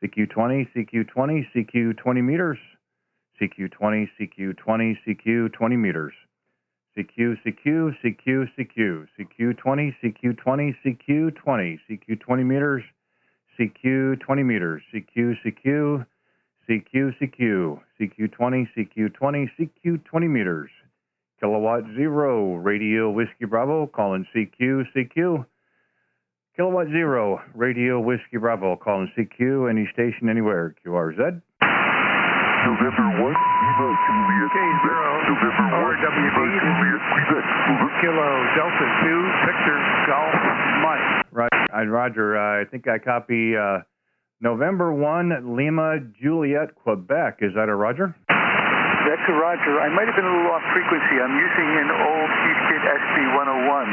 CQ20, CQ20, CQ20 meters. CQ20, CQ20, CQ20 meters. CQ, CQ, CQ, CQ, CQ20, CQ20, CQ20, CQ20 meters, CQ20 meters, CQ, CQ, CQ, CQ, CQ20, CQ20, CQ20 meters. Kilowatt 0, Radio Whiskey Bravo, calling CQ, CQ. Kilowatt 0, Radio Whiskey Bravo, calling CQ, any station, anywhere, QRZ. November 1, Juliet. K0RWB, Kilo Delta 2, Victor Golf Mike. Right, Roger. I think I copy November 1, Lima, Juliet, Quebec. Is that a Roger? That's a Roger. I might have been a little off frequency. I'm using an old Heathkit SB101,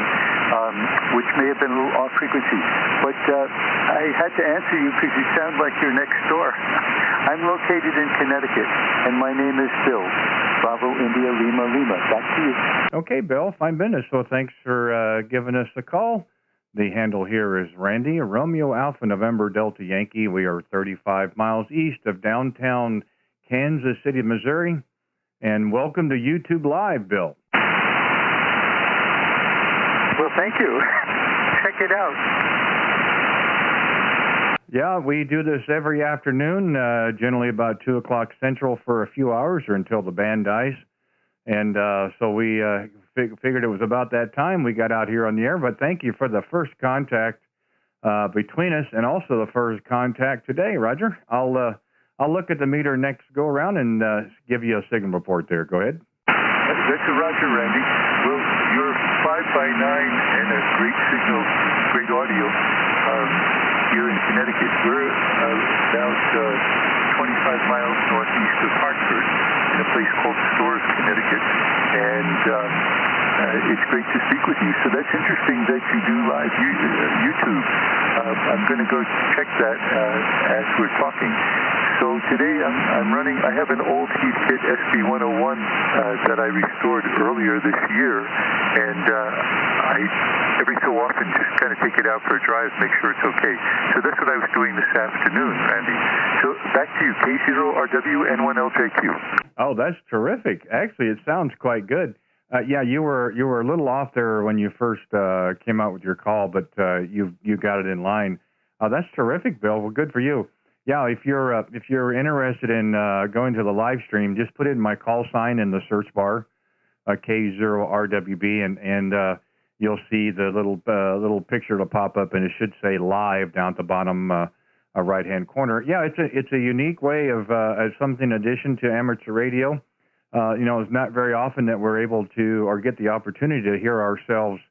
which may have been a little off frequency. But I had to answer you because you sound like you're next door. I'm located in Connecticut, and my name is Bill. Bravo, India, Lima, Lima. Back to you. Okay, Bill. Fine business. So thanks for giving us a call. The handle here is Randy, Romeo Alpha November Delta Yankee. We are 35 miles east of downtown Kansas City, Missouri. And welcome to YouTube Live, Bill. Well, thank you. Check it out. Yeah, we do this every afternoon, generally about 2 o'clock Central for a few hours or until the band dies. And so we figured it was about that time we got out here on the air. But thank you for the first contact between us and also the first contact today, Roger. I'll look at the meter next go around and give you a signal report there. Go ahead. That's a Roger, Randy. Well, you're 5x9 and a great signal, great audio. Here in Connecticut, we're about 25 miles northeast of Hartford in a place called Storrs, Connecticut. And it's great to speak with you. So that's interesting that you do live YouTube. I'm going to go check that as we're talking. So today I'm running, I have an old Heathkit SB101 that I restored earlier this year, and I every so often just kind of take it out for a drive, make sure it's okay. So that's what I was doing this afternoon, Randy. So back to you, K0RWB N1LJQ. Oh, that's terrific. Actually, it sounds quite good. Yeah, you were a little off there when you first came out with your call, but you got it in line. That's terrific, Bill. Well, good for you. Yeah, if you're interested in going to the live stream, just put in my call sign in the search bar, K0RWB, and you'll see the little picture to pop up, and it should say live down at the bottom right-hand corner. Yeah, it's a unique way of something in addition to amateur radio. It's not very often that we're able to or get the opportunity to hear ourselves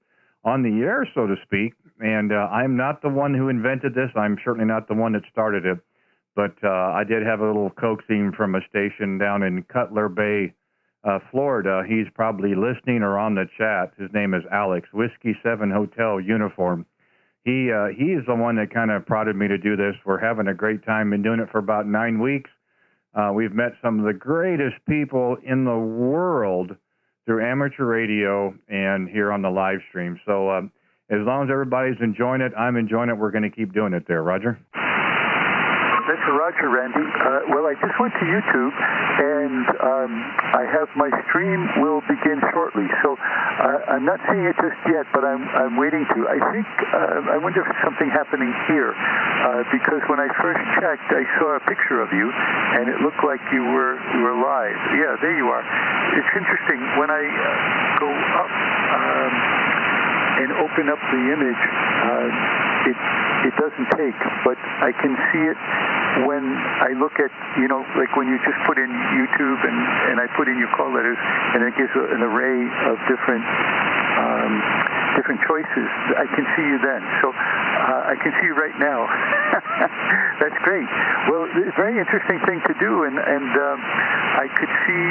on the air, so to speak. And I'm not the one who invented this. I'm certainly not the one that started it. But I did have a little coaxing from a station down in Cutler Bay, Florida. He's probably listening or on the chat. His name is Alex, Whiskey 7 Hotel Uniform. He is the one that kind of prodded me to do this. We're having a great time. Been doing it for about 9 weeks. We've met some of the greatest people in the world through amateur radio and here on the live stream. So as long as everybody's enjoying it, I'm enjoying it. We're going to keep doing it there, Roger. That's Roger, Randy. Well, I just went to YouTube, and I have my stream will begin shortly. So I'm not seeing it just yet, but I'm waiting to. I think I wonder if it's something happening here, because when I first checked, I saw a picture of you, and it looked like you were live. Yeah, there you are. It's interesting when I go up and open up the image. It doesn't take, but I can see it when I look at, like when you just put in YouTube and I put in your call letters, and it gives an array of different choices. I can see you then. So I can see you right now. That's great. Well, it's a very interesting thing to do, and I could see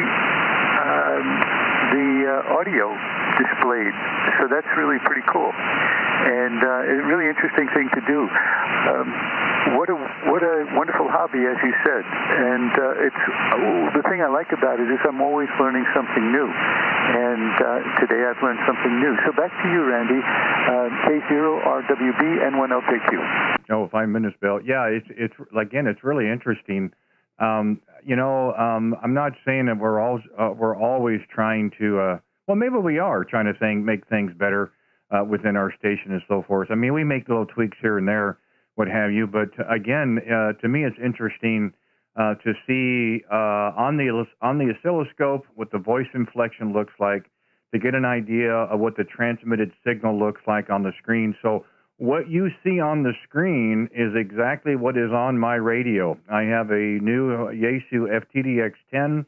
the audio displayed. So that's really pretty cool. And a really interesting thing to do. What a wonderful hobby, as you said. And the thing I like about it is I'm always learning something new. and today I've learned something new. So back to you, Randy. K0RWB N1LKQ. Oh, 5 minutes, Bill. Yeah, it's again, it's really interesting. I'm not saying that we're always trying to. Well, maybe we are trying to make things better within our station and so forth. I mean, we make little tweaks here and there, what have you. But again, to me, it's interesting to see on the oscilloscope what the voice inflection looks like, to get an idea of what the transmitted signal looks like on the screen. So what you see on the screen is exactly what is on my radio. I have a new Yaesu FTDX10.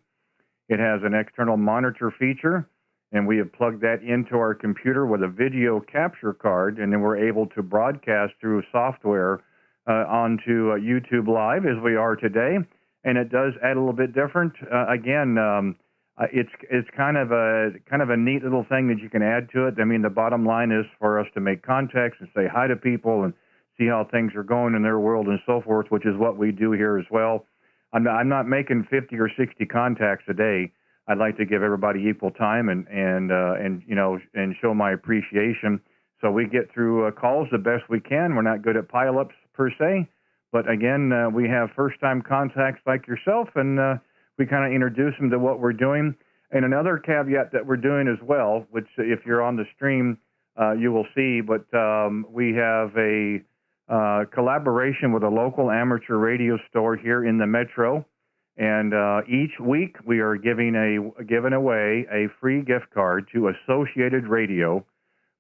It has an external monitor feature, and we have plugged that into our computer with a video capture card, and then we're able to broadcast through software onto YouTube Live as we are today. And it does add a little bit different. It's kind of a neat little thing that you can add to it. I mean, the bottom line is for us to make contacts and say hi to people and see how things are going in their world and so forth, which is what we do here as well. I'm not making 50 or 60 contacts a day. I'd like to give everybody equal time and show my appreciation. So we get through calls the best we can. We're not good at pileups per se, but again, we have first-time contacts like yourself, and we kind of introduce them to what we're doing. And another caveat that we're doing as well, which if you're on the stream, you will see, but we have a collaboration with a local amateur radio store here in the metro. And each week we are giving away a free gift card to Associated Radio,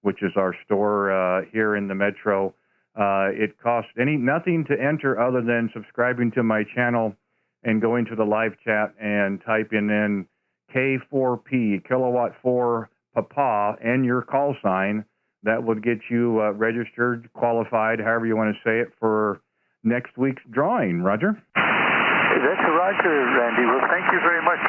which is our store here in the metro. It costs nothing to enter other than subscribing to my channel and going to the live chat and typing in K4P, kilowatt 4 Papa, and your call sign. That would get you registered, qualified, however you want to say it, for next week's drawing. Roger? That's Roger, Randy. Well, thank you very much.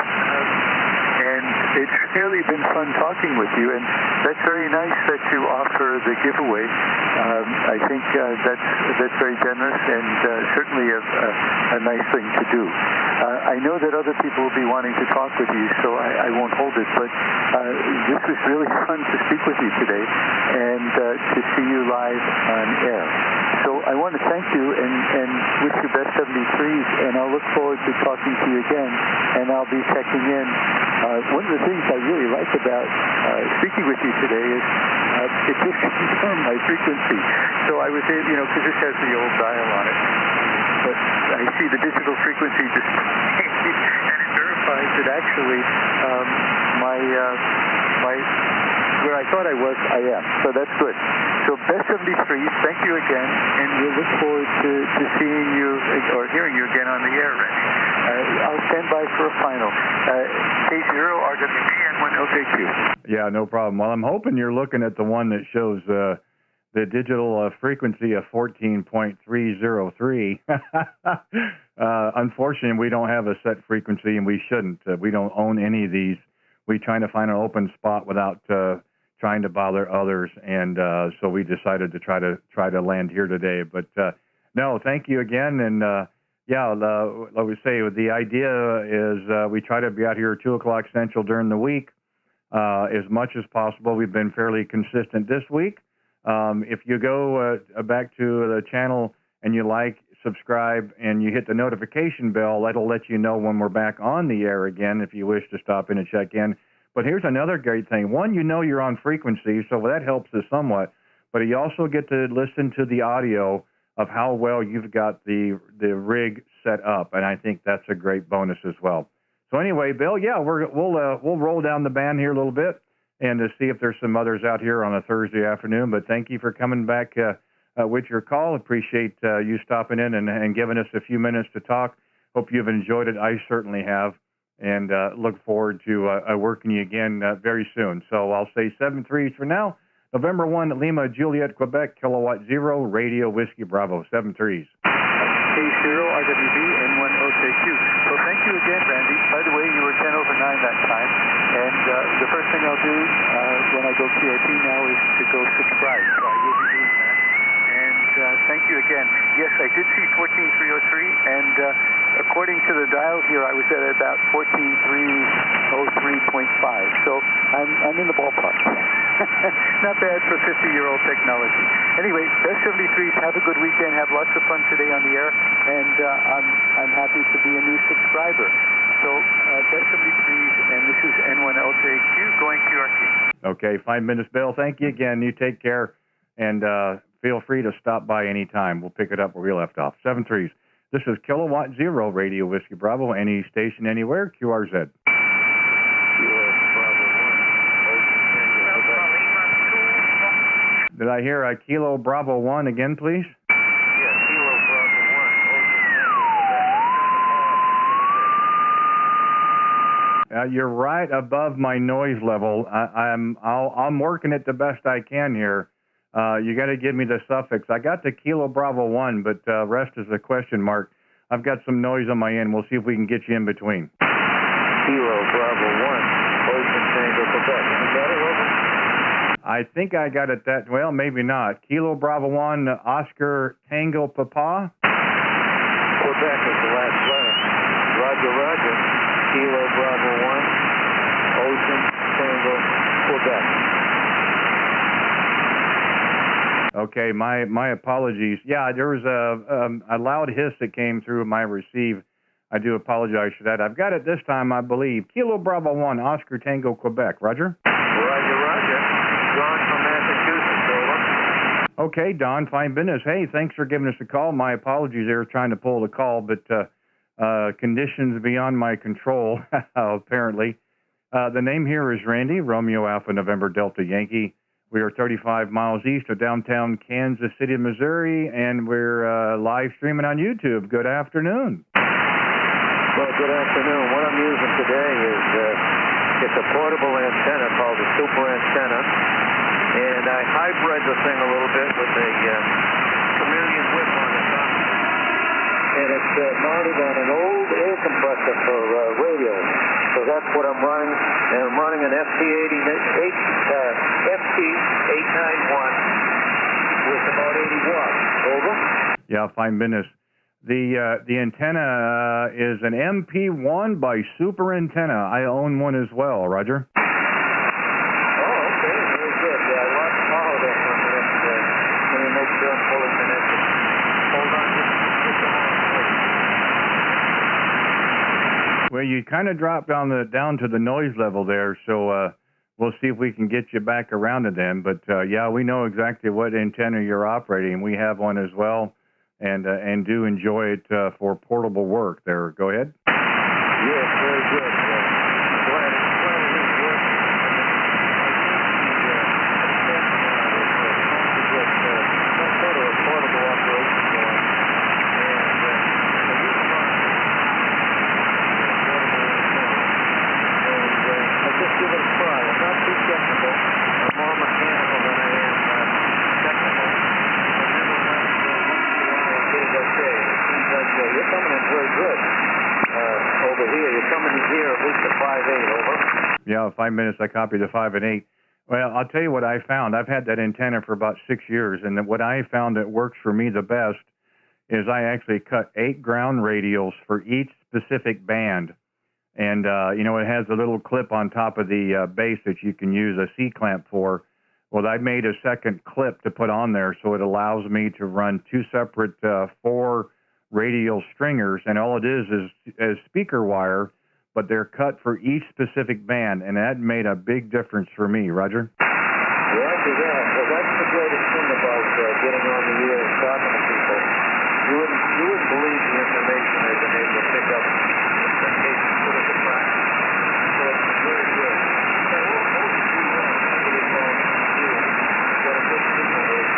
And it's really been fun talking with you, and that's very nice that you offer the giveaway. I think that's very generous and certainly a nice thing to do. I know that other people will be wanting to talk with you, so I won't hold it, but this was really fun to speak with you today and to see you live on air. So I want to thank you and wish you best 73s, and I'll look forward to talking to you again, and I'll be checking in. One of the things I really like about speaking with you today is it just confirmed my frequency. So I was able, because this has the old dial on it, but I see the digital frequency display, and it verifies that actually my where I thought I was, I am. So that's good. So best 73s, thank you again, and we'll look forward to seeing you or hearing you again on the air, Randy. I'll stand by for a final. K0RWB N1LKQ. Yeah, no problem. Well, I'm hoping you're looking at the one that shows the digital frequency of 14.303. Unfortunately, we don't have a set frequency, and we shouldn't. We don't own any of these. We try to find an open spot without trying to bother others, and so we decided to try to land here today. But no, thank you again, and like we say, the idea is we try to be out here at 2 o'clock Central during the week as much as possible. We've been fairly consistent this week. If you go back to the channel and you subscribe, and you hit the notification bell, that'll let you know when we're back on the air again if you wish to stop in and check in. But here's another great thing. One, you're on frequency, so that helps us somewhat. But you also get to listen to the audio of how well you've got the rig set up, and I think that's a great bonus as well. So anyway, Bill, yeah, we'll roll down the band here a little bit and to see if there's some others out here on a Thursday afternoon. But thank you for coming back with your call. Appreciate you stopping in and giving us a few minutes to talk. Hope you've enjoyed it. I certainly have, and look forward to working you again very soon. So I'll say 7-3s for now. November 1, Lima, Juliet, Quebec, kilowatt 0, Radio Whiskey Bravo, 7-3s. K0RWB N1LKQ. So thank you again, Randy. By the way, you were 10 over 9 that time, and the first thing I'll do when I go QRP now is to go subscribe. So I will be doing that. Thank you again. Yes, I did see 14303, and according to the dial here, I was at about 14303 So I'm in the ballpark. Not bad for 50-year-old technology. Anyway, Best 73s, have a good weekend. Have lots of fun today on the air, and I'm happy to be a new subscriber. So Best 73s, and this is N1LJQ going QRT. Okay, 5 minutes, Bill. Thank you again. You take care, and feel free to stop by anytime. We'll pick it up where we left off. 73s. This is Kilowatt Zero Radio Whiskey Bravo. Any station anywhere, QRZ. Did I hear a Kilo Bravo 1 again, please? Yeah, Kilo Bravo 1, You're right above my noise level. I'm working it the best I can here. You got to give me the suffix. I got the Kilo Bravo 1, but rest is a question mark. I've got some noise on my end. We'll see if we can get you in between. Kilo Bravo 1, Ocean Tango, Quebec. You got it, over? I think I got it that, well, maybe not. Kilo Bravo 1, Oscar Tango Papa. Quebec is the last letter. Roger, Roger. Kilo Bravo 1, Ocean Tango, Quebec. Okay, my apologies. Yeah, there was a loud hiss that came through my receive. I do apologize for that. I've got it this time, I believe. Kilo Bravo 1, Oscar Tango, Quebec. Roger? Roger, Roger. John from Massachusetts, over. Okay, Don, fine business. Hey, thanks for giving us a call. My apologies there trying to pull the call, but conditions beyond my control, apparently. The name here is Randy, Romeo Alpha November Delta Yankee. We are 35 miles east of downtown Kansas City, Missouri, and we're live streaming on YouTube. Good afternoon. Well, good afternoon. What I'm using today is it's a portable antenna called a super antenna, and I hybrid the thing a little bit with a chameleon whip on the top. And it's mounted on an old air compressor for radio. So that's what I'm running. And I'm running an FT891 with about 80 watts. Over. Yeah, fine business. The antenna is an MP1 by Super Antenna. I own one as well. Roger. Oh, okay. Very good. Yeah, I lost power there for a minute. Let me make sure I'm fully connected. Hold on just a moment. Well, you kind of dropped down to the noise level there, so we'll see if we can get you back around to them. But yeah, we know exactly what antenna you're operating. We have one as well, and do enjoy it for portable work. There, go ahead. Yes, very good. Glad it is working. Some sort of a portable operation going. I just give it a try. I'm not too technical. I'm more mechanical than I am technical. You're coming in very good over here. You're coming in here at least a 5.8, over. Yeah, 5 minutes. I copied the 5 and 8. Well, I'll tell you what I found. I've had that antenna for about 6 years, and what I found that works for me the best is I actually cut 8 ground radials for each specific band. And, you know, it has a little clip on top of the base that you can use a C-clamp for. Well, I made a second clip to put on there, so it allows me to run 2 separate 4 radial stringers, and all it is speaker wire, but they're cut for each specific band, and that made a big difference for me. Roger? Roger that. Well, that's the greatest thing about getting on the air and talking to people. You wouldn't believe the information they've been able to pick up in some cases put into practice. So it's very good. So we'll hold you to that. What a good signal is.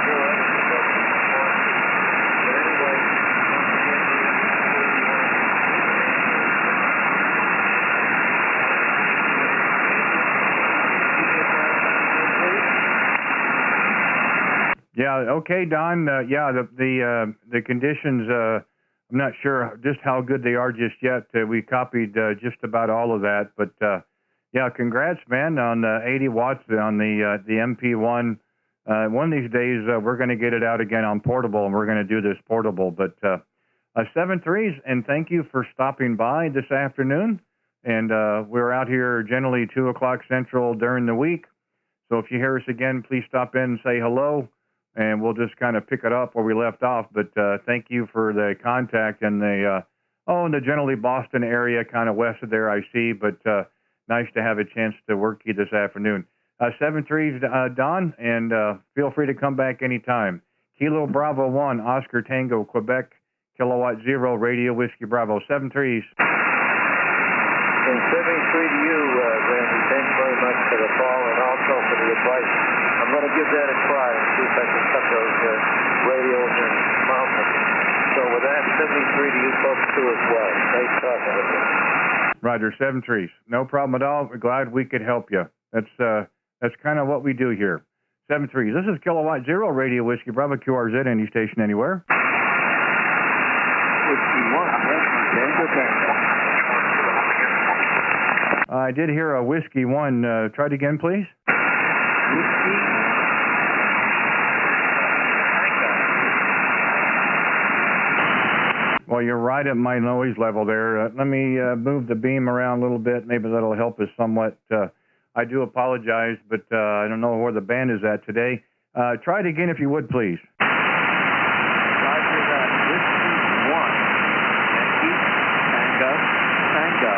Sure, I don't know. But anyway, once again, Yeah. Okay, Don. Yeah, the conditions. I'm not sure just how good they are just yet. We copied just about all of that, but yeah, congrats, man, on 80 watts on the MP1. One of these days, we're going to get it out again on portable, and we're going to do this portable. But 7.3s, and thank you for stopping by this afternoon. And we're out here generally 2 o'clock Central during the week. So if you hear us again, please stop in and say hello, and we'll just kind of pick it up where we left off. But thank you for the contact in the in the generally Boston area, kind of west of there, I see. But nice to have a chance to work you this afternoon. 7-3, Don, and feel free to come back anytime. Kilo Bravo 1, Oscar Tango, Quebec, Kilowatt 0, Radio Whiskey Bravo. 7-3s. And 73 to you, Randy. Thanks very much for the call and also for the advice. I'm going to give that a try and see if I can cut those radios and mount them. So with that, 73 to you folks too as well. Nice talking with you. Roger, 7-3s. No problem at all. We're glad we could help you. That's kind of what we do here. 7-3s. This is Kilowatt 0, Radio Whiskey Bravo, QRZ, any station anywhere. Whiskey 1, Tango Tango. I did hear a Whiskey 1. Try it again, please. Whiskey. Well, you're right at my noise level there. Let me move the beam around a little bit. Maybe that'll help us somewhat. I do apologize, but I don't know where the band is at today. Try it again if you would, please. Roger that. Whiskey 1. Yankee, Tango, Tango.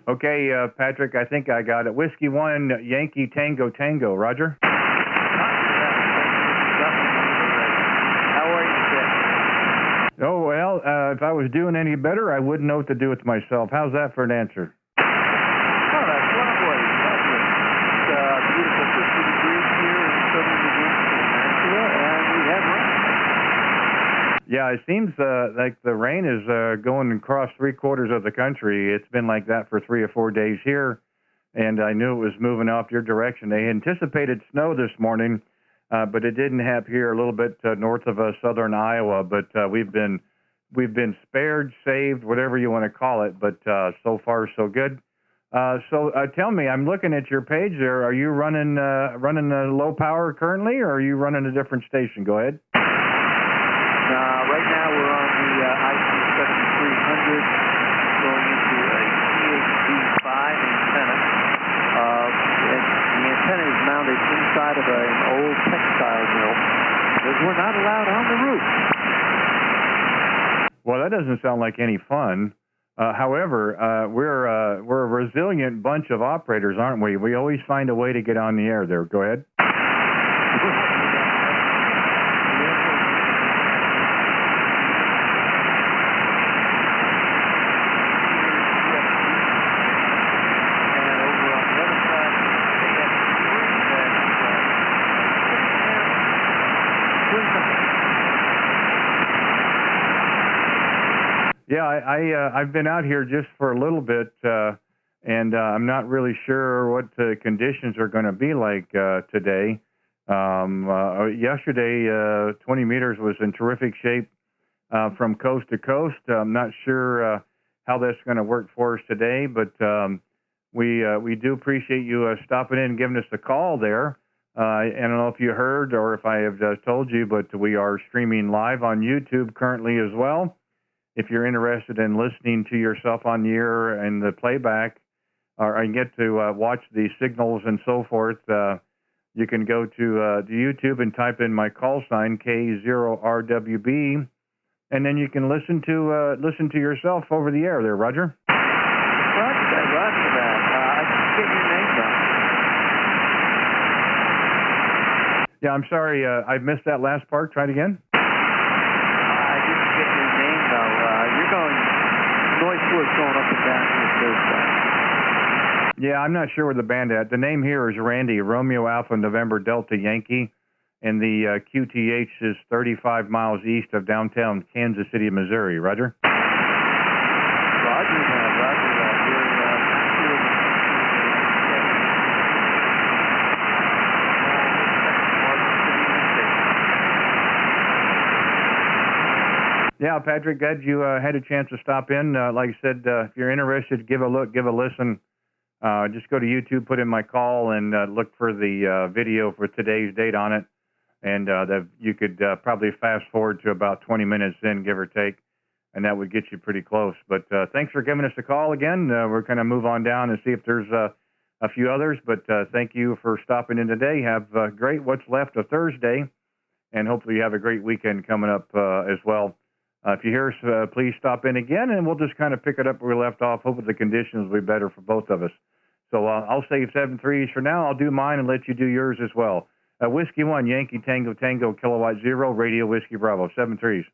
Okay, Patrick, I think I got it. Whiskey 1, Yankee, Tango, Tango. Roger? How are you today? Oh, well, if I was doing any better, I wouldn't know what to do with myself. How's that for an answer? Oh, that's lovely. Lovely. It's beautiful 50 degrees here in southern New Hampshire, Peninsula, and we have rain. Yeah, it seems like the rain is going across 3/4 of the country. It's been like that for 3 or 4 days here, and I knew it was moving off your direction. They anticipated snow this morning, but it didn't happen here. A little bit north of southern Iowa, but we've been spared, saved, whatever you want to call it. But so far, so good. So tell me, I'm looking at your page there. Are you running low power currently, or are you running a different station? Go ahead. Right now we're on the IC7300 going into a CHD5 antenna. And the antenna is mounted inside of an old textile mill because we're not allowed on the roof. Well, that doesn't sound like any fun. However, we're a resilient bunch of operators, aren't we? We always find a way to get on the air there. Go ahead. Yeah, I've been out here just for a little bit, and I'm not really sure what the conditions are going to be like today. Yesterday, 20 meters was in terrific shape from coast to coast. I'm not sure how that's going to work for us today, but we do appreciate you stopping in and giving us a call there. I don't know if you heard or if I have told you, but we are streaming live on YouTube currently as well. If you're interested in listening to yourself on the air and the playback, or get to watch the signals and so forth, you can go to YouTube and type in my call sign K0RWB, and then you can listen to yourself over the air there, Roger. Roger that. I didn't get your name down. Yeah, I'm sorry, I missed that last part. Try it again. I didn't get your name though. You're going noise floor's going up and down here Thursday. Yeah, I'm not sure where the band at. The name here is Randy, Romeo Alpha November Delta Yankee, and the QTH is 35 miles east of downtown Kansas City, Missouri. Roger? Roger that. Yeah, Patrick, glad you had a chance to stop in. Like I said, if you're interested, give a look, give a listen. Just go to YouTube, put in my call, and look for the video for today's date on it. And you could probably fast forward to about 20 minutes in, give or take. and that would get you pretty close. But thanks for giving us a call again. We're going to move on down and see if there's a few others. But thank you for stopping in today. Have great what's left of Thursday, and hopefully you have a great weekend coming up as well. If you hear us, please stop in again, and we'll just kind of pick it up where we left off. Hopefully the conditions will be better for both of us. So I'll save 7-3s for now. I'll do mine and let you do yours as well. Whiskey 1, Yankee Tango Tango, Kilowatt 0, Radio Whiskey Bravo, 7-3s. 7-3s,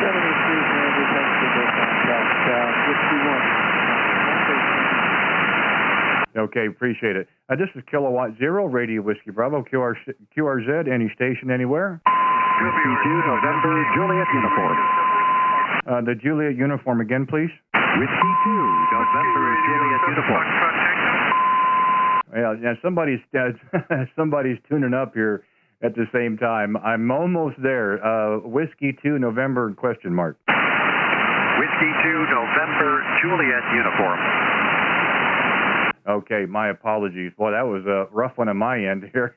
Randy. Thanks for the contact. Whiskey 1. Okay, appreciate it. This is Kilowatt 0, Radio Whiskey Bravo, QRZ, any station, anywhere. Whiskey 2, November, Juliet uniform. The Juliet uniform again, please. Whiskey 2, November, Juliet uniform. Yeah, somebody's tuning up here at the same time. I'm almost there. Whiskey 2, November, question mark. Whiskey 2, November, Juliet uniform. Okay, my apologies. Boy, that was a rough one on my end here.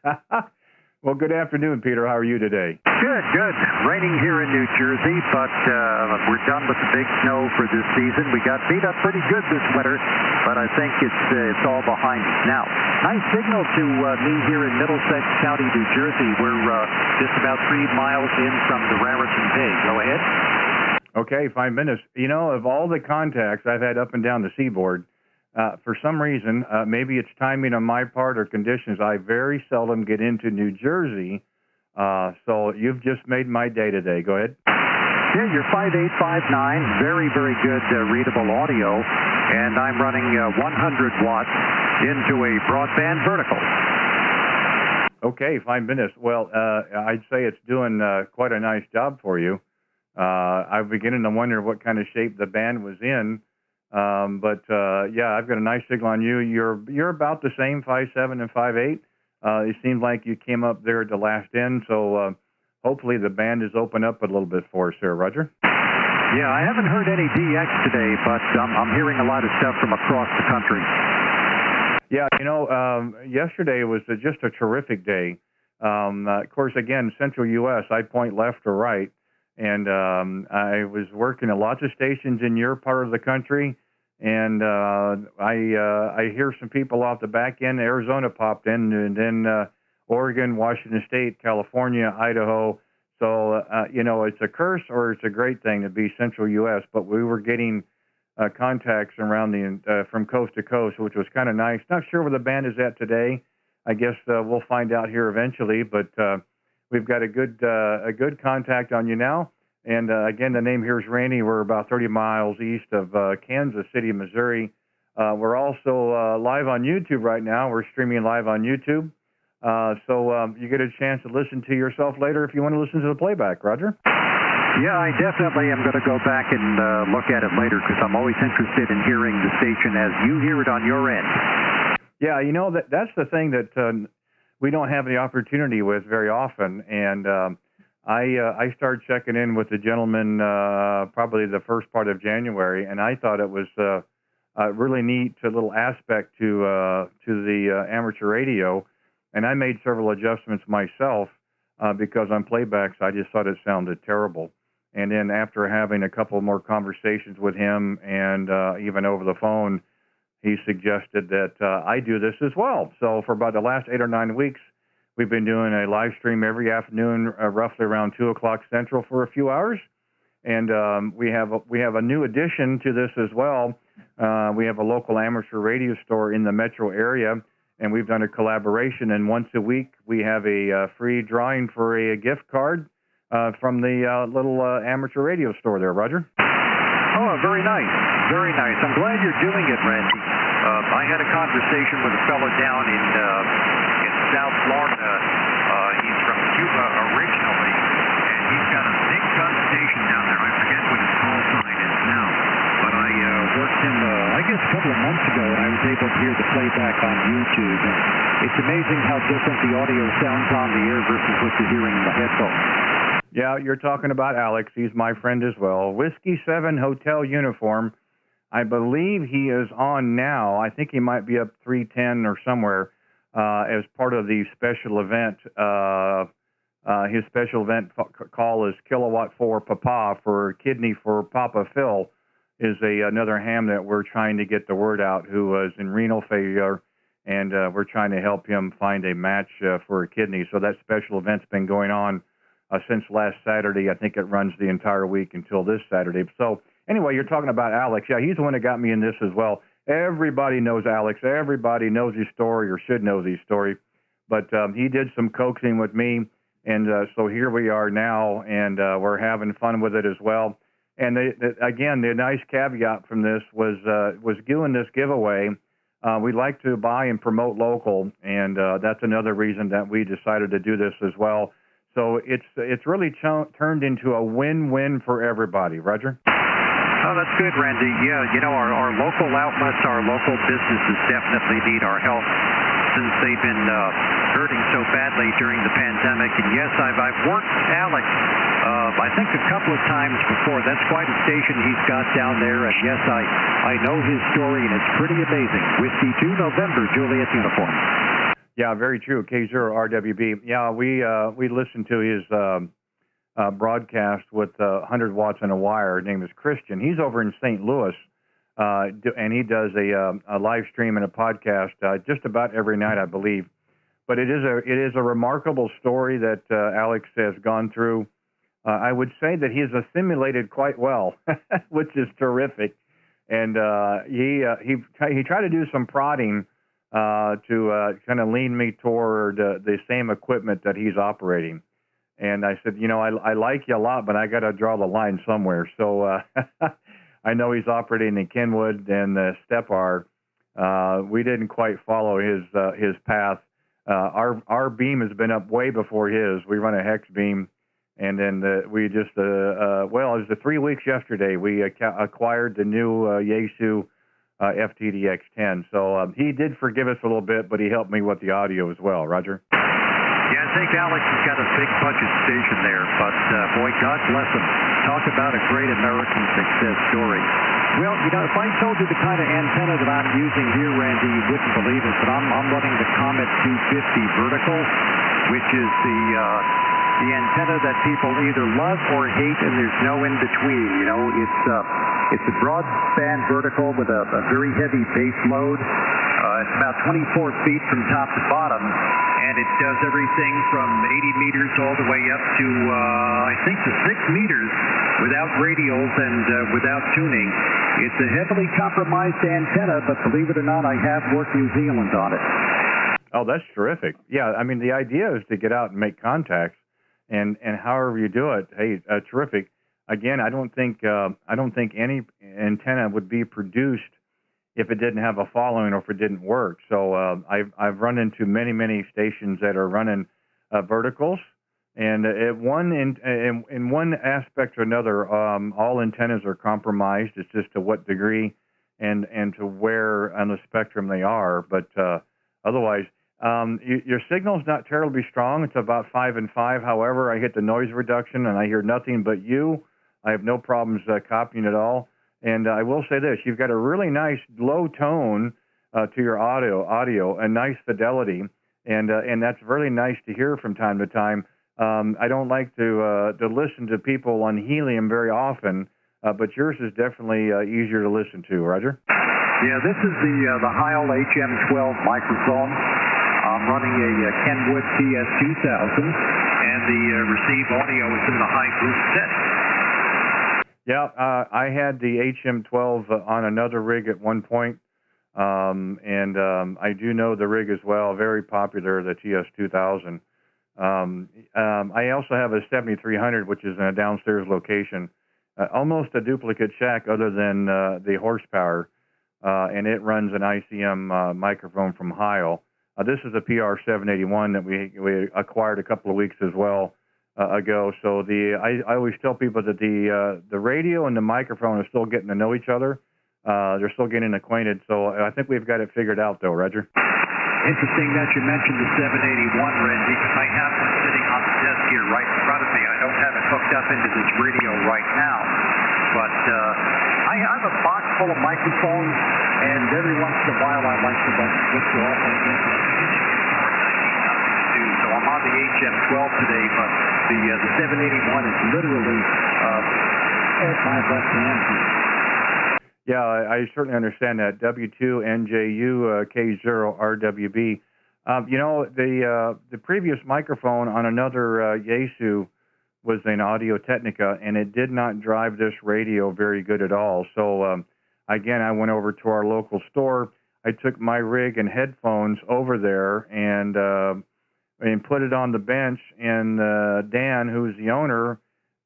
Well, good afternoon, Peter. How are you today? Good, good. Raining here in New Jersey, but we're done with the big snow for this season. We got beat up pretty good this winter, but I think it's all behind us now. Nice signal to me here in Middlesex County, New Jersey. We're just about 3 miles in from the Raritan Bay. Go ahead. Okay, 5 minutes. You know, of all the contacts I've had up and down the seaboard, for some reason, maybe it's timing on my part or conditions, I very seldom get into New Jersey. So you've just made my day today. Go ahead. Yeah, you're 5859. Very, very good readable audio. And I'm running 100 watts into a broadband vertical. Okay, 5 minutes. Well, I'd say it's doing quite a nice job for you. I'm beginning to wonder what kind of shape the band was in. Yeah, I've got a nice signal on you. You're about the same, 5'7" and 5'8". It seemed like you came up there at the last end, so hopefully the band is opened up a little bit for us here, Roger. Yeah, I haven't heard any DX today, but I'm hearing a lot of stuff from across the country. Yeah, you know, yesterday was just a terrific day. Of course, again, Central U.S., I point left or right, and I was working at lots of stations in your part of the country. And I hear some people off the back end. Arizona popped in, and then Oregon, Washington State, California, Idaho. So, you know, it's a curse or it's a great thing to be Central U.S., but we were getting contacts around from coast to coast, which was kind of nice. Not sure where the band is at today. I guess we'll find out here eventually, but we've got a good contact on you now. And again, the name here is Randy. We're about 30 miles east of Kansas City, Missouri. We're also live on YouTube right now. We're streaming live on YouTube. So you get a chance to listen to yourself later if you want to listen to the playback, Roger. Yeah, I definitely am going to go back and look at it later because I'm always interested in hearing the station as you hear it on your end. Yeah, you know, that's the thing that we don't have the opportunity with very often. And I started checking in with the gentleman probably the first part of January, and I thought it was a really neat little aspect to the amateur radio. And I made several adjustments myself because on playbacks I just thought it sounded terrible. And then after having a couple more conversations with him and even over the phone, he suggested that I do this as well. So for about the last 8 or 9 weeks, we've been doing a live stream every afternoon, roughly around 2 o'clock Central for a few hours. And we have a new addition to this as well. We have a local amateur radio store in the metro area, and we've done a collaboration. And once a week, we have a free drawing for a gift card from the little amateur radio store there, Roger. Oh, very nice. Very nice. I'm glad you're doing it, Randy. I had a conversation with a fellow down in South Florida. He's from Cuba originally, and he's got a big station down there. I forget what his call sign is now. But I worked him, I guess, a couple of months ago, and I was able to hear the playback on YouTube. And it's amazing how different the audio sounds on the air versus what you're hearing in the headphones. Yeah, you're talking about Alex. He's my friend as well. Whiskey 7 Hotel Uniform. I believe he is on now. I think he might be up 310 or somewhere as part of the special event His special event call is Kilowatt for Papa, for kidney for Papa Phil, is another ham that we're trying to get the word out, who was in renal failure, and we're trying to help him find a match for a kidney. So that special event's been going on since last Saturday. I think it runs the entire week until this Saturday. So anyway, you're talking about Alex. Yeah, he's the one that got me in this as well. Everybody knows Alex. Everybody knows his story, or should know his story. But he did some coaxing with me, and so here we are now, and we're having fun with it as well. And again, the nice caveat from this was doing this giveaway. We like to buy and promote local, and that's another reason that we decided to do this as well. So it's really turned into a win-win for everybody. Roger? Oh, that's good, Randy. Yeah, you know, our local outlets, our local businesses definitely need our help since they've been hurting so badly during the pandemic. And yes, I've worked Alex, I think a couple of times before. That's quite a station he's got down there. And yes, I know his story, and it's pretty amazing. Whiskey 2 November, Juliet uniform. Yeah, very true. K0RWB. Yeah, we listened to his broadcast with 100 watts on a wire. His name is Christian. He's over in St. Louis, and he does a live stream and a podcast just about every night, I believe. But it is a remarkable story that Alex has gone through. I would say that he has assimilated quite well, which is terrific. And he tried to do some prodding to kind of lean me toward the same equipment that he's operating. And I said, you know, I like you a lot, but I got to draw the line somewhere. So I know he's operating in Kenwood and Step-R. We didn't quite follow his path. Our beam has been up way before his. We run a hex beam, and then we just well, it was 3 weeks yesterday. We acquired the new Yaesu FTD X10. So he did forgive us a little bit, but he helped me with the audio as well. Roger? Yeah, I think Alex has got a big budget station there, but boy, God bless him. Talk about a great American success story. Well, you know, if I told you the kind of antenna that I'm using here, Randy, you wouldn't believe it, but I'm running the Comet 250 vertical, which is the antenna that people either love or hate, and there's no in between. You know, it's a broadband vertical with a very heavy base load. It's about 24 feet from top to bottom, and it does everything from 80 meters all the way up to, I think, to 6 meters without radials and without tuning. It's a heavily compromised antenna, but believe it or not, I have worked New Zealand on it. Oh, that's terrific. Yeah, I mean, the idea is to get out and make contacts, and however you do it, hey, terrific. Again, I don't think any antenna would be produced if it didn't have a following or if it didn't work. So I've run into many stations that are running verticals, and in one aspect or another, all antennas are compromised. It's just to what degree and to where on the spectrum they are. But otherwise, your signal's not terribly strong. It's about 5 and 5. However, I hit the noise reduction and I hear nothing but you. I have no problems copying it all. And I will say this, you've got a really nice low tone to your audio, a nice fidelity, and that's really nice to hear from time to time. I don't like to listen to people on helium very often, but yours is definitely easier to listen to, Roger? Yeah, this is the Heil HM12 microphone. I'm running a Kenwood TS2000, and the receive audio is in the high boost setting. Yeah, I had the HM12 on another rig at one point, and I do know the rig as well. Very popular, the TS2000. I also have a 7300, which is in a downstairs location, almost a duplicate shack other than the horsepower, and it runs an ICM microphone from Heil. This is a PR781 that we acquired a couple of weeks as well. Ago. So I always tell people that the radio and the microphone are still getting to know each other. They're still getting acquainted. So I think we've got it figured out, though, Roger. Interesting that you mentioned the 781, Randy, because I have one sitting on the desk here right in front of me. I don't have it hooked up into this radio right now, but I have a box full of microphones, and every once in a while I like to switch off. So I'm on the HM12 today, but the 781 is literally at my left hand here. Yeah, I certainly understand that. W2NJU K0RWB. You know, the previous microphone on another Yaesu was an Audio Technica, and it did not drive this radio very good at all. So, again, I went over to our local store. I took my rig and headphones over there and put it on the bench, and Dan, who's the owner,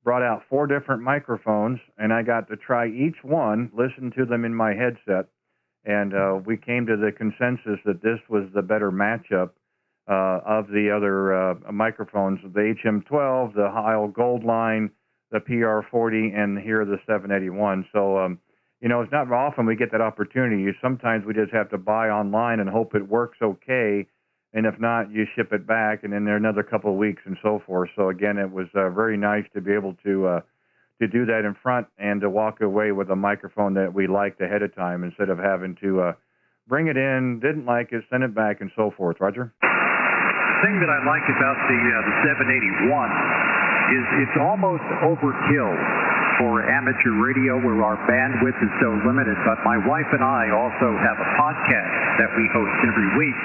brought out 4 different microphones, and I got to try each one, listen to them in my headset, and we came to the consensus that this was the better matchup of the other microphones, the HM12, the Heil Gold Line, the PR40, and here the 781. So, you know, it's not often we get that opportunity. Sometimes we just have to buy online and hope it works okay, and if not, you ship it back, and then there another couple of weeks and so forth. So again, it was very nice to be able to do that in front and to walk away with a microphone that we liked ahead of time instead of having to bring it in, didn't like it, send it back, and so forth. Roger? The thing that I like about the 781 is it's almost overkill for amateur radio where our bandwidth is so limited, but my wife and I also have a podcast that we host every week.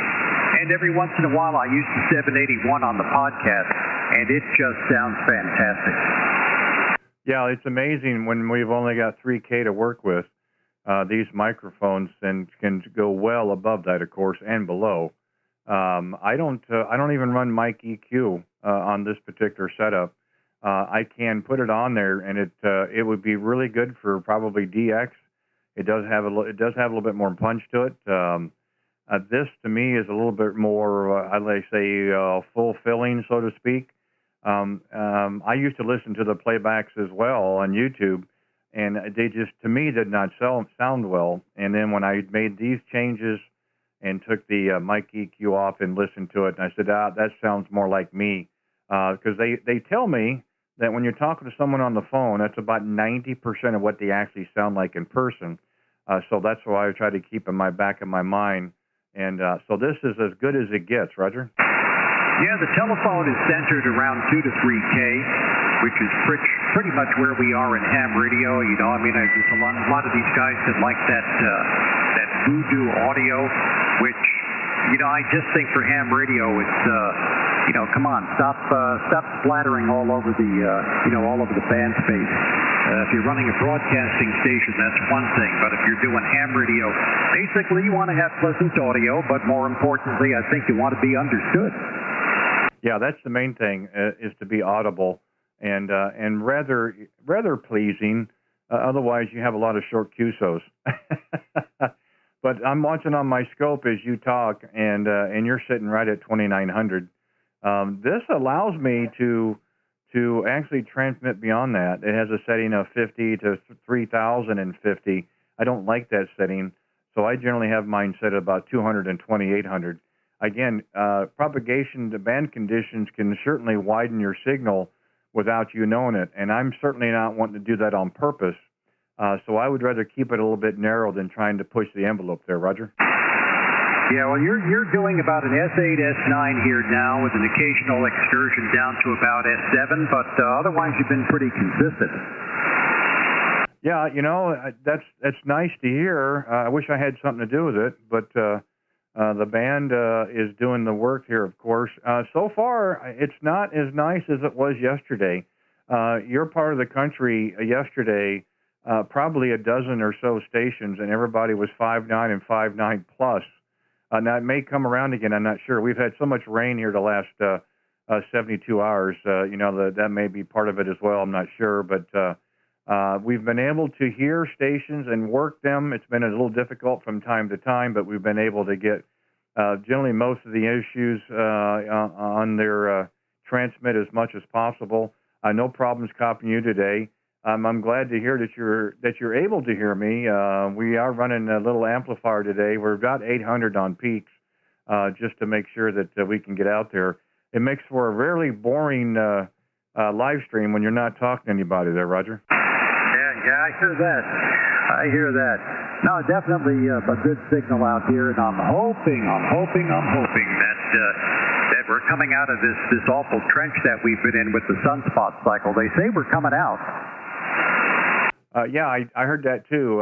And every once in a while, I use the 781 on the podcast, and it just sounds fantastic. Yeah, it's amazing when we've only got 3K to work with. These microphones and can go well above that, of course, and below. I don't even run mic EQ on this particular setup. I can put it on there, and it would be really good for probably DX. It does have a little bit more punch to it. This, to me, is a little bit more, I'd like say, fulfilling, so to speak. I used to listen to the playbacks as well on YouTube, and they just, to me, did not sound well. And then when I made these changes and took the mic EQ off and listened to it, and I said, that sounds more like me. Because they tell me that when you're talking to someone on the phone, that's about 90% of what they actually sound like in person. So that's why I try to keep in my back of my mind. And so this is as good as it gets, Roger? Yeah, the telephone is centered around 2 to 3K, which is pretty much where we are in ham radio. You know, I mean, there's a lot of these guys that like that voodoo audio, which, you know, I just think for ham radio, it's, you know, come on, stop splattering all over the, all over the band space. If you're running a broadcasting station, that's one thing. But if you're doing ham radio, basically you want to have pleasant audio, but more importantly, I think you want to be understood. Yeah, that's the main thing, is to be audible and rather pleasing. Otherwise, you have a lot of short QSOs. But I'm watching on my scope as you talk, and you're sitting right at 2900. This allows me to actually transmit beyond that. It has a setting of 50 to 3050. I don't like that setting, so I generally have mine set at about 200 and 2800. Again, propagation to band conditions can certainly widen your signal without you knowing it, and I'm certainly not wanting to do that on purpose. So I would rather keep it a little bit narrow than trying to push the envelope there, Roger. Yeah, well, you're doing about an S8, S9 here now with an occasional excursion down to about S7, but otherwise you've been pretty consistent. Yeah, you know, that's nice to hear. I wish I had something to do with it, but the band is doing the work here, of course. So far, it's not as nice as it was yesterday. Your part of the country yesterday, probably a dozen or so stations, and everybody was 5.9 and 5.9 plus. Now, it may come around again. I'm not sure. We've had so much rain here the last 72 hours. You know, that may be part of it as well. I'm not sure. But we've been able to hear stations and work them. It's been a little difficult from time to time, but we've been able to get generally most of the issues on their transmit as much as possible. No problems copying you today. I'm glad to hear that you're able to hear me. We are running a little amplifier today. We're about 800 on peaks, just to make sure that we can get out there. It makes for a really boring live stream when you're not talking to anybody there, Roger. Yeah, I hear that. No, definitely a good signal out here, and I'm hoping that said, we're coming out of this awful trench that we've been in with the sunspot cycle. They say we're coming out. Yeah, I heard that too.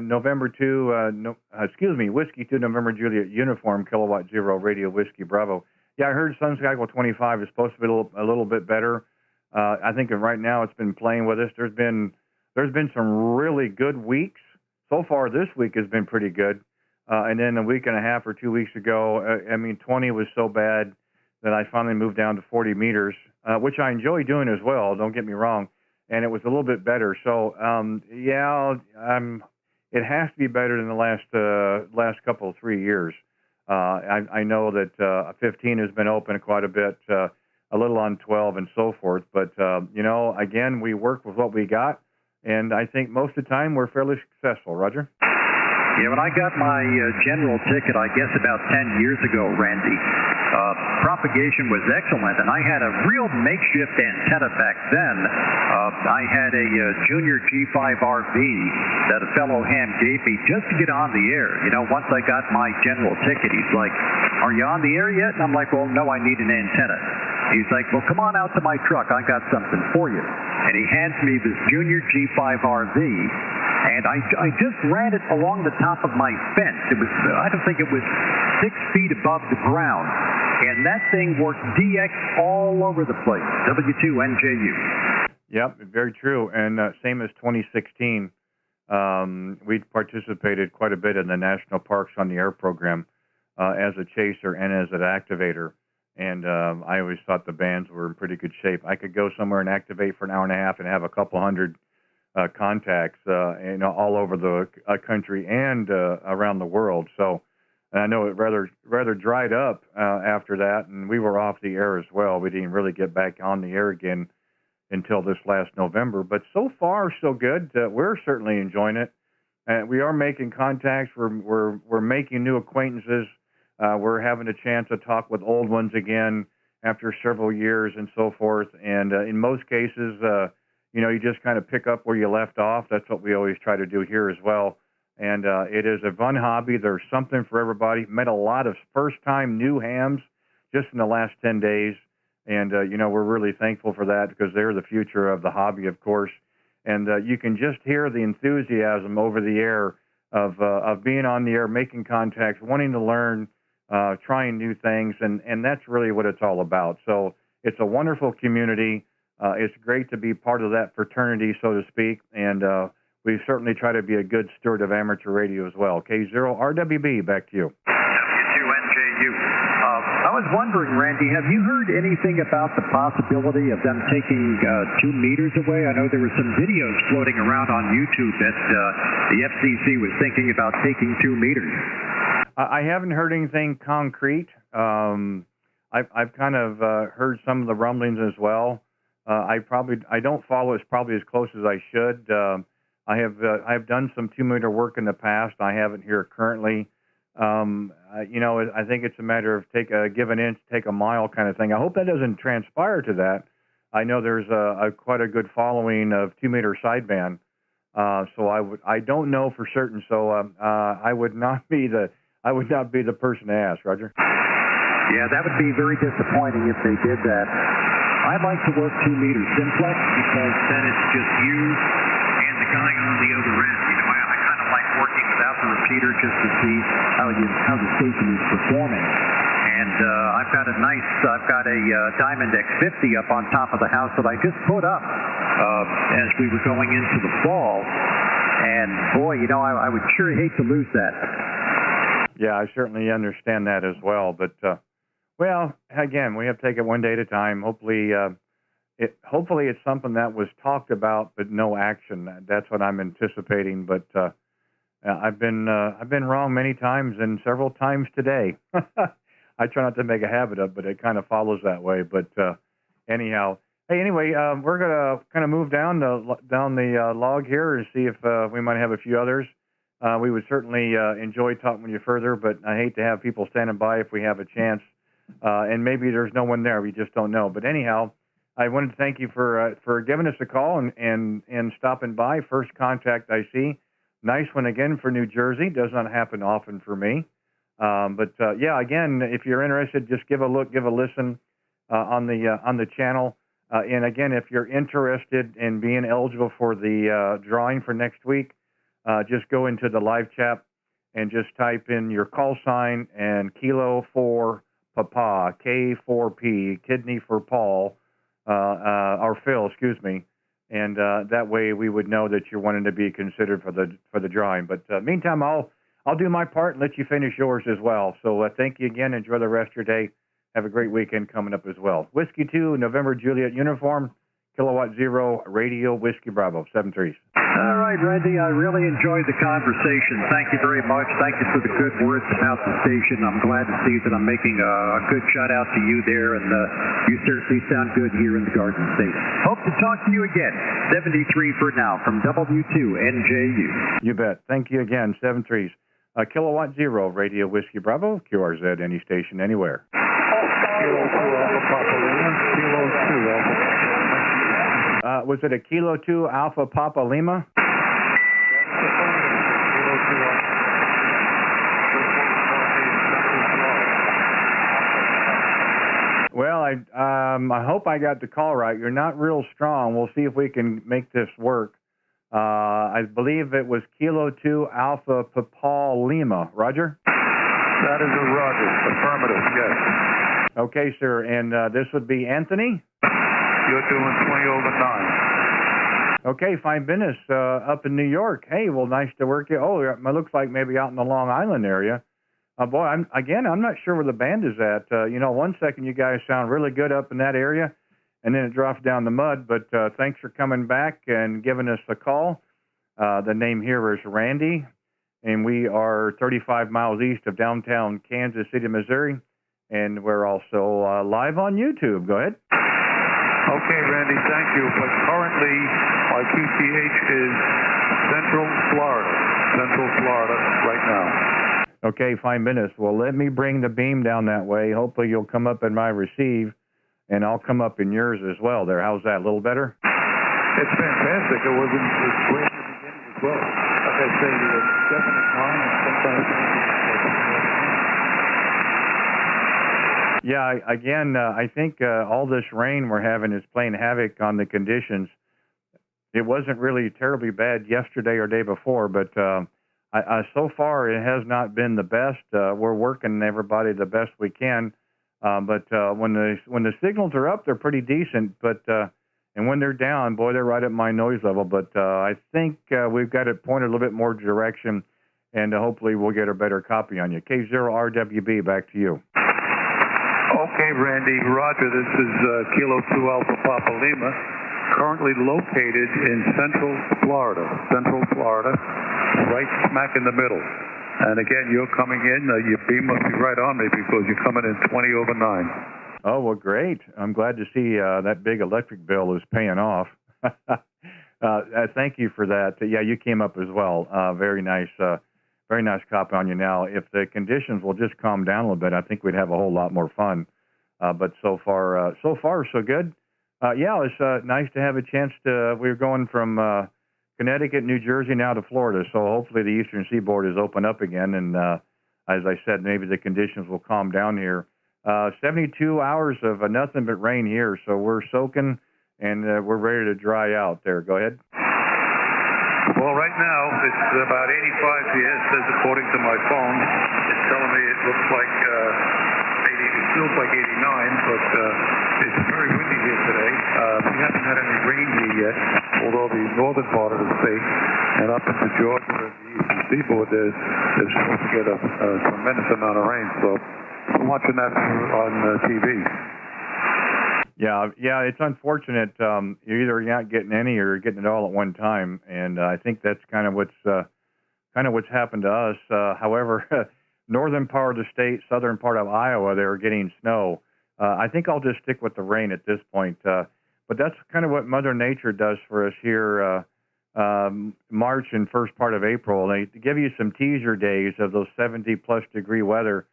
November 2, Whiskey 2, November Juliet Uniform, Kilowatt Zero, Radio Whiskey Bravo. Yeah, I heard Sun Cycle 25 is supposed to be a little bit better. I think right now it's been playing with us. There's been some really good weeks. So far, this week has been pretty good. And then a week and a half or 2 weeks ago, 20 was so bad that I finally moved down to 40 meters, which I enjoy doing as well. Don't get me wrong. And it was a little bit better. So, it has to be better than the last couple of 3 years. I know that 15 has been open quite a bit, a little on 12 and so forth. But, again, we work with what we got. And I think most of the time we're fairly successful. Roger? Yeah, when I got my general ticket, I guess about 10 years ago, Randy, propagation was excellent, and I had a real makeshift antenna back then. I had a Junior G5RV that a fellow ham gave me just to get on the air. Once I got my general ticket, he's like, "Are you on the air yet?" And I'm like, "Well, no, I need an antenna." He's like, "Well, come on out to my truck. I got something for you." And he hands me this Junior G5RV, and I just ran it along the top of my fence. It was, I don't think it was 6 feet above the ground. And that thing worked DX all over the place. W2NJU. Yep, very true. And same as 2016, we participated quite a bit in the National Parks on the Air program as a chaser and as an activator. And I always thought the bands were in pretty good shape. I could go somewhere and activate for an hour and a half and have a couple hundred contacts, all over the country and around the world. So I know it rather dried up after that, and we were off the air as well. We didn't really get back on the air again until this last November. But so far, so good. We're certainly enjoying it. We are making contacts. We're making new acquaintances. We're having a chance to talk with old ones again after several years and so forth. And in most cases, you just kind of pick up where you left off. That's what we always try to do here as well. And it is a fun hobby. There's something for everybody. Met a lot of first-time new hams just in the last 10 days. And, we're really thankful for that because they're the future of the hobby, of course. And you can just hear the enthusiasm over the air of being on the air, making contacts, wanting to learn, trying new things. And that's really what it's all about. So it's a wonderful community. It's great to be part of that fraternity, so to speak. And we certainly try to be a good steward of amateur radio as well. K0RWB, back to you. W2NJU. I was wondering, Randy, have you heard anything about the possibility of them taking 2 meters away? I know there were some videos floating around on YouTube that the FCC was thinking about taking 2 meters. I haven't heard anything concrete. I've kind of heard some of the rumblings as well. I don't follow it probably as close as I should. I have done some 2 meter work in the past. I haven't here currently. I think it's a matter of give an inch, take a mile kind of thing. I hope that doesn't transpire to that. I know there's quite a good following of 2 meter sideband. So I don't know for certain. So I would not be the person to ask, Roger. Yeah, that would be very disappointing if they did that. I'd like to work 2 meters simplex because then it's just you and the guy on the other end. I kind of like working without the repeater just to see how the station is performing. And I've got a Diamond X50 up on top of the house that I just put up as we were going into the fall. And boy, I would sure hate to lose that. Yeah, I certainly understand that as well. But well, again, we have to take it one day at a time. Hopefully it's something that was talked about, but no action. That's what I'm anticipating. But I've been wrong many times and several times today. I try not to make a habit of, but it kind of follows that way. But anyhow, hey, anyway, we're gonna kind of move down the log here and see if we might have a few others. We would certainly enjoy talking with you further, but I hate to have people standing by if we have a chance. And maybe there's no one there. We just don't know. But anyhow, I wanted to thank you for giving us a call and stopping by. First contact I see. Nice one again for New Jersey. Does not happen often for me. Yeah, again, if you're interested, just give a look, give a listen on the channel. And again, if you're interested in being eligible for the drawing for next week, just go into the live chat and just type in your call sign and Kilo for Papa, K4P, kidney for Paul, or Phil, excuse me. And that way we would know that you're wanting to be considered for the drawing. But meantime, I'll do my part and let you finish yours as well. So thank you again. Enjoy the rest of your day. Have a great weekend coming up as well. Whiskey 2, November Juliet uniform, Kilowatt 0, Radio Whiskey Bravo, 7-3. All right, Randy, I really enjoyed the conversation. Thank you very much. Thank you for the good words about the station. I'm glad to see that I'm making a good shout out to you there, and you certainly sound good here in the Garden State. Hope to talk to you again. 73 for now from W2NJU. You bet. Thank you again, 7-3s. Kilowatt 0, Radio Whiskey Bravo, QRZ, any station, anywhere. Kilo 2 Alpha Papa Lima. Kilo 2 Alpha. Was it a Kilo 2 Alpha Papa Lima? Kilo 2 Alpha. Well, I hope I got the call right. You're not real strong. We'll see if we can make this work. I believe it was Kilo 2 Alpha Papa Lima. Roger? That is a Roger. Affirmative, yes. Okay, sir. And this would be Anthony? You're doing 20 over 9. Okay, fine business. Up in New York. Hey, well, nice to work you. Oh, it looks like maybe out in the Long Island area. Boy, I'm not sure where the band is at. 1 second you guys sound really good up in that area, and then it drops down the mud. But thanks for coming back and giving us a call. The name here is Randy, and we are 35 miles east of downtown Kansas City, Missouri, and we're also live on YouTube. Go ahead. Okay, Randy, thank you. But currently, my QTH is Central Florida right now. Okay, fine business. Well, let me bring the beam down that way. Hopefully you'll come up in my receive, and I'll come up in yours as well there. How's that? A little better? It's fantastic. It was great in the beginning as well. Like I say, the definite line and sometimes... Yeah, again, I think all this rain we're having is playing havoc on the conditions. It wasn't really terribly bad yesterday or day before, but so far it has not been the best. We're working everybody the best we can, but when the signals are up, they're pretty decent. But and when they're down, boy, they're right at my noise level. But I think we've got it pointed a little bit more direction, and hopefully we'll get a better copy on you. K0RWB, back to you. Okay, Randy. Roger, this is Kilo 2 Alpha Papa Lima, currently located in Central Florida, right smack in the middle. And again, you're coming in, your beam must be right on me because you're coming in 20 over 9. Oh, well, great. I'm glad to see that big electric bill is paying off. Thank you for that. Yeah, you came up as well. Very nice copy on you now. If the conditions will just calm down a little bit, I think we'd have a whole lot more fun. But so far, so good. Yeah, it's nice to have a chance to, we're going from Connecticut, New Jersey, now to Florida. So hopefully the Eastern Seaboard is open up again. And as I said, maybe the conditions will calm down here. 72 hours of nothing but rain here. So we're soaking and we're ready to dry out there. Go ahead. Well, right now, it's about 85 here. It says, according to my phone, it's telling me it looks like it feels like 89, but it's very windy here today. We haven't had any rain here yet, although the northern part of the state and up into Georgia and the eastern seaboard, there's supposed to get a tremendous amount of rain. So I'm watching that on TV. Yeah, it's unfortunate. You're either not getting any or you're getting it all at one time, and I think that's kind of what's happened to us. However, northern part of the state, southern part of Iowa, they're getting snow. I think I'll just stick with the rain at this point. But that's kind of what Mother Nature does for us here. March and first part of April, they give you some teaser days of those 70-plus degree weather.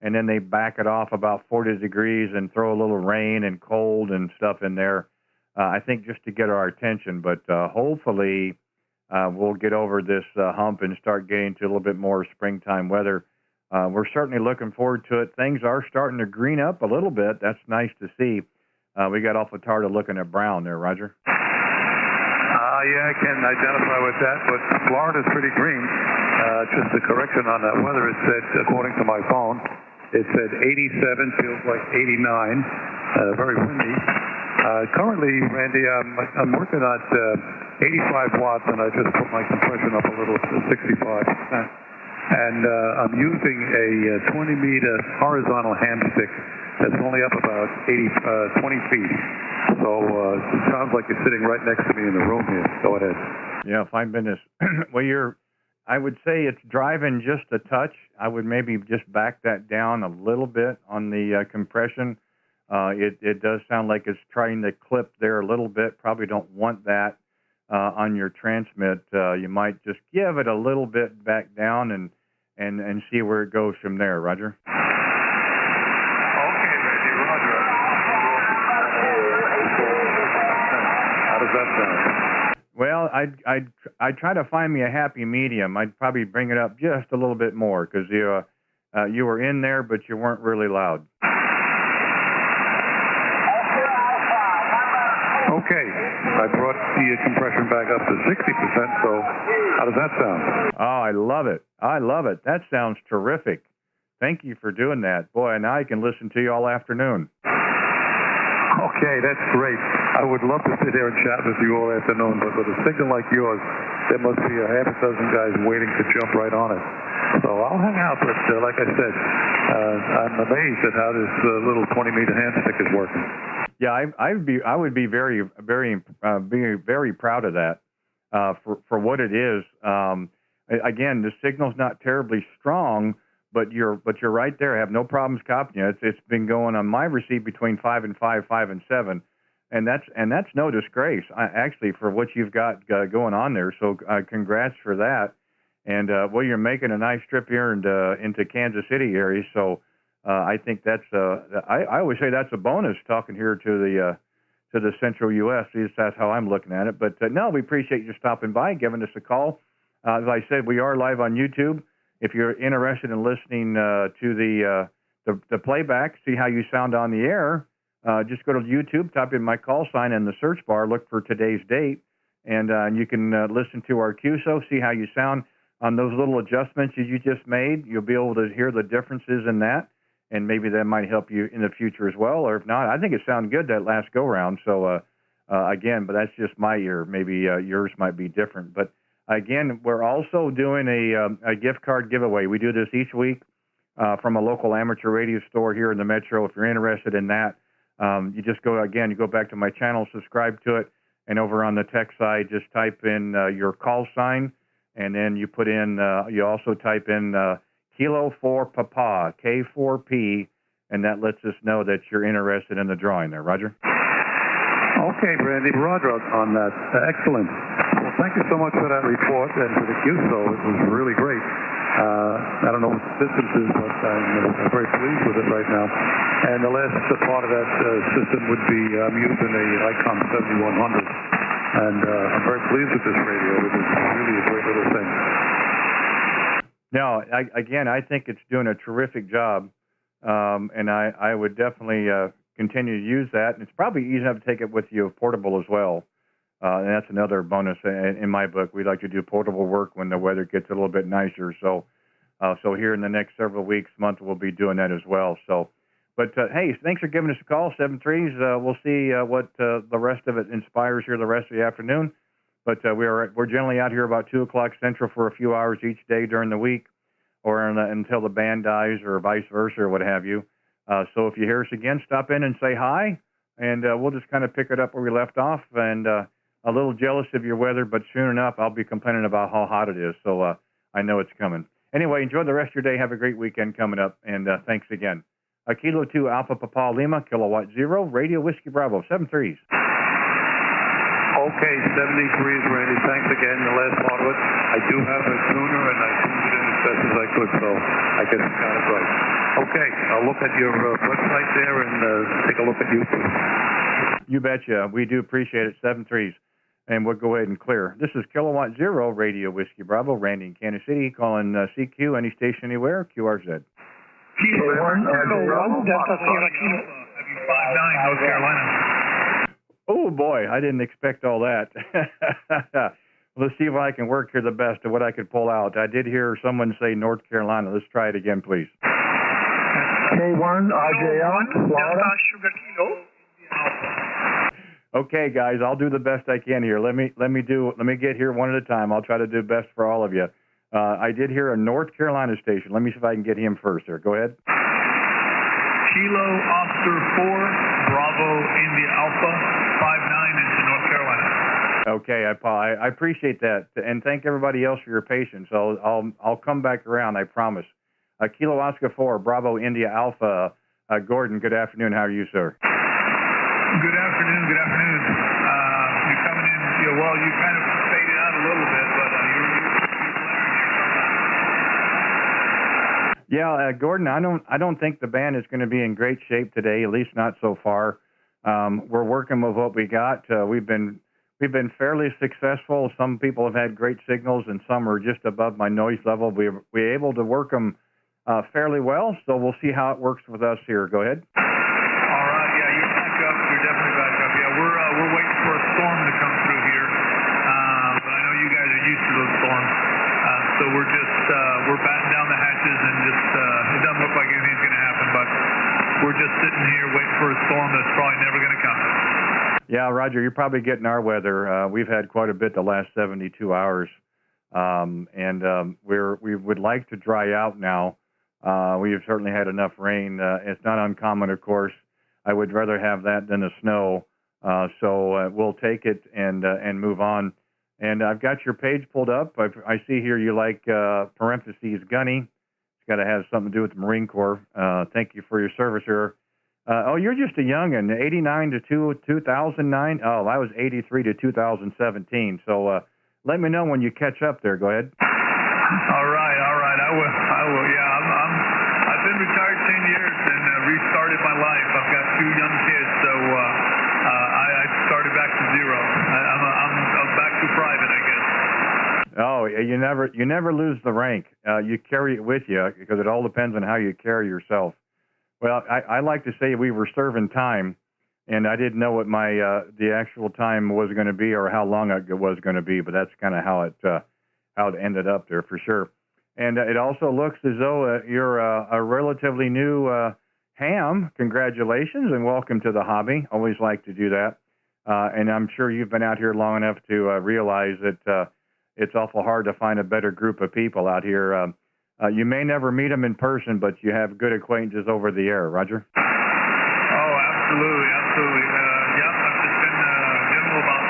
And then they back it off about 40 degrees and throw a little rain and cold and stuff in there, I think just to get our attention. But hopefully we'll get over this hump and start getting to a little bit more springtime weather. we're certainly looking forward to it. Things are starting to green up a little bit. That's nice to see. We got awful tired of looking at brown there, Roger. Yeah, I can identify with that, but Florida's pretty green. Just a correction on that weather. It said, according to my phone, it said 87, feels like 89, very windy. Currently, Randy, I'm working at 85 watts, and I just put my compression up a little to 65%. And I'm using a 20-meter horizontal hamstick that's only up about 20 feet. So it sounds like you're sitting right next to me in the room here. Go ahead. Yeah, fine business. Well, I would say it's driving just a touch. I would maybe just back that down a little bit on the compression. It does sound like it's trying to clip there a little bit. Probably don't want that on your transmit. You might just give it a little bit back down and see where it goes from there, Roger. Okay, Randy, Roger. How does that sound? Well, I'd try to find me a happy medium. I'd probably bring it up just a little bit more because you were in there, but you weren't really loud. Okay, I brought the compression back up to 60%, so how does that sound? Oh, I love it. I love it. That sounds terrific. Thank you for doing that. Boy, now I can listen to you all afternoon. Okay, that's great. I would love to sit here and chat with you all afternoon, but with a signal like yours, there must be a half a dozen guys waiting to jump right on it. So I'll hang out, but like I said, I'm amazed at how this little 20-meter handstick is working. Yeah, I would be very proud of that for what it is. Again, the signal's not terribly strong, but you're right there. I have no problems copying it. It's been going on my receipt between 5 and 5, 5 and 7, and that's no disgrace actually for what you've got going on there. So congrats for that. And well, you're making a nice trip here into Kansas City area. So I think that's I always say that's a bonus talking here to the central U.S. That's how I'm looking at it. But no, we appreciate you stopping by, giving us a call. As I said, we are live on YouTube. If you're interested in listening to the playback, see how you sound on the air, just go to YouTube, type in my call sign in the search bar, look for today's date, and you can listen to our QSO, see how you sound on those little adjustments that you just made. You'll be able to hear the differences in that, and maybe that might help you in the future as well. Or if not, I think it sounded good that last go-round. So, again, but that's just my ear. Maybe yours might be different. But again, we're also doing a gift card giveaway. We do this each week from a local amateur radio store here in the metro. If you're interested in that, you just go back to my channel, subscribe to it, and over on the text side, just type in your call sign, and then you put in, you also type in Kilo 4 Papa, K4P, and that lets us know that you're interested in the drawing there. Roger? Okay, Brandy, Roger on that. Excellent. Well, thank you so much for that report and for the QSO. It was really great. I don't know what the system is, but I'm very pleased with it right now. And the last part of that system would be I'm using a ICOM 7100. And I'm very pleased with this radio. It is really a great little thing. No, I think it's doing a terrific job. And I would definitely continue to use that. And it's probably easy enough to take it with you portable as well. And that's another bonus in my book. We like to do portable work when the weather gets a little bit nicer. So here in the next several weeks, month, we'll be doing that as well. So, but hey, thanks for giving us a call, 73s. We'll see what the rest of it inspires here the rest of the afternoon. But we're generally out here about 2 o'clock Central for a few hours each day during the week, or until the band dies, or vice versa, or what have you. So if you hear us again, stop in and say hi, and we'll just kind of pick it up where we left off. And a little jealous of your weather, but soon enough, I'll be complaining about how hot it is. So I know it's coming. Anyway, enjoy the rest of your day. Have a great weekend coming up, and thanks again. Kilo 2 Alpha Papa Lima, Kilowatt 0, Radio Whiskey Bravo, 73s. Okay, 73s, Randy. Thanks again. The last part of it. I do have a tuner, and I tuned it in as best as I could, so I guess I got it right. Okay, I'll look at your website there and take a look at YouTube. You betcha. We do appreciate it, 73s. and we'll go ahead and clear. This is Kilowatt Zero Radio Whiskey Bravo, Randy in Kansas City, calling CQ, any station, anywhere, QRZ. K0RWB, Delta Sierra Kilo. 59, North Carolina. Oh, boy, I didn't expect all that. Let's see if I can work here the best of what I could pull out. I did hear someone say North Carolina. Let's try it again, please. K1RJL, Florida. Sugar Kilo. Okay, guys, I'll do the best I can here. Let me get here one at a time. I'll try to do best for all of you. I did hear a North Carolina station. Let me see if I can get him first there. Go ahead. Kilo Oscar 4, Bravo India Alpha 59 into North Carolina. Okay, I appreciate that, and thank everybody else for your patience. I'll come back around, I promise. Kilo Oscar 4, Bravo India Alpha. Gordon, good afternoon. How are you, sir? Good afternoon. Good afternoon. You're coming in. Well, you kind of faded out a little bit, but Yeah, Gordon, I don't think the band is going to be in great shape today, at least not so far. We're working with what we got. We've been fairly successful. Some people have had great signals, and some are just above my noise level. We're able to work them fairly well, so we'll see how it works with us here. Go ahead. all right. Yeah, you're back up. You're definitely back up. Yeah, we're waiting for a storm to come through here, but I know you guys are used to those storms. So we're batting down the hatches, and just it doesn't look like anything's going to happen, but we're just sitting here waiting for a storm that's probably never going to come. Yeah, Roger, you're probably getting our weather. We've had quite a bit the last 72 hours, and we would like to dry out now. We have certainly had enough rain. It's not uncommon, of course. I would rather have that than the snow, so we'll take it and move on. And I've got your page pulled up. I see here you like parentheses Gunny. It's got to have something to do with the Marine Corps. Thank you for your service, sir. Oh, you're just a young'un, 89 to 2009. Oh, I was 83 to 2017. So let me know when you catch up there. Go ahead. All right. I will. Yeah, I've been retired 10 years and restarted my life. I've got 2 young kids, so I started back to zero. I'm back to private, I guess. Oh, you never lose the rank. You carry it with you because it all depends on how you carry yourself. Well, I like to say we were serving time, and I didn't know what my the actual time was going to be or how long it was going to be, but that's kind of how it ended up there for sure. And it also looks as though you're a relatively new ham. Congratulations and welcome to the hobby. Always like to do that. And I'm sure you've been out here long enough to realize that it's awful hard to find a better group of people out here. You may never meet them in person, but you have good acquaintances over the air. Roger? Oh, absolutely. Yep, I've just been general about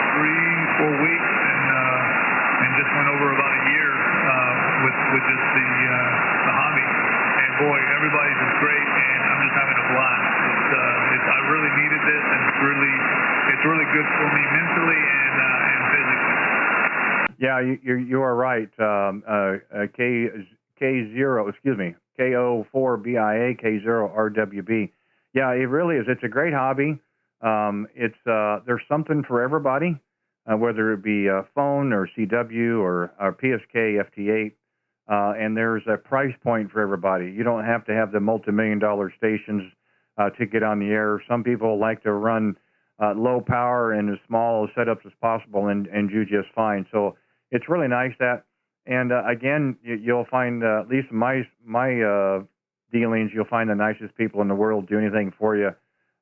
3-4 weeks and just went over about a year with just the hobby. And boy, everybody's just great, and I'm just having a blast. I really needed this, and it's really good for me mentally and physically. Yeah, you are right. K0RWB, K0RWB. Yeah, it really is. It's a great hobby. There's something for everybody, whether it be phone or CW or PSK FT8, and there's a price point for everybody. You don't have to have the multi-million-dollar stations to get on the air. Some people like to run low power and as small setups as possible and do just fine. So it's really nice that. And again, you'll find, at least in my dealings, you'll find the nicest people in the world do anything for you.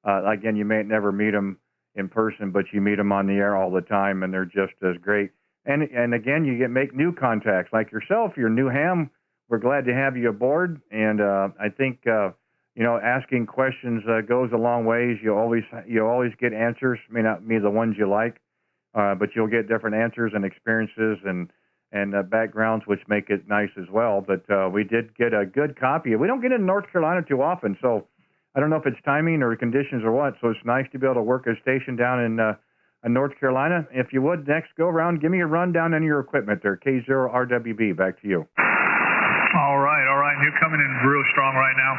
Again, you may never meet them in person, but you meet them on the air all the time, and they're just as great. And again, you make new contacts like yourself. You're new ham. We're glad to have you aboard. And I think asking questions goes a long ways. You always get answers. May not be the ones you like, but you'll get different answers and experiences and backgrounds, which make it nice as well. But we did get a good copy. We don't get in North Carolina too often, so I don't know if it's timing or conditions or what. So it's nice to be able to work a station down in North Carolina. If you would, next go around, give me a rundown on your equipment there. K0RWB, back to you. All right. You're coming in real strong right now.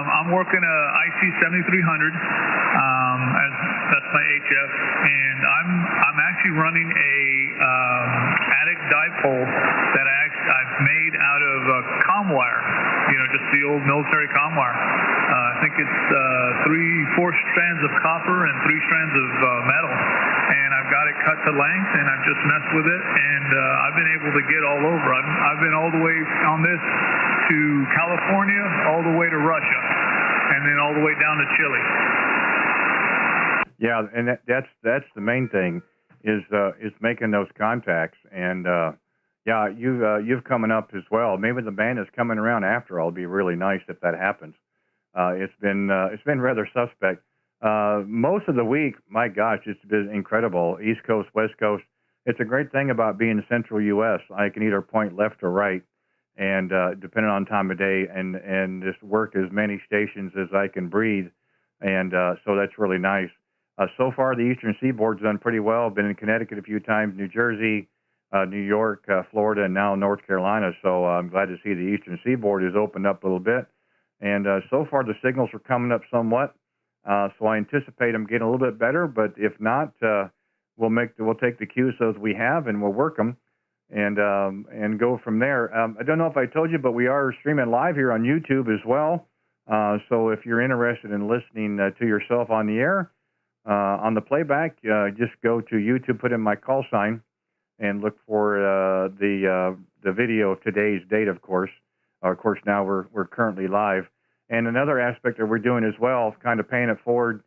I'm working a IC 7300. That's my HF, and I'm actually running a attic dipole that I've made out of comm wire. You know, just the old military comm wire. I think it's 4 strands of copper and 3 strands of metal, and I've got it cut to length, and I've just messed with it, and I've been able to get all over. I've been all the way on this to California, all the way to Russia, and then all the way down to Chile. Yeah, and that's the main thing is making those contacts. And yeah, you've coming up as well. Maybe the band is coming around after all. It'd be really nice if that happens. It's been rather suspect. Most of the week, my gosh, it's been incredible. East Coast, West Coast. It's a great thing about being central U.S. I can either point left or right, and depending on time of day, and just work as many stations as I can breathe. And so that's really nice. So far, the Eastern Seaboard's done pretty well. I've been in Connecticut a few times, New Jersey, New York, Florida, and now North Carolina. So I'm glad to see the Eastern Seaboard has opened up a little bit. And so far, the signals are coming up somewhat. So I anticipate them getting a little bit better. But if not, we'll take the QSOs we have and we'll work them and go from there. I don't know if I told you, but we are streaming live here on YouTube as well. So if you're interested in listening to yourself on the air, on the playback, just go to YouTube, put in my call sign, and look for the video of today's date, of course. Of course, now we're currently live. And another aspect that we're doing as well, kind of paying it forward,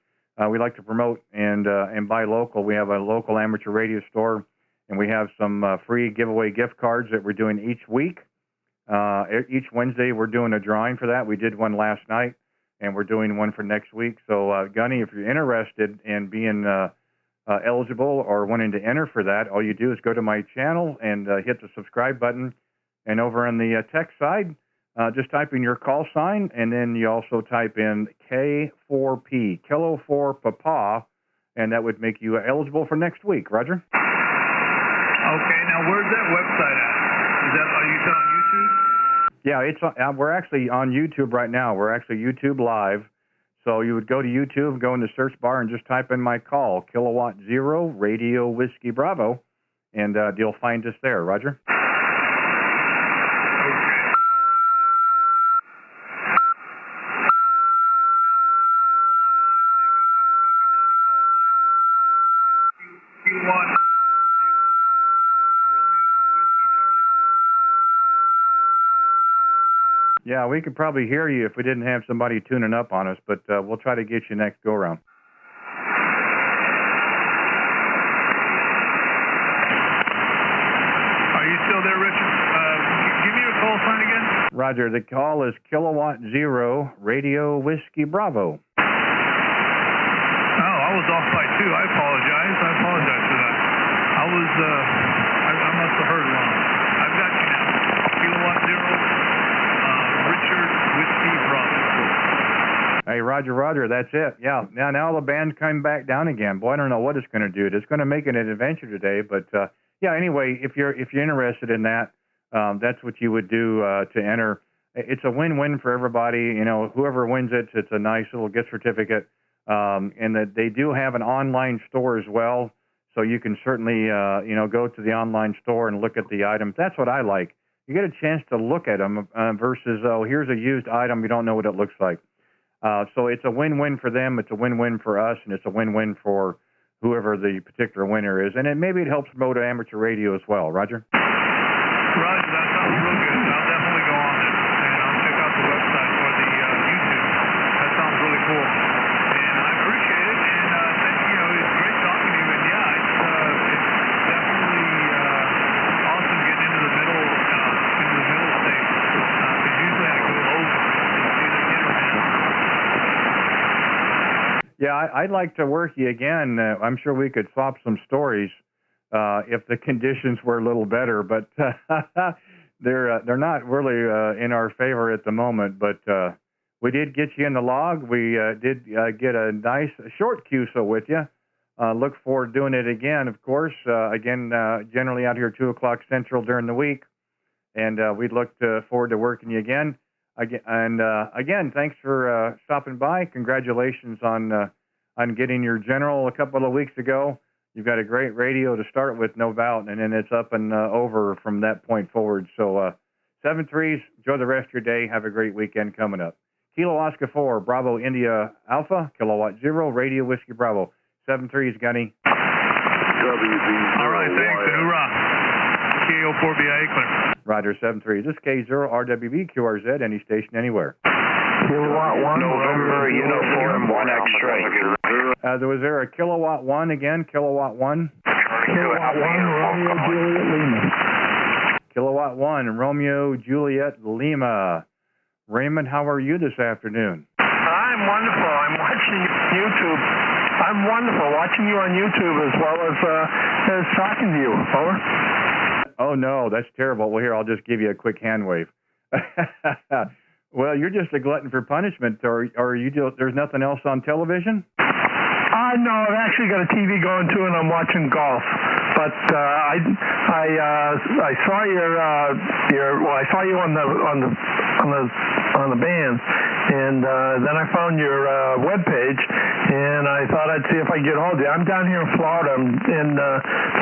we like to promote and buy local. We have a local amateur radio store, and we have some free giveaway gift cards that we're doing each week. Each Wednesday, we're doing a drawing for that. We did one last night, and we're doing one for next week. So, Gunny, if you're interested in being eligible or wanting to enter for that, all you do is go to my channel and hit the subscribe button. And over on the text side, just type in your call sign, and then you also type in K4P, Kilo 4 Papa, and that would make you eligible for next week. Roger? Okay, now where's that website at? Are you still on YouTube? Yeah, it's we're actually on YouTube right now. We're actually YouTube Live. So you would go to YouTube, go in the search bar, and just type in my call, Kilowatt 0 Radio Whiskey Bravo, and you'll find us there. Roger? Yeah, we could probably hear you if we didn't have somebody tuning up on us, but we'll try to get you next go-around. Are you still there, Richard? Give me your call sign again. Roger, the call is Kilowatt 0 Radio Whiskey Bravo. Oh, I was off by 2. I apologize for that. I must have heard wrong. I've got you now. Kilowatt 0 Richard Whiskey Bravo. Hey, Roger, that's it. Yeah, now the band's coming back down again. Boy, I don't know what it's going to do. It's going to make it an adventure today, but yeah. Anyway, if you're interested in that, that's what you would do to enter. It's a win-win for everybody. You know, whoever wins it, it's a nice little gift certificate, and that they do have an online store as well. So you can certainly go to the online store and look at the items. That's what I like. You get a chance to look at them versus, oh, here's a used item. You don't know what it looks like. So it's a win-win for them. It's a win-win for us, and it's a win-win for whoever the particular winner is. And maybe it helps promote amateur radio as well. Roger? Roger, that sounds real good. I'll definitely go on there, and I'll check out the website or the YouTube. That sounds really cool. And I appreciate it, and it's great talking to you. And yeah, it's definitely awesome getting into the middle state. Because usually I go over. It's either hit or miss. Yeah, I'd like to work you again. I'm sure we could swap some stories if the conditions were a little better, but they're not really in our favor at the moment. But we did get you in the log. We did get a nice short QSO with you. Look forward to doing it again, of course. Generally out here 2 o'clock Central during the week, and we'd look forward to working you again. Again, thanks for stopping by. Congratulations on on getting your general a couple of weeks ago. You've got a great radio to start with, no doubt, and then it's up and over from that point forward. So 7-3s, enjoy the rest of your day. Have a great weekend coming up. Kilo Oscar 4, Bravo India Alpha, Kilowatt 0, Radio Whiskey Bravo. 7-3s, Gunny. WB. All right, thanks, and hoorah. K0RWB, clear. Roger, 7-3. This is K0RWB, QRZ, any station, anywhere. Kilowatt 1, November, uniform, 1 X-ray. Was there a Kilowatt 1 again? Kilowatt 1? Kilowatt 1, Romeo, Juliet, Lima. Kilowatt 1, Romeo, Juliet, Lima. Raymond, how are you this afternoon? I'm wonderful. I'm watching YouTube. I'm wonderful watching you on YouTube as well as talking to you. Over. Oh, no, that's terrible. Well, here, I'll just give you a quick hand wave. Well, you're just a glutton for punishment, or you do, there's nothing else on television? No, I've actually got a TV going too, and I'm watching golf. But I saw I saw you on the band, and then I found your web page, and I thought I'd see if I could get hold of you. I'm down here in Florida. I'm in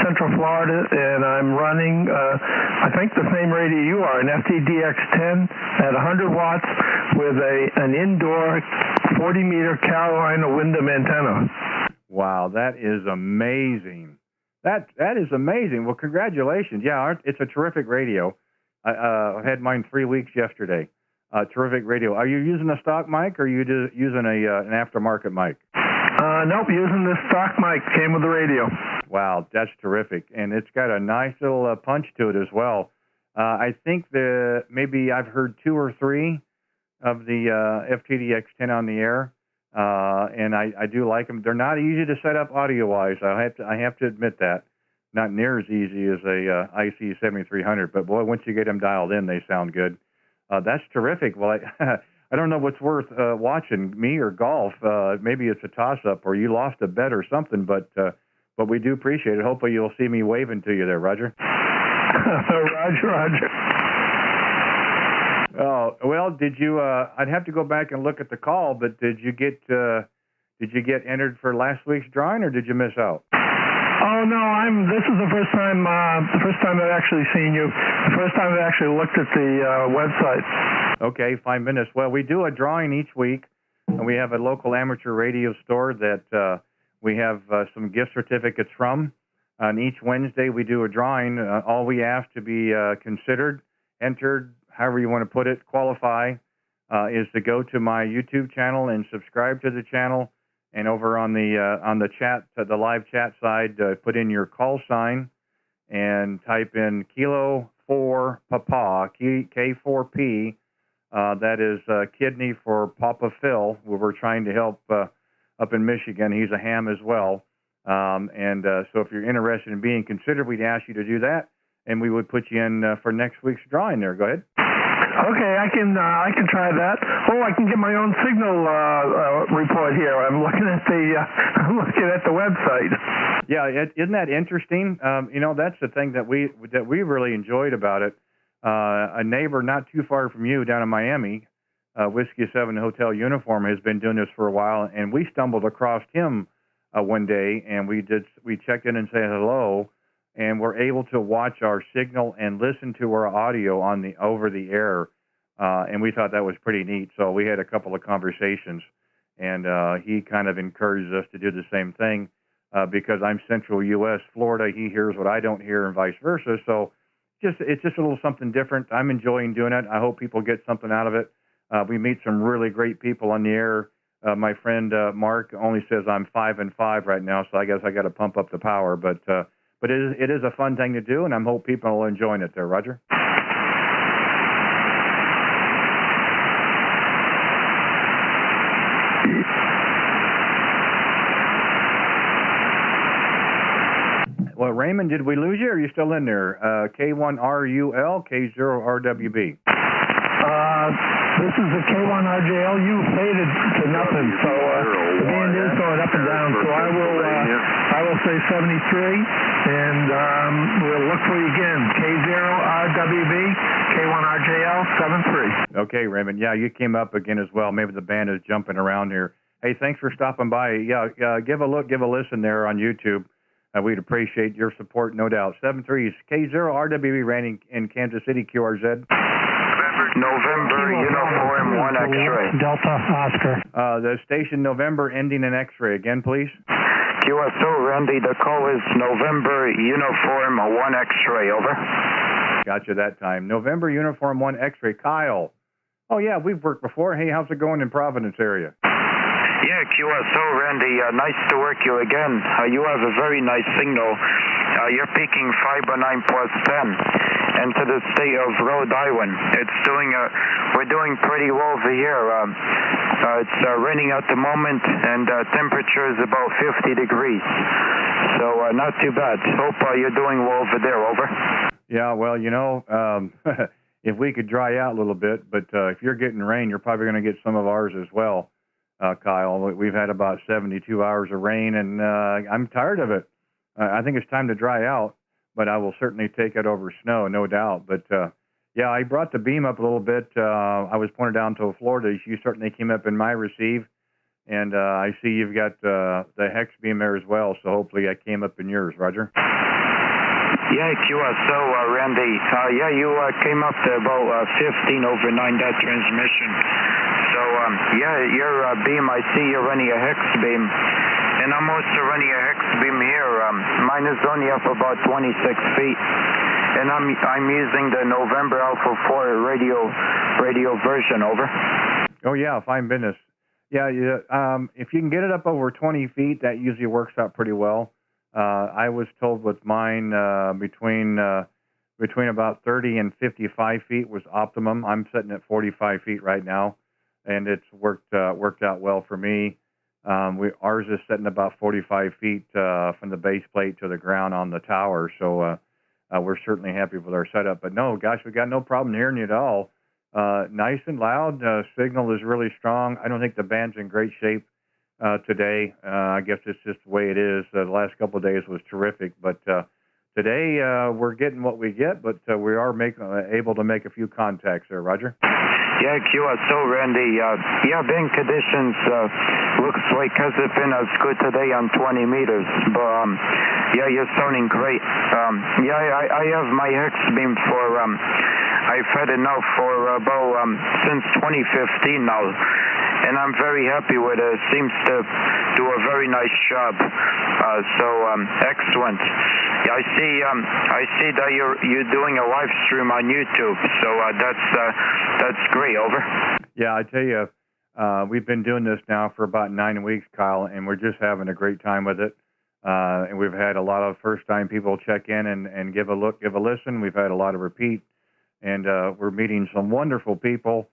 Central Florida, and I'm running I think the same radio you are, an FTDX10 at 100 watts with an indoor 40-meter Carolina Wyndham antenna. Wow, that is amazing. That is amazing. Well, congratulations. Yeah, it's a terrific radio. I had mine 3 weeks yesterday. Terrific radio. Are you using a stock mic, or are you just using an aftermarket mic? Nope, using this stock mic. Came with the radio. Wow, that's terrific. And it's got a nice little punch to it as well. I think maybe I've heard 2 or 3 of the FTDX10 on the air. And I do like them. They're not easy to set up audio-wise. I have to admit that. Not near as easy as a IC 7300, but boy, once you get them dialed in, they sound good. That's terrific. Well, I don't know what's worth watching, me or golf. Maybe it's a toss-up, or you lost a bet or something, but we do appreciate it. Hopefully you'll see me waving to you there, Roger. Roger. Oh, well, did you, I'd have to go back and look at the call, but did you get entered for last week's drawing, or did you miss out? Oh, no, this is the first time I've actually seen you, the first time I've actually looked at the website. Okay, 5 minutes. Well, we do a drawing each week, and we have a local amateur radio store that we have some gift certificates from. On each Wednesday, we do a drawing. All we ask to be considered, entered, however you want to put it, qualify, is to go to my YouTube channel and subscribe to the channel. And over on the chat, the live chat side, put in your call sign and type in Kilo 4 Papa, K4P. That is kidney for Papa Phil, where we're trying to help up in Michigan. He's a ham as well. So if you're interested in being considered, we'd ask you to do that, and we would put you in for next week's drawing there. Go ahead. Okay, I can try that. Oh, I can get my own signal report here. I'm looking at the website. Yeah, isn't that interesting? That's the thing that we really enjoyed about it. A neighbor not too far from you down in Miami, Whiskey 7 Hotel Uniform, has been doing this for a while, and we stumbled across him one day, and we checked in and said hello. And we're able to watch our signal and listen to our audio over the air, and we thought that was pretty neat. So we had a couple of conversations, and he kind of encouraged us to do the same thing because I'm Central U.S., Florida. He hears what I don't hear, and vice versa. So it's just a little something different. I'm enjoying doing it. I hope people get something out of it. We meet some really great people on the air. My friend Mark only says I'm 5 and 5 right now, so I guess I got to pump up the power, but it is a fun thing to do, and I hope people are enjoying it there, Roger. Well, Raymond, did we lose you, or are you still in there? K0RUL, K0RWB. This is the K0RJL. You faded to nothing, so the band is going up and down. So I will say 73, and we'll look for you again. K0RWB, K0RJL, 73. Okay, Raymond. Yeah, you came up again as well. Maybe the band is jumping around here. Hey, thanks for stopping by. Yeah, give a look, give a listen there on YouTube. We'd appreciate your support, no doubt. 7-3 K0RWB Randy in Kansas City, QRZ. November uniform 1 X-ray. Delta Oscar. The station November ending in X-ray. Again, please. QSO, Randy, the call is November uniform 1 X-ray, over. Gotcha that time. November uniform 1 X-ray. Kyle. Oh, yeah, we've worked before. Hey, how's it going in Providence area? Yeah, QSO, Randy, nice to work you again. You have a very nice signal. You're peaking fiber 9 plus 10 into the state of Rhode Island. We're doing pretty well over here. It's raining at the moment, and temperature is about 50 degrees. So not too bad. Hope you're doing well over there, over. Yeah, well, if we could dry out a little bit, but if you're getting rain, you're probably going to get some of ours as well, Kyle. We've had about 72 hours of rain, and I'm tired of it. I think it's time to dry out, but I will certainly take it over snow, no doubt. But, yeah, I brought the beam up a little bit. I was pointed down to Florida. You certainly came up in my receive, and I see you've got the hex beam there as well, so hopefully I came up in yours, Roger. Yeah, QSO, Randy. Yeah, you came up to about 15 over 9 dot transmission. So, yeah, your beam, I see you're running a hex beam. And I'm also running a hex beam here. Mine is only up about 26 feet. And I'm using the November Alpha 4 radio version, over. Oh, yeah, fine business. Yeah, if you can get it up over 20 feet, that usually works out pretty well. I was told with mine between about 30 and 55 feet was optimum. I'm sitting at 45 feet right now, and it's worked out well for me. Ours is sitting about 45 feet from the base plate to the ground on the tower, so we're certainly happy with our setup. But no, gosh, we got no problem hearing you at all. Nice and loud. Signal is really strong. I don't think the band's in great shape today. I guess it's just the way it is. The last couple of days was terrific, but today we're getting what we get, but we are able to make a few contacts there, Roger. Yeah, QSO, Randy. Yeah, wind conditions looks like hasn't been as good today on 20 meters, but yeah, you're sounding great. Yeah, I have my hex beam for I've had it now for about since 2015 now, and I'm very happy with it. It seems to do a very nice job. So excellent. Yeah, I see that you're doing a live stream on YouTube, so that's great. Over. Yeah, I tell you, we've been doing this now for about 9 weeks, Kyle, and we're just having a great time with it. And we've had a lot of first-time people check in and give a look, give a listen. We've had a lot of repeat, and we're meeting some wonderful people.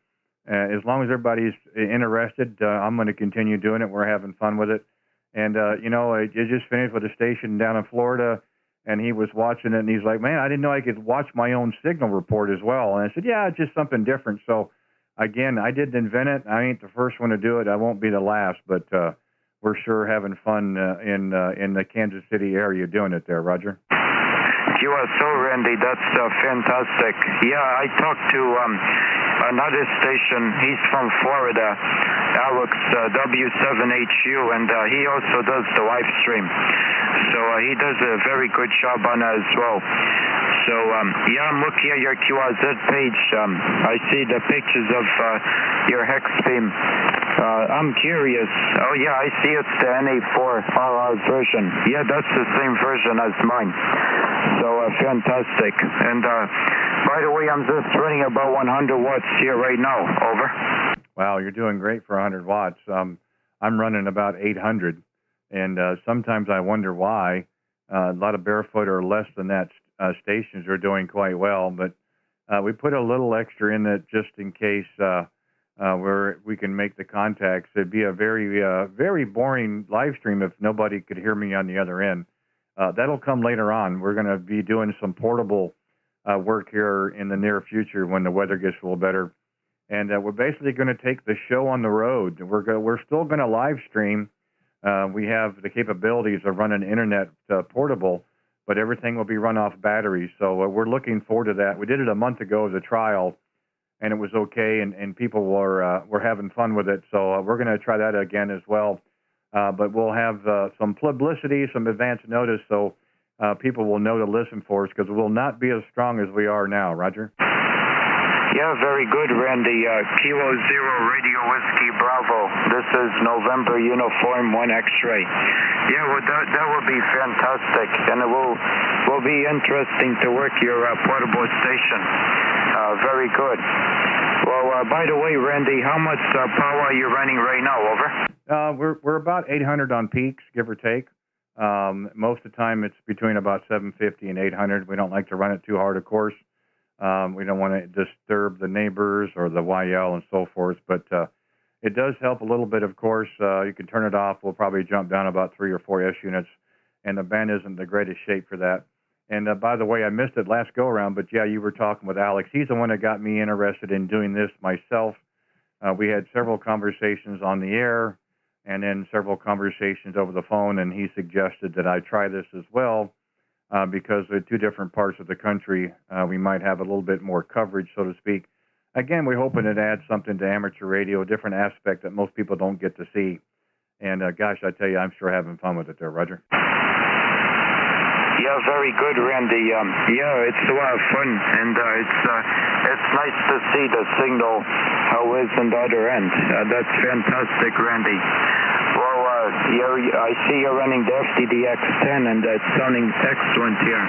As long as everybody's interested, I'm going to continue doing it. We're having fun with it. And, I just finished with a station down in Florida, and he was watching it, and he's like, man, I didn't know I could watch my own signal report as well. And I said, yeah, it's just something different. So, again, I didn't invent it. I ain't the first one to do it. I won't be the last, but we're sure having fun in the Kansas City area doing it there, Roger. QSO, Randy, that's fantastic. Yeah, I talked to another station. He's from Florida, Alex W7HU, and he also does the live stream. So he does a very good job on that as well. So yeah, I'm looking at your QRZ page. I see the pictures of your hex beam. I'm curious. Oh yeah, I see it's the NA4RR version. Yeah, that's the same version as mine. So fantastic. And by the way, I'm just running about 100 watts here right now. Over. Wow, you're doing great for 100 watts. I'm running about 800, and sometimes I wonder why. A lot of barefoot or less than that stations are doing quite well, but we put a little extra in it just in case where we can make the contacts. It'd be a very boring live stream if nobody could hear me on the other end. That'll come later on. We're going to be doing some portable work here in the near future when the weather gets a little better. And we're basically going to take the show on the road. We're still going to live stream. We have the capabilities of running internet portable, but everything will be run off batteries. So we're looking forward to that. We did it a month ago as a trial, and it was okay, and people were having fun with it. So we're going to try that again as well. But we'll have some publicity, some advance notice, so people will know to listen for us, because we'll not be as strong as we are now. Roger? Yeah, very good, Randy. Kilo Zero Radio Whiskey Bravo. This is November Uniform 1 X-Ray. Yeah, well, that will be fantastic, and it will be interesting to work your portable station. Very good. Well, by the way, Randy, how much power are you running right now? Over. We're about 800 on peaks, give or take. Most of the time, it's between about 750 and 800. We don't like to run it too hard, of course. We don't want to disturb the neighbors or the YL and so forth, but it does help a little bit, of course. You can turn it off. We'll probably jump down about 3 or 4 S units, and the band isn't the greatest shape for that. And by the way, I missed it last go-around, but yeah, you were talking with Alex. He's the one that got me interested in doing this myself. We had several conversations on the air and then several conversations over the phone, and he suggested that I try this as well. Because they're 2 different parts of the country, we might have a little bit more coverage, so to speak. Again, we're hoping it adds something to amateur radio, a different aspect that most people don't get to see. And gosh, I tell you, I'm sure having fun with it there, Roger. Yeah, very good, Randy. Yeah, it's a lot of fun, and it's nice to see the signal how is on the other end. That's fantastic, Randy. Well, I see you're running the FTDX10, and it's sounding excellent here.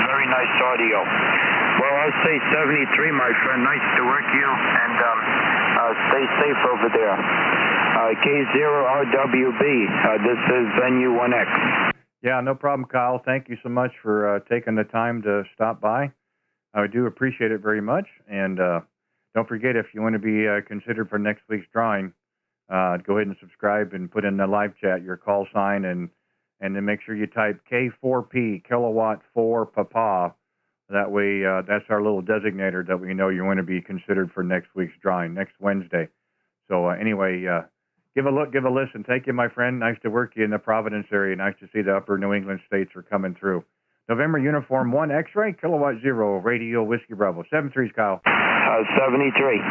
Very nice audio. Well, I'll say 73, my friend. Nice to work you, and stay safe over there. K0RWB, this is Venue 1X. Yeah, no problem, Kyle. Thank you so much for taking the time to stop by. I do appreciate it very much, and don't forget, if you want to be considered for next week's drawing, go ahead and subscribe and put in the live chat your call sign, and then make sure you type K4P, kilowatt 4 Papa. That way, that's our little designator that we know you want to be considered for next week's drawing, next Wednesday. So anyway, give a look, give a listen. Thank you, my friend. Nice to work you in the Providence area. Nice to see the upper New England states are coming through. November Uniform 1 X-Ray, Kilowatt 0, Radio Whiskey Bravo. 73's, Kyle. 73.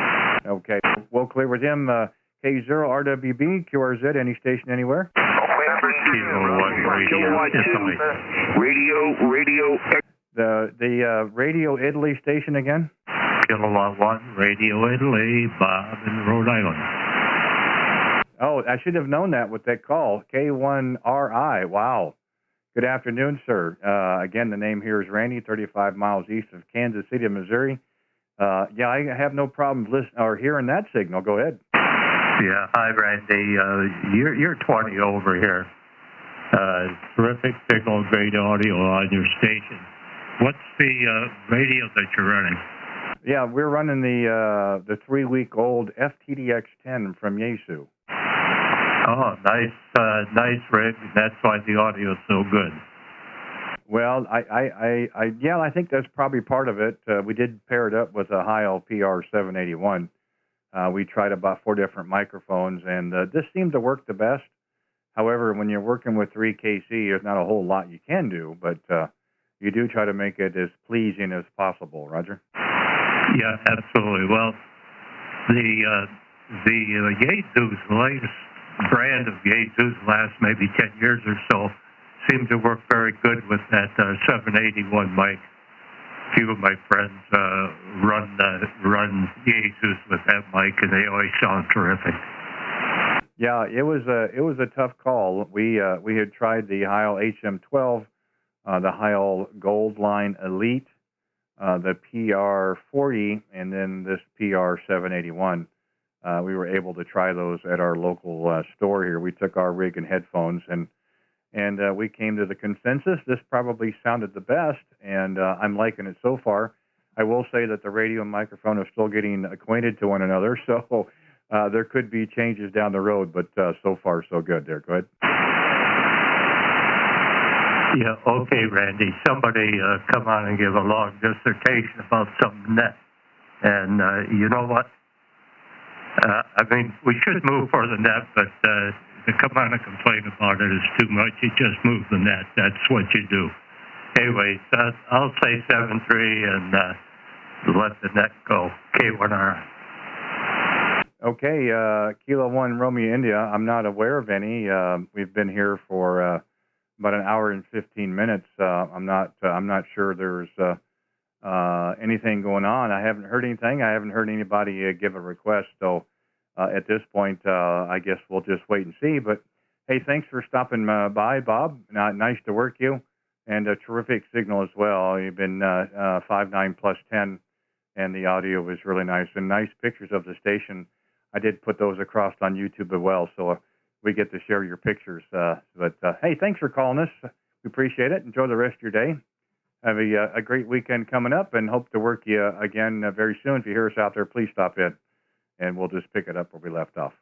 Okay. We'll clear with him. K0RWB, QRZ, any station anywhere? Kilowatt 2. Radio. The Radio Italy station again? Kilowatt 1, Radio Italy, Bob in Rhode Island. Oh, I should have known that with that call. K0RWB. Wow. Good afternoon, sir. Again, the name here is Randy, 35 miles east of Kansas City, Missouri. Yeah, I have no problem hearing that signal. Go ahead. Yeah, hi, Randy. You're 20 over here. Terrific signal, great audio on your station. What's the radio that you're running? Yeah, we're running the 3-week-old FTDX10 from Yaesu. Oh, nice rig. That's why the audio is so good. Well, I think that's probably part of it. We did pair it up with a Heil PR781. We tried about 4 different microphones, and this seemed to work the best. However, when you're working with 3KC, there's not a whole lot you can do, but you do try to make it as pleasing as possible, Roger? Yeah, absolutely. Well, the Yaesu's latest brand of Yaesu's last maybe 10 years or so seemed to work very good with that 781 mic. A few of my friends run Yaesu's with that mic, and they always sound terrific. Yeah, it was a tough call. We had tried the Heil HM12, the Heil Gold Line Elite, the PR40, and then this PR781. We were able to try those at our local store here. We took our rig and headphones, and we came to the consensus this probably sounded the best, and I'm liking it so far. I will say that the radio and microphone are still getting acquainted to one another, so there could be changes down the road, but so far so good there. Go ahead. Yeah, okay, Randy. Somebody come on and give a long dissertation about some net. And you know what? I mean, we should move for the net, but to come on and complain about it is too much. You just move the net. That's what you do. Anyways, I'll say 7-3, and let the net go. K1R. Okay, Kilo 1 Romeo India. I'm not aware of any. We've been here for about an hour and 15 minutes. I'm not sure there's anything going on. I haven't heard anything. I haven't heard anybody give a request. So at this point, I guess we'll just wait and see. But hey, thanks for stopping by, Bob. Nice to work you, and a terrific signal as well. You've been 5.9 plus 10, and the audio was really nice, and nice pictures of the station. I did put those across on YouTube as well, so we get to share your pictures. But hey, thanks for calling us. We appreciate it. Enjoy the rest of your day. Have a great weekend coming up, and hope to work you again very soon. If you hear us out there, please stop in, and we'll just pick it up where we left off.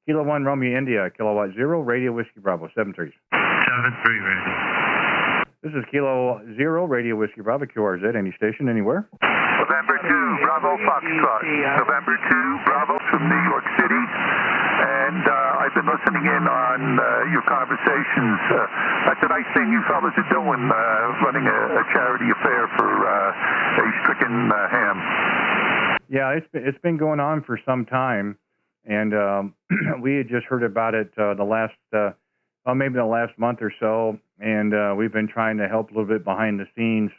Kilo 1 Romeo India, Kilowatt 0, Radio Whiskey Bravo, 7-3. 7-3, Randy. This is Kilo 0, Radio Whiskey Bravo, QRZ, any station, anywhere. November 2, Bravo Foxtrot. November 2, Bravo from New York City. And I've been listening in on your conversations. That's a nice thing you fellas are doing, running a charity affair for a stricken ham. Yeah, it's been going on for some time, and we had just heard about it maybe the last month or so, and we've been trying to help a little bit behind the scenes.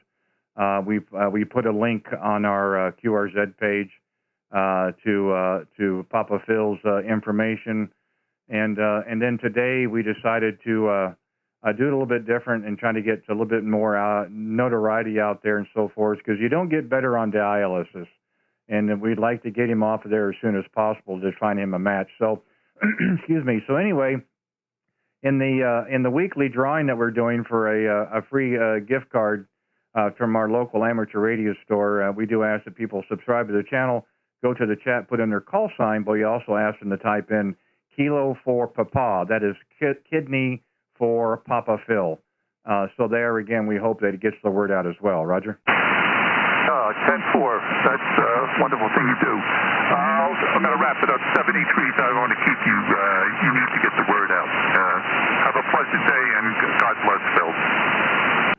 We put a link on our QRZ page to Papa Phil's information, and then today we decided to do it a little bit different and trying to get a little bit more notoriety out there and so forth, because you don't get better on dialysis, and we'd like to get him off of there as soon as possible to find him a match. So, excuse me. So anyway, in the weekly drawing that we're doing for a free gift card from our local amateur radio store, we do ask that people subscribe to the channel, go to the chat, put in their call sign, but we also ask them to type in Kilo for Papa. That is kidney for Papa Phil. So there again, we hope that it gets the word out as well. Roger? 10-4. That's a wonderful thing you do. I'm going to wrap it up. 73. I want to keep you. You need to get the word out. Have a pleasant day, and God bless Phil.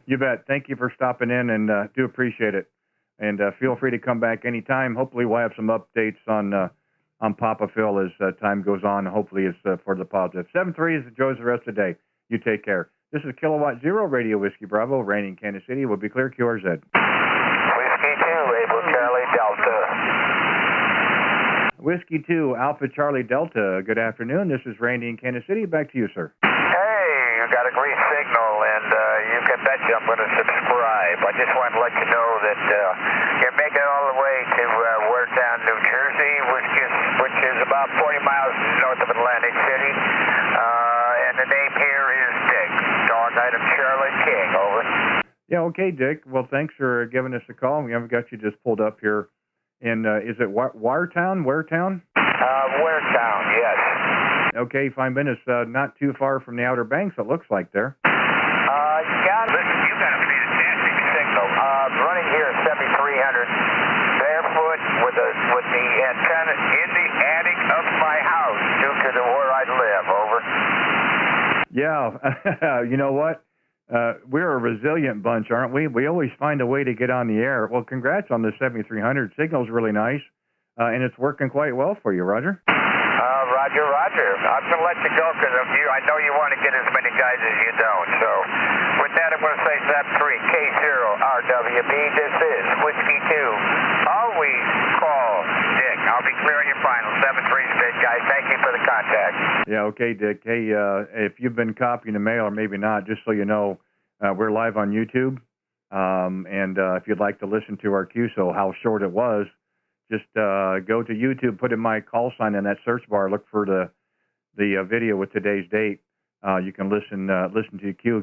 You bet. Thank you for stopping in, and do appreciate it. And feel free to come back anytime. Hopefully we'll have some updates on Papa Phil as time goes on. Hopefully it's for the positive. 7-3 is enjoys the rest of the day. You take care. This is Kilowatt 0, Radio Whiskey Bravo, raining Kansas City. We'll be clear, QRZ. Whiskey 2, Able Charlie Delta. Whiskey 2, Alpha Charlie Delta. Good afternoon. This is Randy in Kansas City. Back to you, sir. Hey, you got a great signal, and you can bet you I'm going to subscribe. I just wanted to let you know that you're making it all the way to Waretown, New Jersey, which is about 40 miles north of Atlantic City. And the name here is Dick. Dog item Charlie King, over. Yeah, okay, Dick. Well, thanks for giving us a call. We haven't got you just pulled up here. And is it Waretown? Waretown, yes. Okay, fine. It's not too far from the Outer Banks, it looks like there. Listen, you got a fantastic signal. Running here at 7,300, barefoot with the antenna in the attic of my house due to where I live, over. Yeah, you know what? We're a resilient bunch, aren't we? We always find a way to get on the air. Well, congrats on the 7,300. Signal's really nice, and it's working quite well for you, Roger. Roger. I'm going to let you go because I know you want to get as many guys as you don't. So with that, I'm going to say 7-3, K0RWB. This is Whiskey 2. Always call Dick. I'll be clearing your final. 7-3's big guy. Thank you for the contact. Yeah, okay, Dick. Hey, if you've been copying the mail, or maybe not, just so you know, we're live on YouTube. And if you'd like to listen to our QSO, how short it was, just go to YouTube, put in my call sign in that search bar, look for the video with today's date. You can listen to the Q,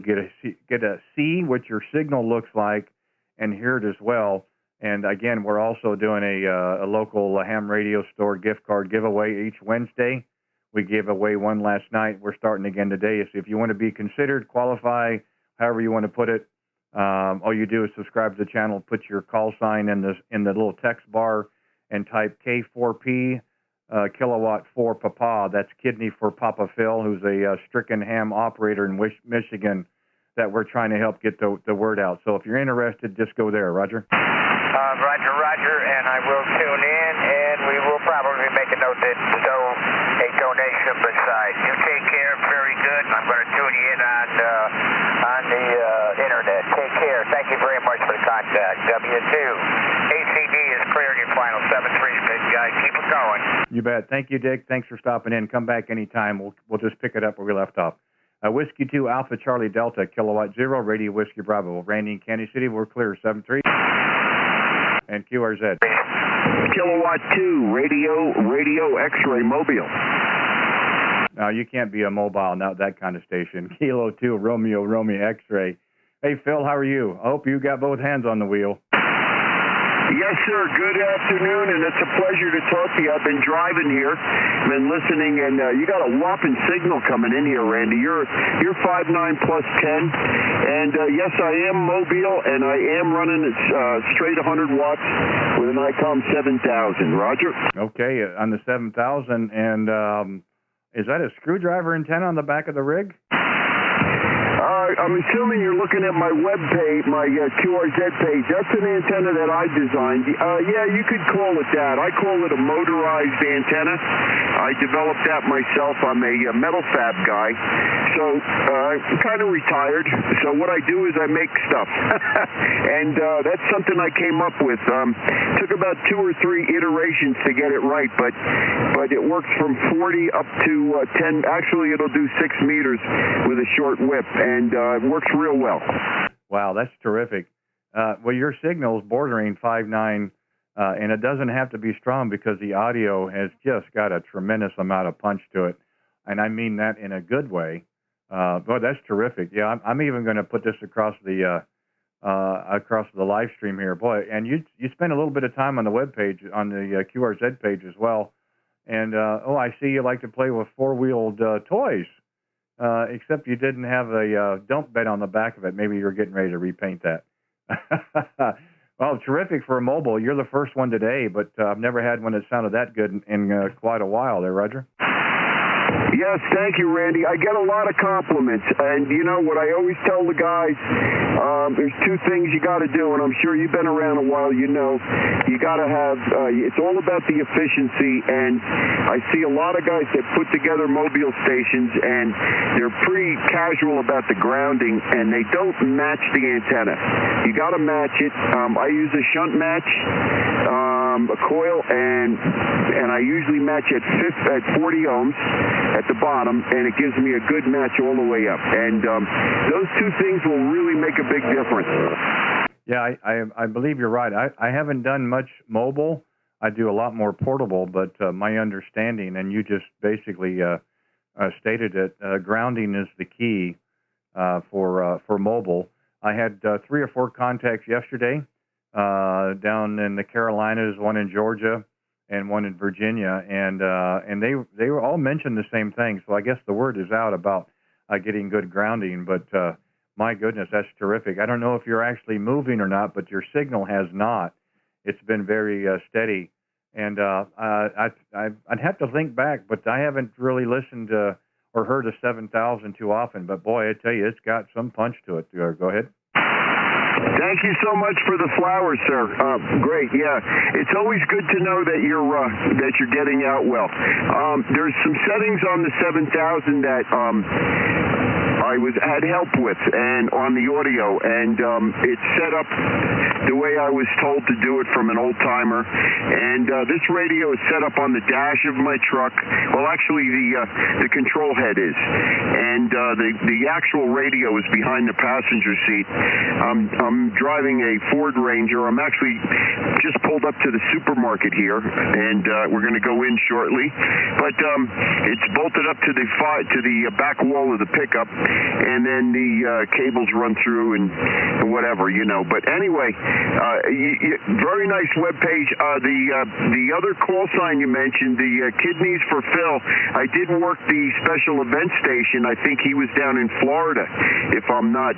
get to see what your signal looks like, and hear it as well. And again, we're also doing a local ham radio store gift card giveaway each Wednesday. We gave away one last night. We're starting again today. So if you want to be considered, qualify, however you want to put it, all you do is subscribe to the channel, put your call sign in the little text bar, and type K4P kilowatt for Papa. That's kidney for Papa Phil, who's a stricken ham operator in Michigan that we're trying to help get the word out. So if you're interested, just go there. Roger? Roger. know that no a donation beside. You take care. Very good. I'm going to tune you in on the internet. Take care. Thank you very much for the contact. W2. ACD is cleared. Your final 7-3 spin, guys. Keep it going. You bet. Thank you, Dick. Thanks for stopping in. Come back anytime. We'll just pick it up where we left off. Whiskey 2 Alpha Charlie Delta, Kilowatt 0, Radio Whiskey Bravo. Randy in Kansas City, we're clear, 7-3. And QRZ. Kilowatt 2, Radio X-ray Mobile. Now, you can't be a mobile, not that kind of station. Kilo 2, Romeo X-ray. Hey, Phil, how are you? I hope you got both hands on the wheel. Yes, sir. Good afternoon, and it's a pleasure to talk to you. I've been driving here, been listening, and you got a whopping signal coming in here, Randy. You're 5.9 plus 10, and yes, I am mobile, and I am running straight 100 watts with an ICOM 7000. Roger. Okay, on the 7000, and is that a screwdriver antenna on the back of the rig? I'm assuming you're looking at my web page, my QRZ page. That's an antenna that I designed. Yeah, you could call it that. I call it a motorized antenna. I developed that myself. I'm a metal fab guy. So I'm kind of retired. So what I do is I make stuff. And that's something I came up with. Took about 2 or 3 iterations to get it right, but it works from 40 up to 10. Actually, it'll do 6 meters with a short whip. And it works real well. Wow, that's terrific. Well, your signal's bordering 5.9, and it doesn't have to be strong because the audio has just got a tremendous amount of punch to it, and I mean that in a good way. Boy, that's terrific. Yeah, I'm even going to put this across the live stream here. Boy, and you spend a little bit of time on the web page, on the QRZ page as well. And I see you like to play with 4-wheeled toys. Except you didn't have a dump bed on the back of it. Maybe you're getting ready to repaint that. Well, terrific for a mobile. You're the first one today, but I've never had one that sounded that good in quite a while there, Roger. Yes, thank you, Randy. I get a lot of compliments, and you know what I always tell the guys, there's 2 things you got to do, and I'm sure you've been around a while, you know. You got to have, it's all about the efficiency, and I see a lot of guys that put together mobile stations, and they're pretty casual about the grounding, and they don't match the antenna. You got to match it. I use a shunt match, a coil, and I usually match at 40 ohms at the bottom, and it gives me a good match all the way up. And those 2 things will really make a big difference. Yeah, I believe you're right. I haven't done much mobile. I do a lot more portable, but my understanding, and you just basically stated it, grounding is the key for mobile. I had 3 or 4 contacts yesterday down in the Carolinas, one in Georgia, and one in Virginia, and they were all mentioned the same thing. So I guess the word is out about getting good grounding. But my goodness, that's terrific. I don't know if you're actually moving or not, but your signal has not. It's been very steady, and I'd have to think back, but I haven't really listened to or heard of 7000 too often. But boy, I tell you, it's got some punch to it. Go ahead. Thank you so much for the flowers, sir. Great, yeah. It's always good to know that you're getting out well. There's some settings on the 7000 that I had help with, and on the audio, and it's set up the way I was told to do it from an old timer. And this radio is set up on the dash of my truck. Well, actually, the control head is, and the actual radio is behind the passenger seat. I'm driving a Ford Ranger. I'm actually just pulled up to the supermarket here, and we're going to go in shortly. But it's bolted up to the back wall of the pickup, and then the cables run through and whatever, you know. But anyway, very nice web page. The other call sign you mentioned, the Kidneys for Phil. I did work the special event station. I think he was down in Florida, if I'm not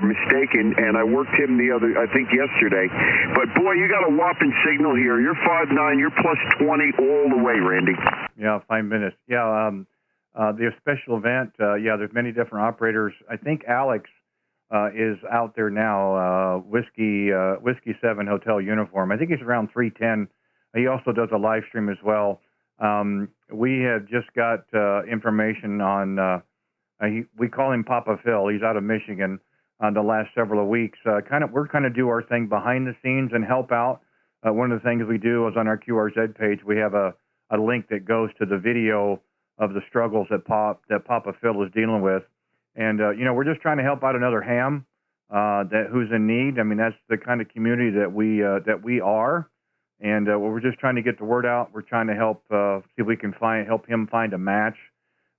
mistaken, and I worked him yesterday. But boy, you got a whopping signal here. You're 5.9. You're plus 20 all the way, Randy. Yeah, 5 minutes. Yeah, the special event. There's many different operators. I think Alex is out there now. Whiskey 7 Hotel Uniform. I think he's around 310. He also does a live stream as well. We have just got information on. We call him Papa Phil. He's out of Michigan. The last several of weeks, we're kind of do our thing behind the scenes and help out. One of the things we do is on our QRZ page, we have a link that goes to the video of the struggles that Papa Phil is dealing with, and we're just trying to help out another ham who's in need. I mean, that's the kind of community that we are, and we're just trying to get the word out. We're trying to help see if we can help him find a match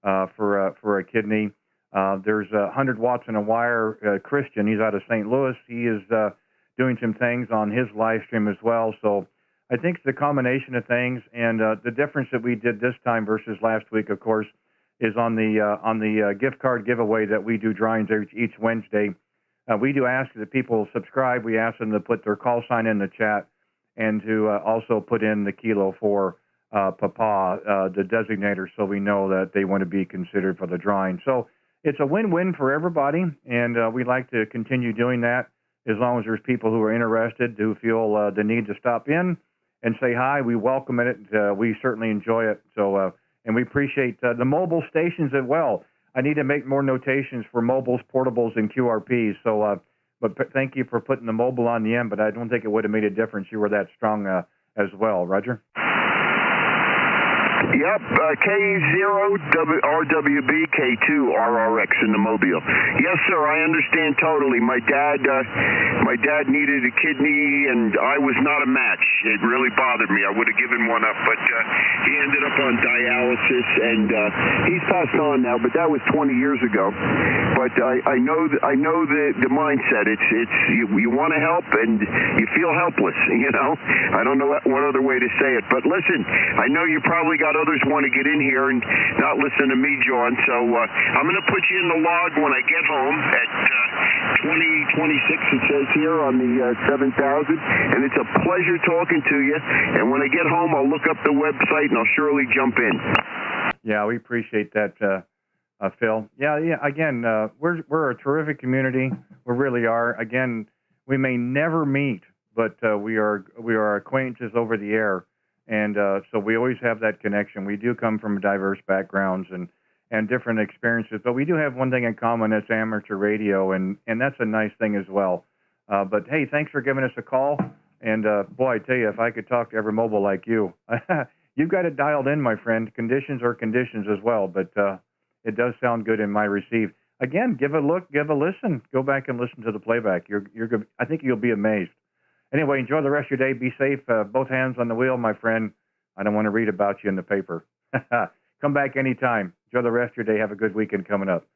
for a kidney. There's 100 watts in a wire. Christian, he's out of St. Louis. He is doing some things on his live stream as well. So I think it's the combination of things, and the difference that we did this time versus last week, of course, is on the gift card giveaway that we do drawings each Wednesday. We do ask that people subscribe. We ask them to put their call sign in the chat and to also put in the kilo for Papa, the designator, so we know that they want to be considered for the drawing. So it's a win-win for everybody, and we'd like to continue doing that as long as there's people who are interested, who feel the need to stop in and say hi. We welcome it. We certainly enjoy it. So, and we appreciate the mobile stations as well. I need to make more notations for mobiles, portables, and QRPs. So, but thank you for putting the mobile on the end, but I don't think it would have made a difference. You were that strong as well, Roger. Yep, K0RWB, K2RRX in the Mobile. Yes, sir, I understand totally. My dad needed a kidney, and I was not a match. It really bothered me. I would have given one up, but he ended up on dialysis, and he's passed on now. But that was 20 years ago. But I know the mindset. It's you want to help, and you feel helpless. I don't know what other way to say it. But listen, I know you probably got others want to get in here and not listen to me, John. So I'm going to put you in the log when I get home at 2026. It says here on the 7,000, and it's a pleasure talking to you. And when I get home, I'll look up the website and I'll surely jump in. Yeah, we appreciate that, Phil. Yeah. Again, we're a terrific community. We really are. Again, we may never meet, but we are acquaintances over the air. And so we always have that connection. We do come from diverse backgrounds and different experiences, but we do have one thing in common. That's amateur radio, and that's a nice thing as well. But hey, thanks for giving us a call. And boy, I tell you, if I could talk to every mobile like you, you've got it dialed in, my friend. Conditions are conditions as well, but it does sound good in my receive. Again, give a look, give a listen. Go back and listen to the playback. You're good. I think you'll be amazed. Anyway, enjoy the rest of your day. Be safe. Both hands on the wheel, my friend. I don't want to read about you in the paper. Come back anytime. Enjoy the rest of your day. Have a good weekend coming up.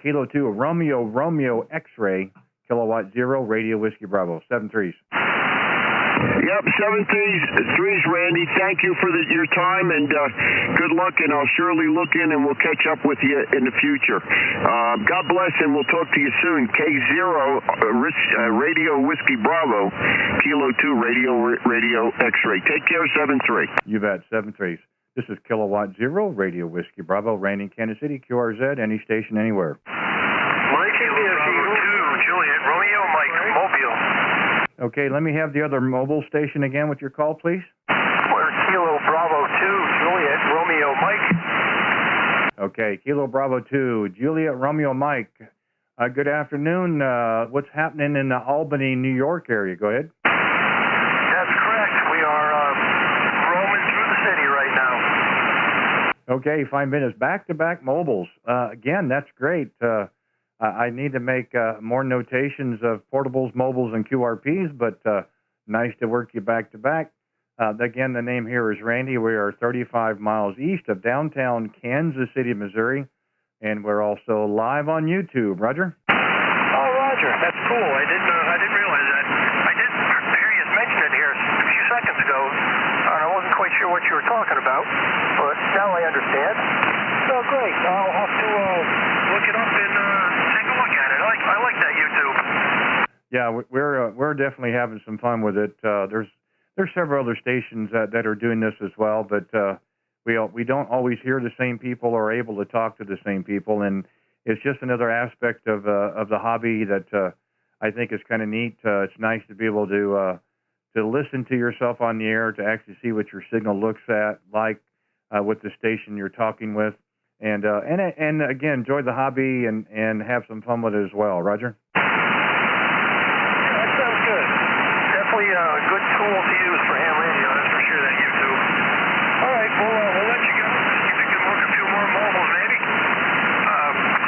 Kilo 2, Romeo X-ray, Kilowatt 0, Radio Whiskey Bravo, 7-3s. Yep, 7-3s, Randy. Thank you for your time, and good luck, and I'll surely look in, and we'll catch up with you in the future. God bless, and we'll talk to you soon. K0 Radio Whiskey Bravo, Kilo 2 Radio X-ray. Take care, 7-3. You bet, 7-3s. This is Kilowatt 0, Radio Whiskey Bravo, Randy, Kansas City, QRZ, any station, anywhere. Mike, Kilo 2, Juliet, Romeo, Mike, Mobile. Okay, let me have the other mobile station again with your call, please. We're Kilo Bravo 2, Juliet, Romeo, Mike. Okay, Kilo Bravo 2, Juliet, Romeo, Mike. Good afternoon. What's happening in the Albany, New York area? Go ahead. That's correct. We are roaming through the city right now. Okay, 5 minutes. Back-to-back mobiles. Again, that's great. I need to make more notations of portables, mobiles, and QRPs, but nice to work you back-to-back. Again, the name here is Randy. We are 35 miles east of downtown Kansas City, Missouri, and we're also live on YouTube. Roger? Oh, Roger, that's cool. I didn't realize that. I did hear you mention it here a few seconds ago, and I wasn't quite sure what you were talking about, but now I understand. So great. I'll have to look it up and take a look at it. I like that YouTube. Yeah, we're definitely having some fun with it. There's several other stations that are doing this as well, but we don't always hear the same people or are able to talk to the same people, and it's just another aspect of the hobby that I think is kind of neat. It's nice to be able to listen to yourself on the air, to actually see what your signal looks like. with the station you're talking with. And again, enjoy the hobby and have some fun with it as well. Roger? Yeah, that sounds good. Definitely a good tool to use for ham radio, that's for sure, that YouTube. All right, we'll let you go. See if you can work a few more mobiles, maybe.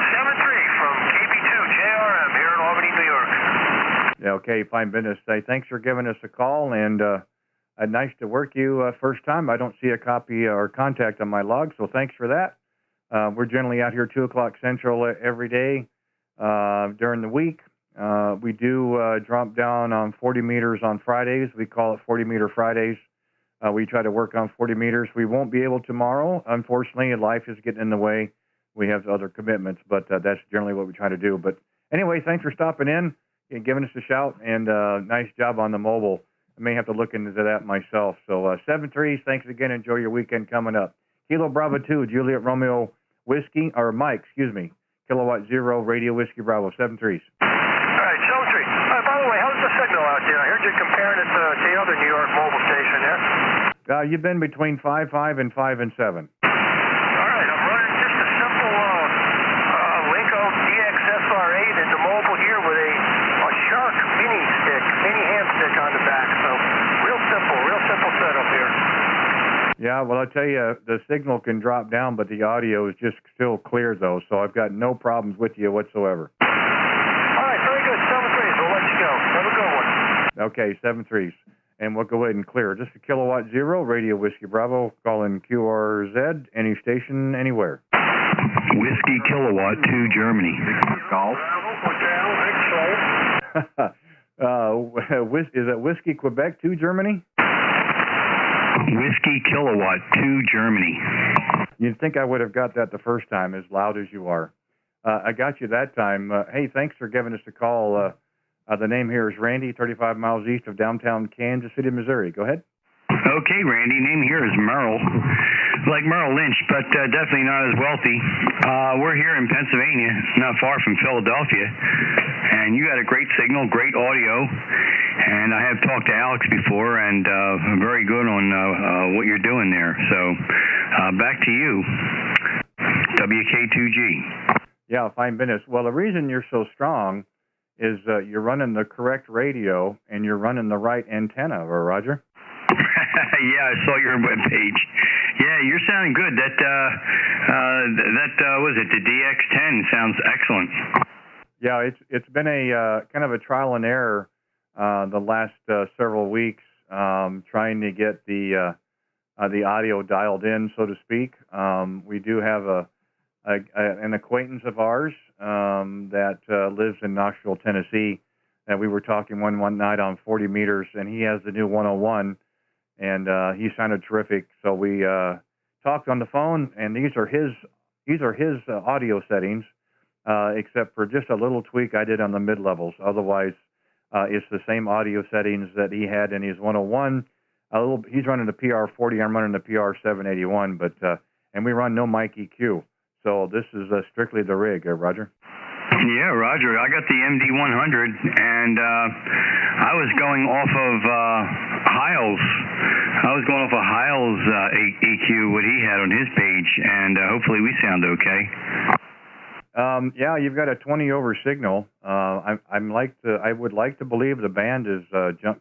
7-3 from KB2JRM here in Albany, New York. Yeah, okay, fine business. Say thanks for giving us a call, and nice to work you first time. I don't see a copy or contact on my log, so thanks for that. We're generally out here 2 o'clock Central every day during the week. We do drop down on 40 meters on Fridays. We call it 40-meter Fridays. We try to work on 40 meters. We won't be able tomorrow. Unfortunately, life is getting in the way. We have other commitments, but that's generally what we try to do. But anyway, thanks for stopping in and giving us a shout, and nice job on the mobile. I may have to look into that myself. So 7-3, thanks again. Enjoy your weekend coming up. Kilo Bravo 2, Juliet Romeo Whiskey, or Mike, excuse me, Kilowatt 0, Radio Whiskey Bravo, 7-3s. All right, 7-3. By the way, how's the signal out there? I heard you comparing it to the other New York mobile station there. You've been between 5.5 and 5 and 7. All right, I'm running just a simple Linko DXSR8 into mobile here with a Shark mini ham stick on the back. So real simple setup here. Yeah, well, I tell you, the signal can drop down, but the audio is just still clear, though, so I've got no problems with you whatsoever. All right, very good. 7-3s. We'll let you go. Have a good one. Okay, 7-3s. And we'll go ahead and clear. Just a Kilowatt 0, Radio Whiskey Bravo, calling Q-R-Z, any station, anywhere. Whiskey Kilowatt 2, Germany. Golf. Is that Whiskey Quebec 2, Germany? Whiskey Kilowatt 2, Germany. You'd think I would have got that the first time, as loud as you are. I got you that time. Hey, thanks for giving us a call. The name here is Randy, 35 miles east of downtown Kansas City, Missouri. Go ahead. Okay, Randy. Name here is Merrill. Like Merrill Lynch, but definitely not as wealthy. We're here in Pennsylvania, not far from Philadelphia. And you got a great signal, great audio. And I have talked to Alex before, and very good on what you're doing there. So back to you, WK2G. Yeah, fine business. Well, the reason you're so strong is you're running the correct radio and you're running the right antenna, Roger. Yeah, I saw your webpage. Yeah, you're sounding good. That was it, the DX10 sounds excellent. Yeah, it's been a kind of a trial and error the last several weeks, trying to get the audio dialed in, so to speak. We do have an acquaintance of ours that lives in Knoxville, Tennessee, and we were talking one night on 40 meters, and he has the new 101, and he sounded terrific. So we talked on the phone, and these are his audio settings, except for just a little tweak I did on the mid levels. Otherwise, it's the same audio settings that he had in his 101. He's running the PR40. I'm running the PR781, but and we run no mic EQ. So this is strictly the rig, Roger. Yeah, Roger. I got the MD100, and I was going off of Heil's. I was going off of Heil's EQ, what he had on his page, and hopefully we sound okay. Yeah, you've got a 20 over signal. I would like to believe the band is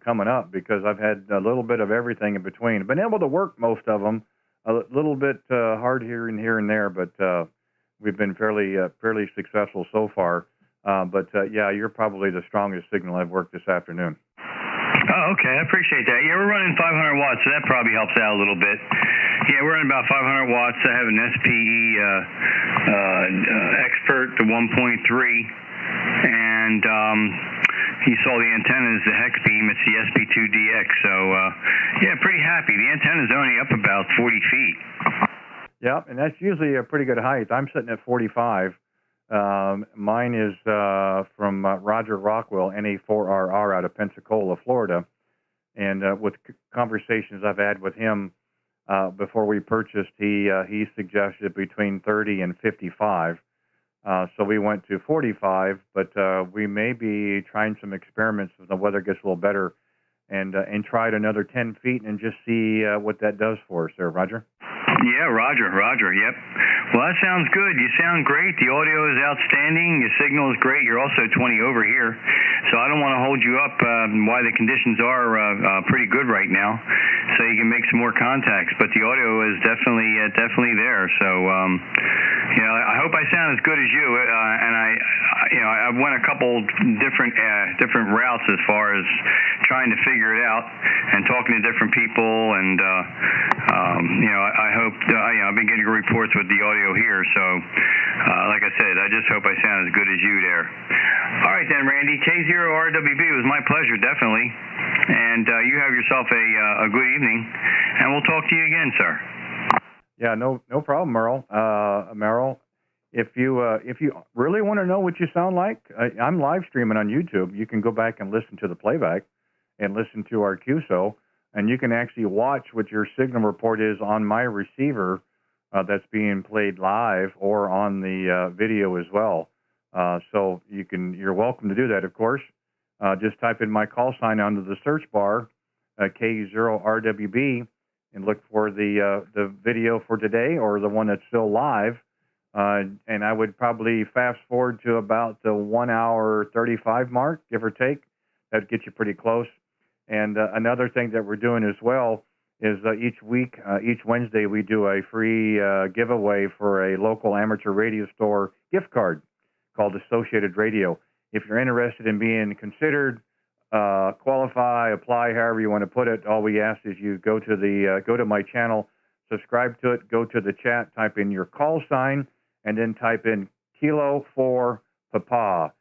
coming up, because I've had a little bit of everything in between. I've been able to work most of them. A little bit hard here and there, but we've been fairly successful so far. But yeah, you're probably the strongest signal I've worked this afternoon. Oh, okay. I appreciate that. Yeah, we're running 500 watts, so that probably helps out a little bit. Yeah, we're running about 500 watts. I have an SPE Expert to 1.3, and you saw the antenna is the hex beam. It's the SP2DX. So, yeah, pretty happy. The antenna's only up about 40 feet. Yeah, and that's usually a pretty good height. I'm sitting at 45. Mine is from Roger Rockwell, NA4RR, out of Pensacola, Florida. And with conversations I've had with him before we purchased, he suggested between 30 and 55. So we went to 45, but we may be trying some experiments if the weather gets a little better, and tried another 10 feet and just see what that does for us there, Roger. Yeah, Roger, yep. Well, that sounds good. You sound great. The audio is outstanding. Your signal is great. You're also 20 over here. So I don't want to hold you up while the conditions are pretty good right now, so you can make some more contacts. But the audio is definitely there. So, I hope I sound as good as you. And I went a couple different routes as far as trying to figure it out and talking to different people. And, I hope, I've been getting reports with the audio here. So, like I said, I just hope I sound as good as you there. All right then, Randy. K0RWB, it was my pleasure, definitely. And you have yourself a good evening, and we'll talk to you again, sir. Yeah, no problem, Merle. Merle, if you really want to know what you sound like, I'm live streaming on YouTube. You can go back and listen to the playback and listen to our QSO, and you can actually watch what your signal report is on my receiver that's being played live or on the video as well. So you're welcome to do that, of course. Just type in my call sign under the search bar, K0RWB, and look for the video for today or the one that's still live. And I would probably fast forward to about the 1 hour 35 mark, give or take. That'd get you pretty close. And another thing that we're doing as well is each week, each Wednesday, we do a free giveaway for a local amateur radio store gift card called Associated Radio. If you're interested in being considered, qualify, apply, however you want to put it, all we ask is you go to my channel, subscribe to it, go to the chat, type in your call sign, and then type in Kilo for Papa,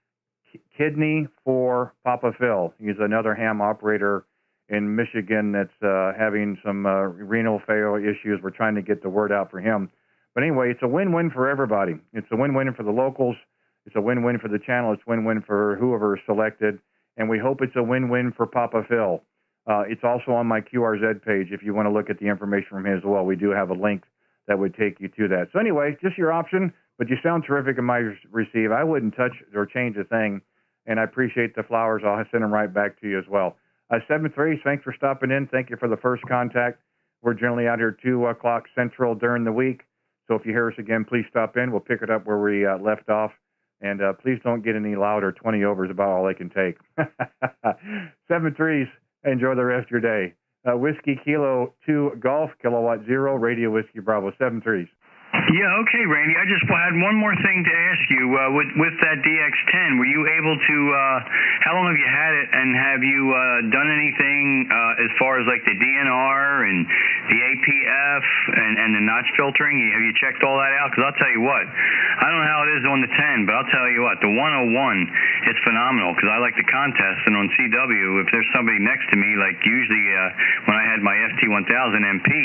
Kidney for Papa Phil. He's another ham operator in Michigan that's having some renal failure issues. We're trying to get the word out for him. But anyway, it's a win-win for everybody. It's a win-win for the locals. It's a win-win for the channel. It's a win-win for whoever is selected. And we hope it's a win-win for Papa Phil. It's also on my QRZ page if you want to look at the information from him as well. We do have a link that would take you to that. So anyway, just your option, but you sound terrific in my receive. I wouldn't touch or change a thing, and I appreciate the flowers. I'll send them right back to you as well. 7-3, thanks for stopping in. Thank you for the first contact. We're generally out here 2 o'clock Central during the week, so if you hear us again, please stop in. We'll pick it up where we left off. And please don't get any louder. 20 over is about all they can take. 7-3s. Enjoy the rest of your day. Whiskey Kilo 2 Golf Kilowatt 0 Radio Whiskey Bravo. 7-3s. Yeah, okay, Randy. I just had one more thing to ask you. With that DX10, were you able to, how long have you had it, and have you done anything as far as like the DNR and the APF and the notch filtering? Have you checked all that out? Because I'll tell you what, I don't know how it is on the 10, but I'll tell you what, the 101 is phenomenal because I like the contest, and on CW, if there's somebody next to me, like usually when I had my FT1000 MP,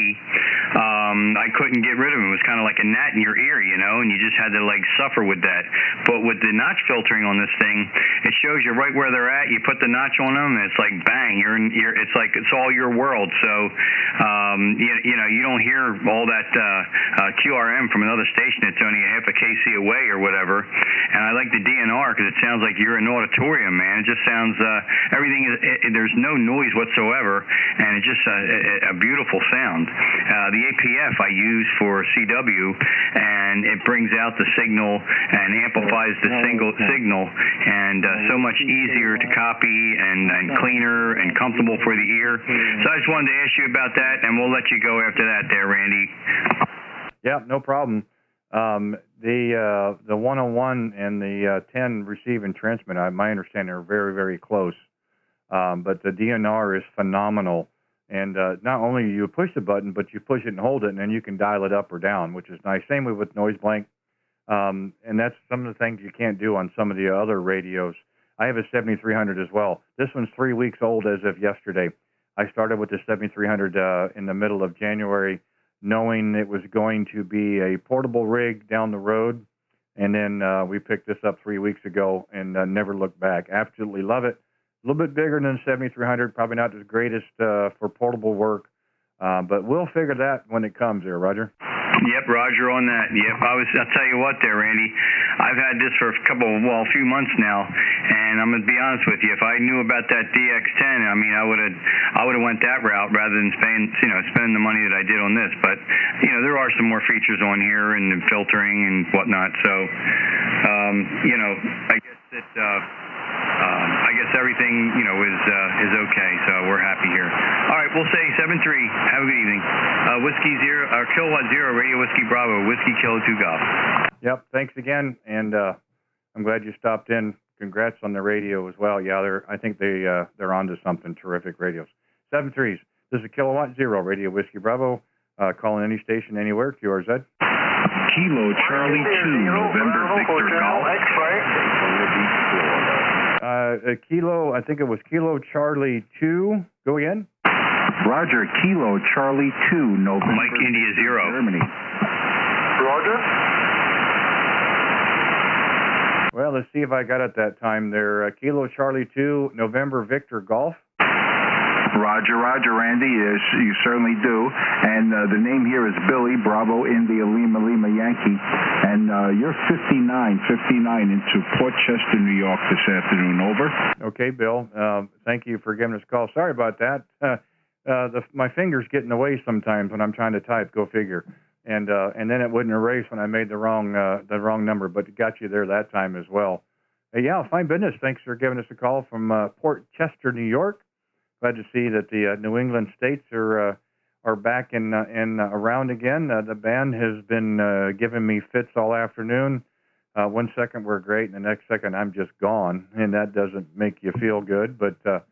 I couldn't get rid of him. It was kind of like a gnat in your ear, and you just had to like suffer with that. But with the notch filtering on this thing, it shows you right where they're at. You put the notch on them, and it's like bang, it's like it's all your world. So you don't hear all that QRM from another station that's only a half a KC away or whatever. And I like the DNR because it sounds like you're in an auditorium, man. It just sounds everything is there's no noise whatsoever, and it's just a beautiful sound. The APF I use for CW, and it brings out the signal and amplifies the signal, and so much easier to copy and cleaner and comfortable for the ear. So I just wanted to ask you about that, and we'll let you go after that there, Randy. Yeah, no problem. The 101 and the 10 receive and transmit, my understanding, are very, very close. But the DNR is phenomenal. And not only do you push the button, but you push it and hold it, and then you can dial it up or down, which is nice. Same with noise blank. And that's some of the things you can't do on some of the other radios. I have a 7300 as well. This one's 3 weeks old as of yesterday. I started with the 7300 in the middle of January, knowing it was going to be a portable rig down the road. And then we picked this up 3 weeks ago and never looked back. Absolutely love it. A little bit bigger than 7300, probably not the greatest for portable work, but we'll figure that when it comes there, Roger. Yep, Roger on that. Yep, I'll tell you what there, Randy. I've had this for a few months now, and I'm gonna be honest with you. If I knew about that DX10, I mean, I would have went that route rather than spending the money that I did on this. But there are some more features on here and the filtering and whatnot. So, I guess everything is okay. So we're happy here. All right, we'll say 7-3. Have a good evening. Whiskey Zero, or Kilowatt Zero, Radio Whiskey Bravo, Whiskey Kilo 2 Golf. Yep, thanks again, and I'm glad you stopped in. Congrats on the radio as well. Yeah, I think they're onto something. Terrific radios. 7-3s. This is Kilowatt Zero, Radio Whiskey Bravo. Calling any station, anywhere. QRZ. Kilo Charlie 2, November Victor Golf. Kilo, I think it was Kilo Charlie 2. Go again. Roger, Kilo Charlie 2, November. Mike India 0. Germany. Roger. Well, let's see if I got it that time there. Kilo Charlie 2, November Victor Golf. Roger, Randy. Yes, you certainly do. And the name here is Billy, Bravo, India, Lima, Yankee. And you're 59 into Port Chester, New York this afternoon. Over. Okay, Bill. Thank you for giving us a call. Sorry about that. My fingers get in the way sometimes when I'm trying to type. Go figure. And then it wouldn't erase when I made the wrong number, but it got you there that time as well. Yeah, fine business. Thanks for giving us a call from Port Chester, New York. Glad to see that the New England states are back and around again. The band has been giving me fits all afternoon. 1 second we're great, and the next second I'm just gone, and that doesn't make you feel good. But got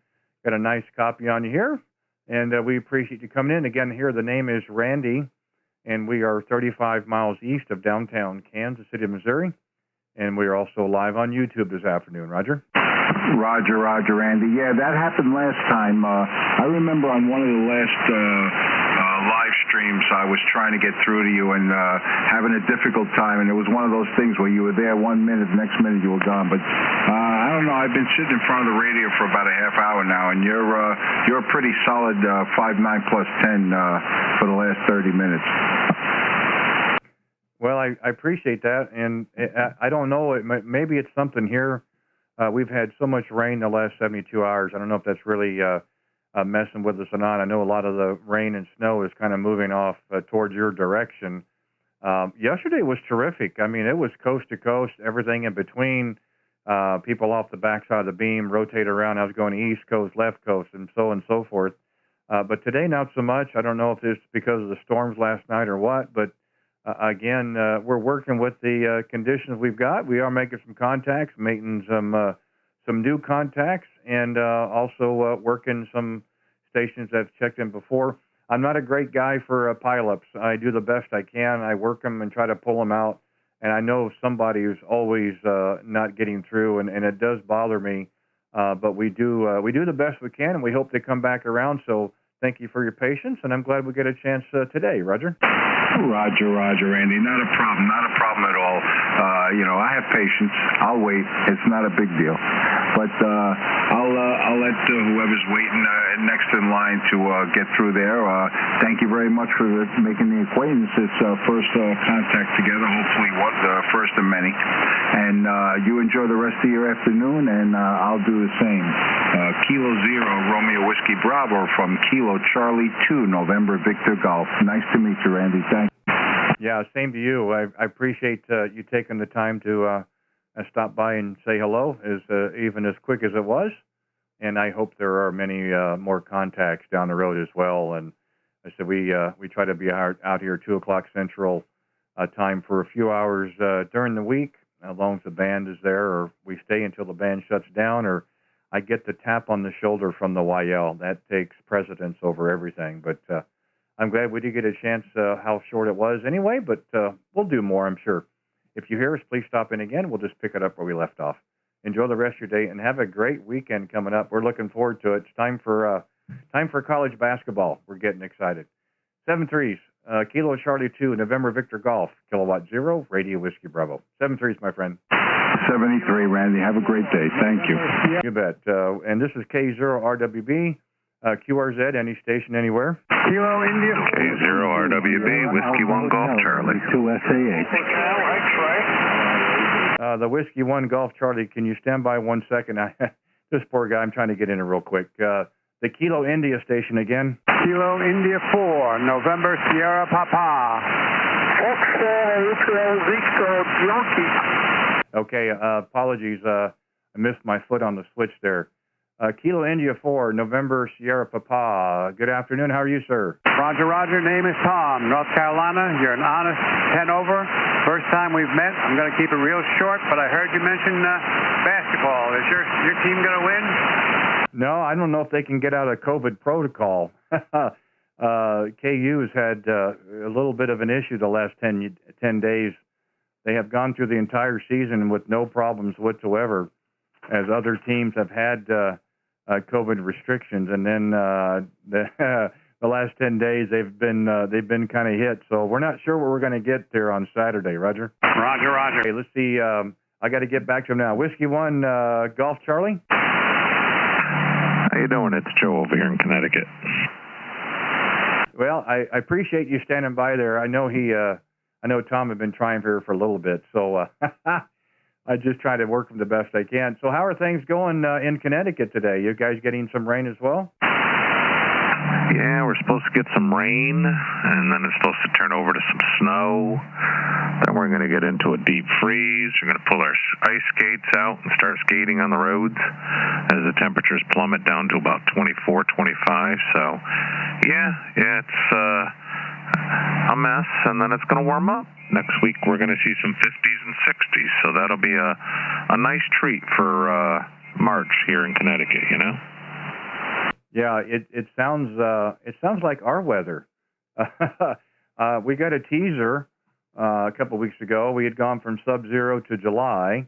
a nice copy on you here, and we appreciate you coming in. Again, here the name is Randy, and we are 35 miles east of downtown Kansas City, Missouri, and we are also live on YouTube this afternoon. Roger. Roger, Randy. Yeah, that happened last time. I remember on one of the last live streams, I was trying to get through to you and having a difficult time, and it was one of those things where you were there 1 minute, the next minute you were gone. But I don't know. I've been sitting in front of the radio for about a half hour now, and you're a pretty solid 5-9 plus 10 for the last 30 minutes. Well, I appreciate that, and I don't know. Maybe it's something here. We've had so much rain the last 72 hours. I don't know if that's really messing with us or not. I know a lot of the rain and snow is kind of moving off towards your direction. Yesterday was terrific. I mean, it was coast to coast, everything in between. People off the backside of the beam rotate around. I was going east coast, left coast, and so forth. But today, not so much. I don't know if it's because of the storms last night or what, but again, we're working with the conditions we've got. We are making some contacts, making some new contacts, and also working some stations that have checked in before. I'm not a great guy for pileups. I do the best I can. I work them and try to pull them out, and I know somebody who's always not getting through, and it does bother me. But we do the best we can, and we hope they come back around. So thank you for your patience, and I'm glad we get a chance today, Roger. Roger, Randy. Not a problem at all. I have patience. I'll wait. It's not a big deal. But I'll let whoever's waiting next in line to get through there. Thank you very much for making the acquaintance. It's first contact together. Hopefully, the first of many. And you enjoy the rest of your afternoon, and I'll do the same. Kilo Zero, Romeo Whiskey Bravo from Kilo Charlie 2, November Victor Golf. Nice to meet you, Randy. Thanks. Yeah, same to you. I appreciate you taking the time to stop by and say hello, even as quick as it was. And I hope there are many more contacts down the road as well. And I said we try to be out here 2 o'clock Central time for a few hours during the week, as long as the band is there, or we stay until the band shuts down, or I get the tap on the shoulder from the YL. That takes precedence over everything. But I'm glad we did get a chance, how short it was anyway, but we'll do more, I'm sure. If you hear us, please stop in again. We'll just pick it up where we left off. Enjoy the rest of your day, and have a great weekend coming up. We're looking forward to it. It's time for college basketball. We're getting excited. 7-3s, Kilo Charlie 2, November Victor Golf, Kilowatt Zero, Radio Whiskey Bravo. 7-3s, my friend. 73, Randy. Have a great day. Thank you. You bet. And this is K0RWB. QRZ, any station, anywhere. Kilo India. K0RWB, Whiskey 1 Golf Charlie. 2SAH. The Whiskey 1 Golf Charlie, can you stand by 1 second? This poor guy, I'm trying to get in real quick. The Kilo India station again. Kilo India 4, November Sierra Papa. Okay, apologies. I missed my foot on the switch there. Kilo India 4, November Sierra Papa. Good afternoon. How are you, sir? Roger, Roger. Name is Tom, North Carolina. You're an honest 10 over. First time we've met. I'm going to keep it real short, but I heard you mention basketball. Is your team going to win? No, I don't know if they can get out of COVID protocol. KU has had a little bit of an issue the last 10 days. They have gone through the entire season with no problems whatsoever, as other teams have had COVID restrictions, and then the last 10 days they've been kind of hit. So we're not sure what we're going to get there on Saturday. Roger. Roger, Roger. Okay, let's see. I got to get back to him now. Whiskey 1 Golf Charlie. How you doing? It's Joe over here in Connecticut. Well, I appreciate you standing by there. I know Tom had been trying for a little bit, so I just try to work them the best I can. So how are things going in Connecticut today? You guys getting some rain as well? Yeah, we're supposed to get some rain, and then it's supposed to turn over to some snow. Then we're going to get into a deep freeze. We're going to pull our ice skates out and start skating on the roads as the temperatures plummet down to about 24, 25. So, yeah, it's a mess, and then it's going to warm up. Next week we're going to see some 50s and 60s, so that'll be a nice treat for March here in Connecticut, you know? Yeah, it sounds like our weather. We got a teaser a couple of weeks ago. We had gone from sub-zero to July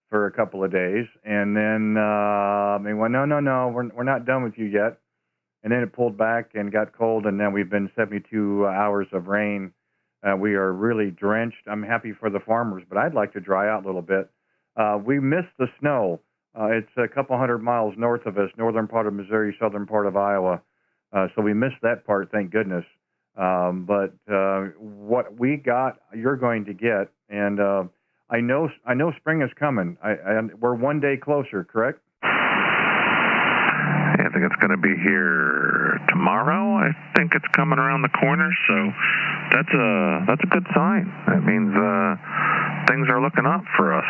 for a couple of days, and then they went, no, we're not done with you yet. And then it pulled back and got cold, and then we've been 72 hours of rain. We are really drenched. I'm happy for the farmers, but I'd like to dry out a little bit. We missed the snow. It's a couple hundred miles north of us, northern part of Missouri, southern part of Iowa. So we missed that part, thank goodness. But what we got, you're going to get. And I know spring is coming. We're 1 day closer, correct? I think it's going to be here tomorrow. I think it's coming around the corner, so that's a good sign. That means things are looking up for us.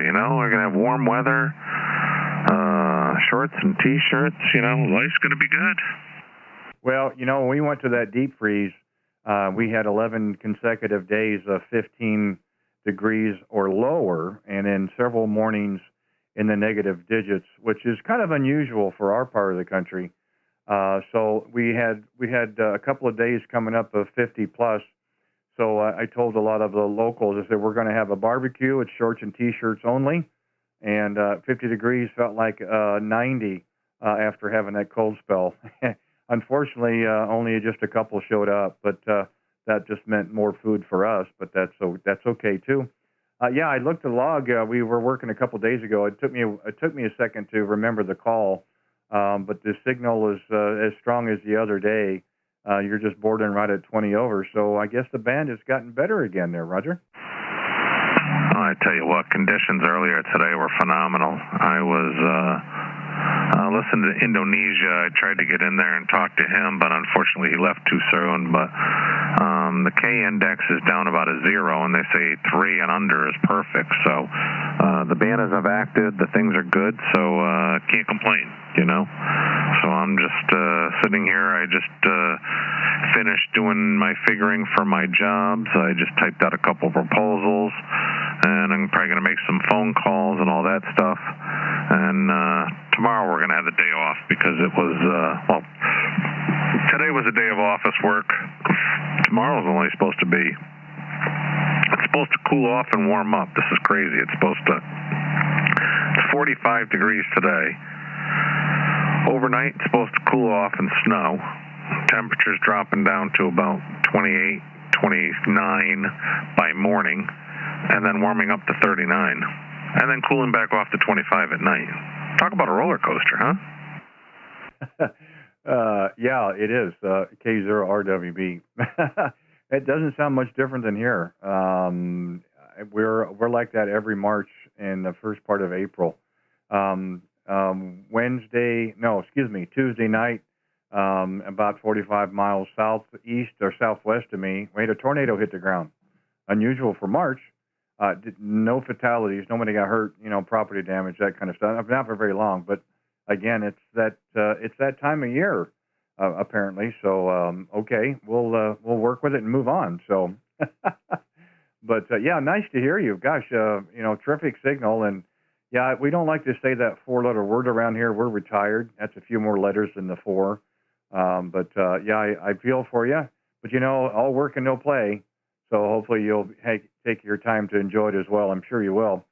You know, we're going to have warm weather, shorts and T-shirts. You know, life's going to be good. Well, you know, when we went to that deep freeze, we had 11 consecutive days of 15 degrees or lower, and then several mornings in the negative digits, which is kind of unusual for our part of the country. So we had a couple of days coming up of 50 plus. So I told a lot of the locals, I said, we're going to have a barbecue. It's shorts and T-shirts only. And 50 degrees felt like 90 after having that cold spell. Unfortunately, only just a couple showed up, but that just meant more food for us. But that's okay too. Yeah, I looked at the log. We were working a couple days ago. It took me a second to remember the call, but the signal is as strong as the other day. You're just bordering right at 20 over. So I guess the band has gotten better again there, Roger. I tell you what, conditions earlier today were phenomenal. I was listening to Indonesia. I tried to get in there and talk to him, but unfortunately he left too soon. But the K index is down about a 0, and they say 3 and under is perfect. So the band has acted. The things are good, so can't complain, you know. So I'm just sitting here. I just finished doing my figuring for my jobs. I just typed out a couple proposals, and I'm probably going to make some phone calls and all that stuff. And tomorrow we're going to have the day off because it was, today was a day of office work. Tomorrow's only supposed to be, it's supposed to cool off and warm up. This is crazy. It's 45 degrees today. Overnight, it's supposed to cool off and snow. Temperatures dropping down to about 28, 29 by morning, and then warming up to 39, and then cooling back off to 25 at night. Talk about a roller coaster, huh? Yeah, it is K0RWB. It doesn't sound much different than here. We're like that every March and the first part of April. Tuesday night, about 45 miles southeast or southwest of me, we had a tornado hit the ground. Unusual for March. No fatalities. Nobody got hurt. Property damage, that kind of stuff. Not for very long, but again, it's that time of year, apparently. So okay, we'll work with it and move on. So, but yeah, nice to hear you. Gosh, terrific signal. And yeah, we don't like to say that 4-letter word around here. We're retired. That's a few more letters than the 4. But yeah, I feel for you. But all work and no play. So hopefully you'll take your time to enjoy it as well. I'm sure you will.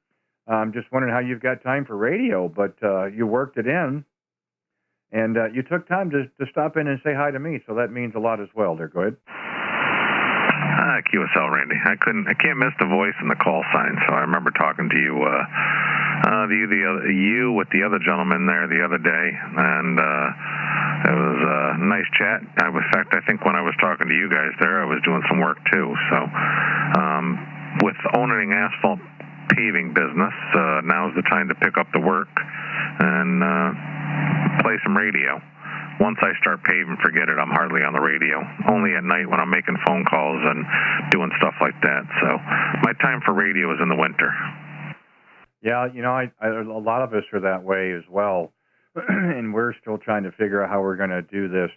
I'm just wondering how you've got time for radio, but you worked it in, and you took time to stop in and say hi to me. So that means a lot as well. There, go ahead. QSL, Randy. I can't miss the voice and the call sign. So I remember talking to you, you with the other gentleman there the other day, and it was a nice chat. In fact, I think when I was talking to you guys there, I was doing some work too. So with owning asphalt paving business, now's the time to pick up the work and play some radio. Once I start paving, forget it. I'm hardly on the radio. Only at night when I'm making phone calls and doing stuff like that. So my time for radio is in the winter. Yeah, a lot of us are that way as well, and we're still trying to figure out how we're going to do this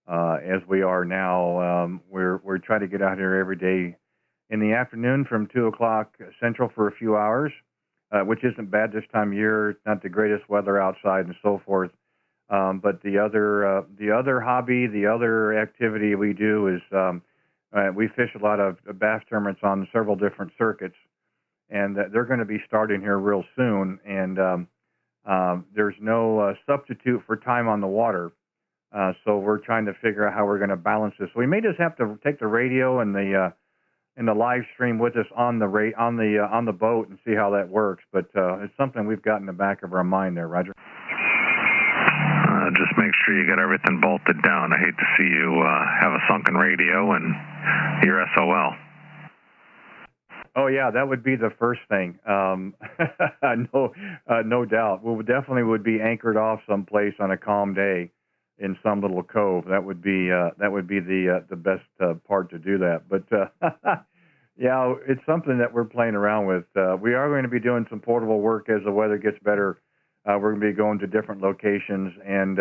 as we are now. We're trying to get out here every day in the afternoon from 2 o'clock Central for a few hours, which isn't bad this time of year. It's not the greatest weather outside and so forth. But the other hobby, the other activity we do is we fish a lot of bass tournaments on several different circuits, and they're going to be starting here real soon. And there's no substitute for time on the water, so we're trying to figure out how we're going to balance this. We may just have to take the radio and the live stream with us on the boat and see how that works. But it's something we've got in the back of our mind there, Roger. Just make sure you get everything bolted down. I hate to see you have a sunken radio and you're SOL. Oh yeah, that would be the first thing. No doubt. We definitely would be anchored off someplace on a calm day in some little cove. That would be the best part to do that. But yeah, it's something that we're playing around with. We are going to be doing some portable work as the weather gets better. We're going to be going to different locations and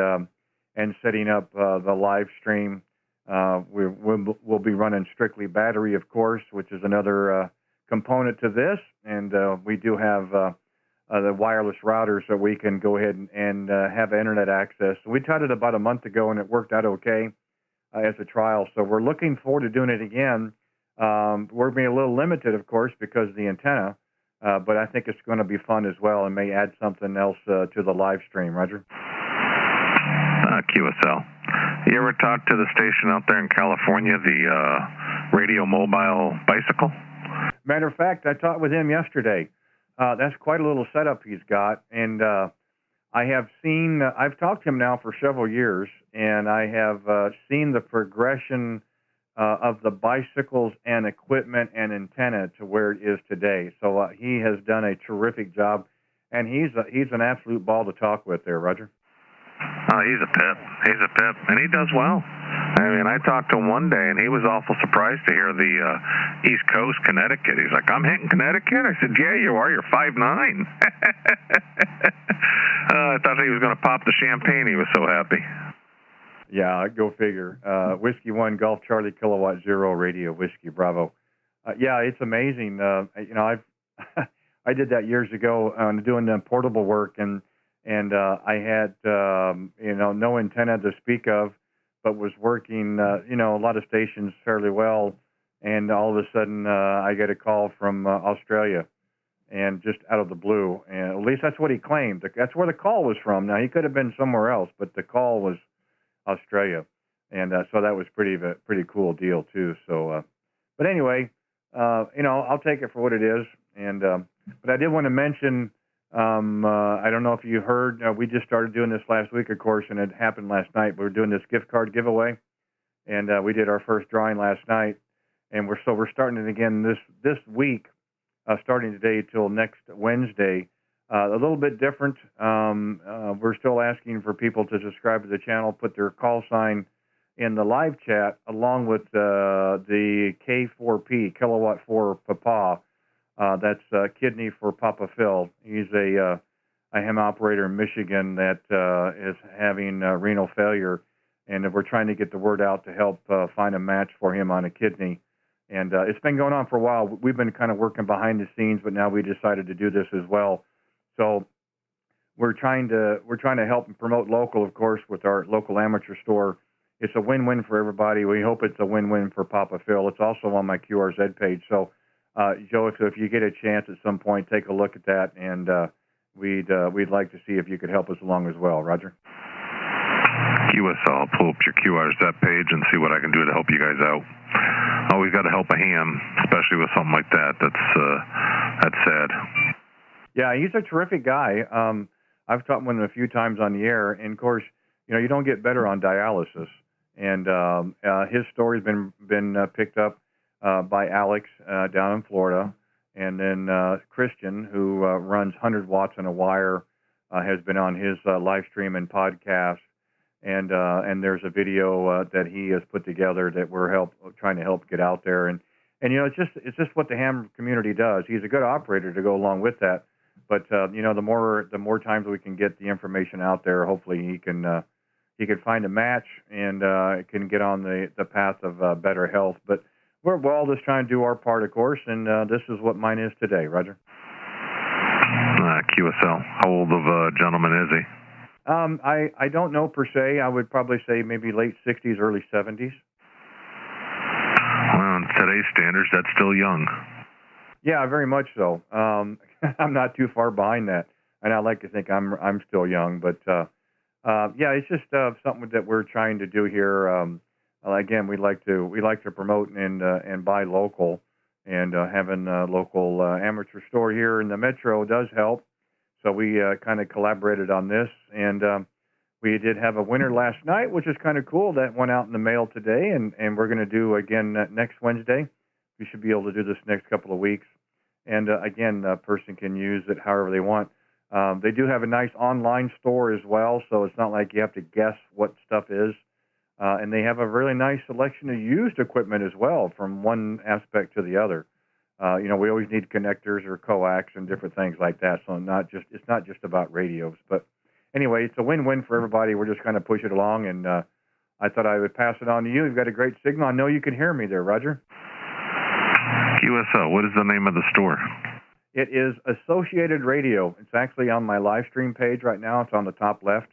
setting up the live stream. We'll be running strictly battery, of course, which is another component to this. And we do have the wireless routers that we can go ahead and have internet access. We tried it about a month ago, and it worked out okay as a trial. So we're looking forward to doing it again. We're being a little limited, of course, because of the antenna. But I think it's going to be fun as well and may add something else to the live stream. Roger? QSL. You ever talk to the station out there in California, the radio mobile bicycle? Matter of fact, I talked with him yesterday. That's quite a little setup he's got. And I've talked to him now for several years, and I have seen the progression of the bicycles and equipment and antenna to where it is today. So he has done a terrific job, and he's an absolute ball to talk with there, Roger. Oh, he's a pip. He's a pip, and he does well. I mean, I talked to him one day, and he was awful surprised to hear the East Coast, Connecticut. He's like, I'm hitting Connecticut? I said, yeah, you are. You're 5'9". I thought he was going to pop the champagne. He was so happy. Yeah, go figure. Whiskey 1 Golf Charlie Kilowatt 0 Radio Whiskey Bravo. Yeah, it's amazing. I did that years ago doing portable work, and I had no antenna to speak of, but was working a lot of stations fairly well, and all of a sudden I get a call from Australia, and just out of the blue, and at least that's what he claimed. That's where the call was from. Now he could have been somewhere else, but the call was Australia, and so that was pretty cool deal too. So, but anyway, I'll take it for what it is. And but I did want to mention I don't know if you heard, we just started doing this last week, of course, and it happened last night. We were doing this gift card giveaway, and we did our first drawing last night, and we're starting it again this week, starting today till next Wednesday. A little bit different. We're still asking for people to subscribe to the channel, put their call sign in the live chat, along with the K0RWB, kilowatt for Papa. That's kidney for Papa Phil. He's a ham operator in Michigan that is having renal failure, and we're trying to get the word out to help find a match for him on a kidney. And it's been going on for a while. We've been kind of working behind the scenes, but now we decided to do this as well. So we're trying to help and promote local, of course, with our local amateur store. It's a win-win for everybody. We hope it's a win-win for Papa Phil. It's also on my QRZ page. So, Joe, if you get a chance at some point, take a look at that, and we'd like to see if you could help us along as well. Roger. QSL, I'll pull up your QRZ page and see what I can do to help you guys out. Always got to help a ham, especially with something like that. That's sad. Yeah, he's a terrific guy. I've talked with him a few times on the air, and of course, you don't get better on dialysis. And his story's been picked up by Alex down in Florida, and then Christian, who runs 100 watts on a wire, has been on his live stream and podcast. And there's a video that he has put together that we're trying to help get out there. And it's just what the ham community does. He's a good operator to go along with that. But the more times we can get the information out there, hopefully he can find a match and can get on the path of better health. But we're all just trying to do our part, of course, and this is what mine is today. Roger. QSL. How old of a gentleman is he? I don't know per se. I would probably say maybe late 60s, early 70s. Well, in today's standards, that's still young. Yeah, very much so. I'm not too far behind that, and I like to think I'm still young. But yeah, it's just something that we're trying to do here. Again, we like to promote and buy local, and having a local amateur store here in the metro does help. So we kind of collaborated on this, and we did have a winner last night, which is kind of cool. That went out in the mail today, and we're going to do again next Wednesday. We should be able to do this next couple of weeks. And again, a person can use it however they want. They do have a nice online store as well, so it's not like you have to guess what stuff is. And they have a really nice selection of used equipment as well, from one aspect to the other. We always need connectors or coax and different things like that. So it's not just about radios. But anyway, it's a win-win for everybody. We're just kind of push it along, and I thought I would pass it on to you. You've got a great signal. I know you can hear me there, Roger. QSL, what is the name of the store? It is Associated Radio. It's actually on my live stream page right now. It's on the top left.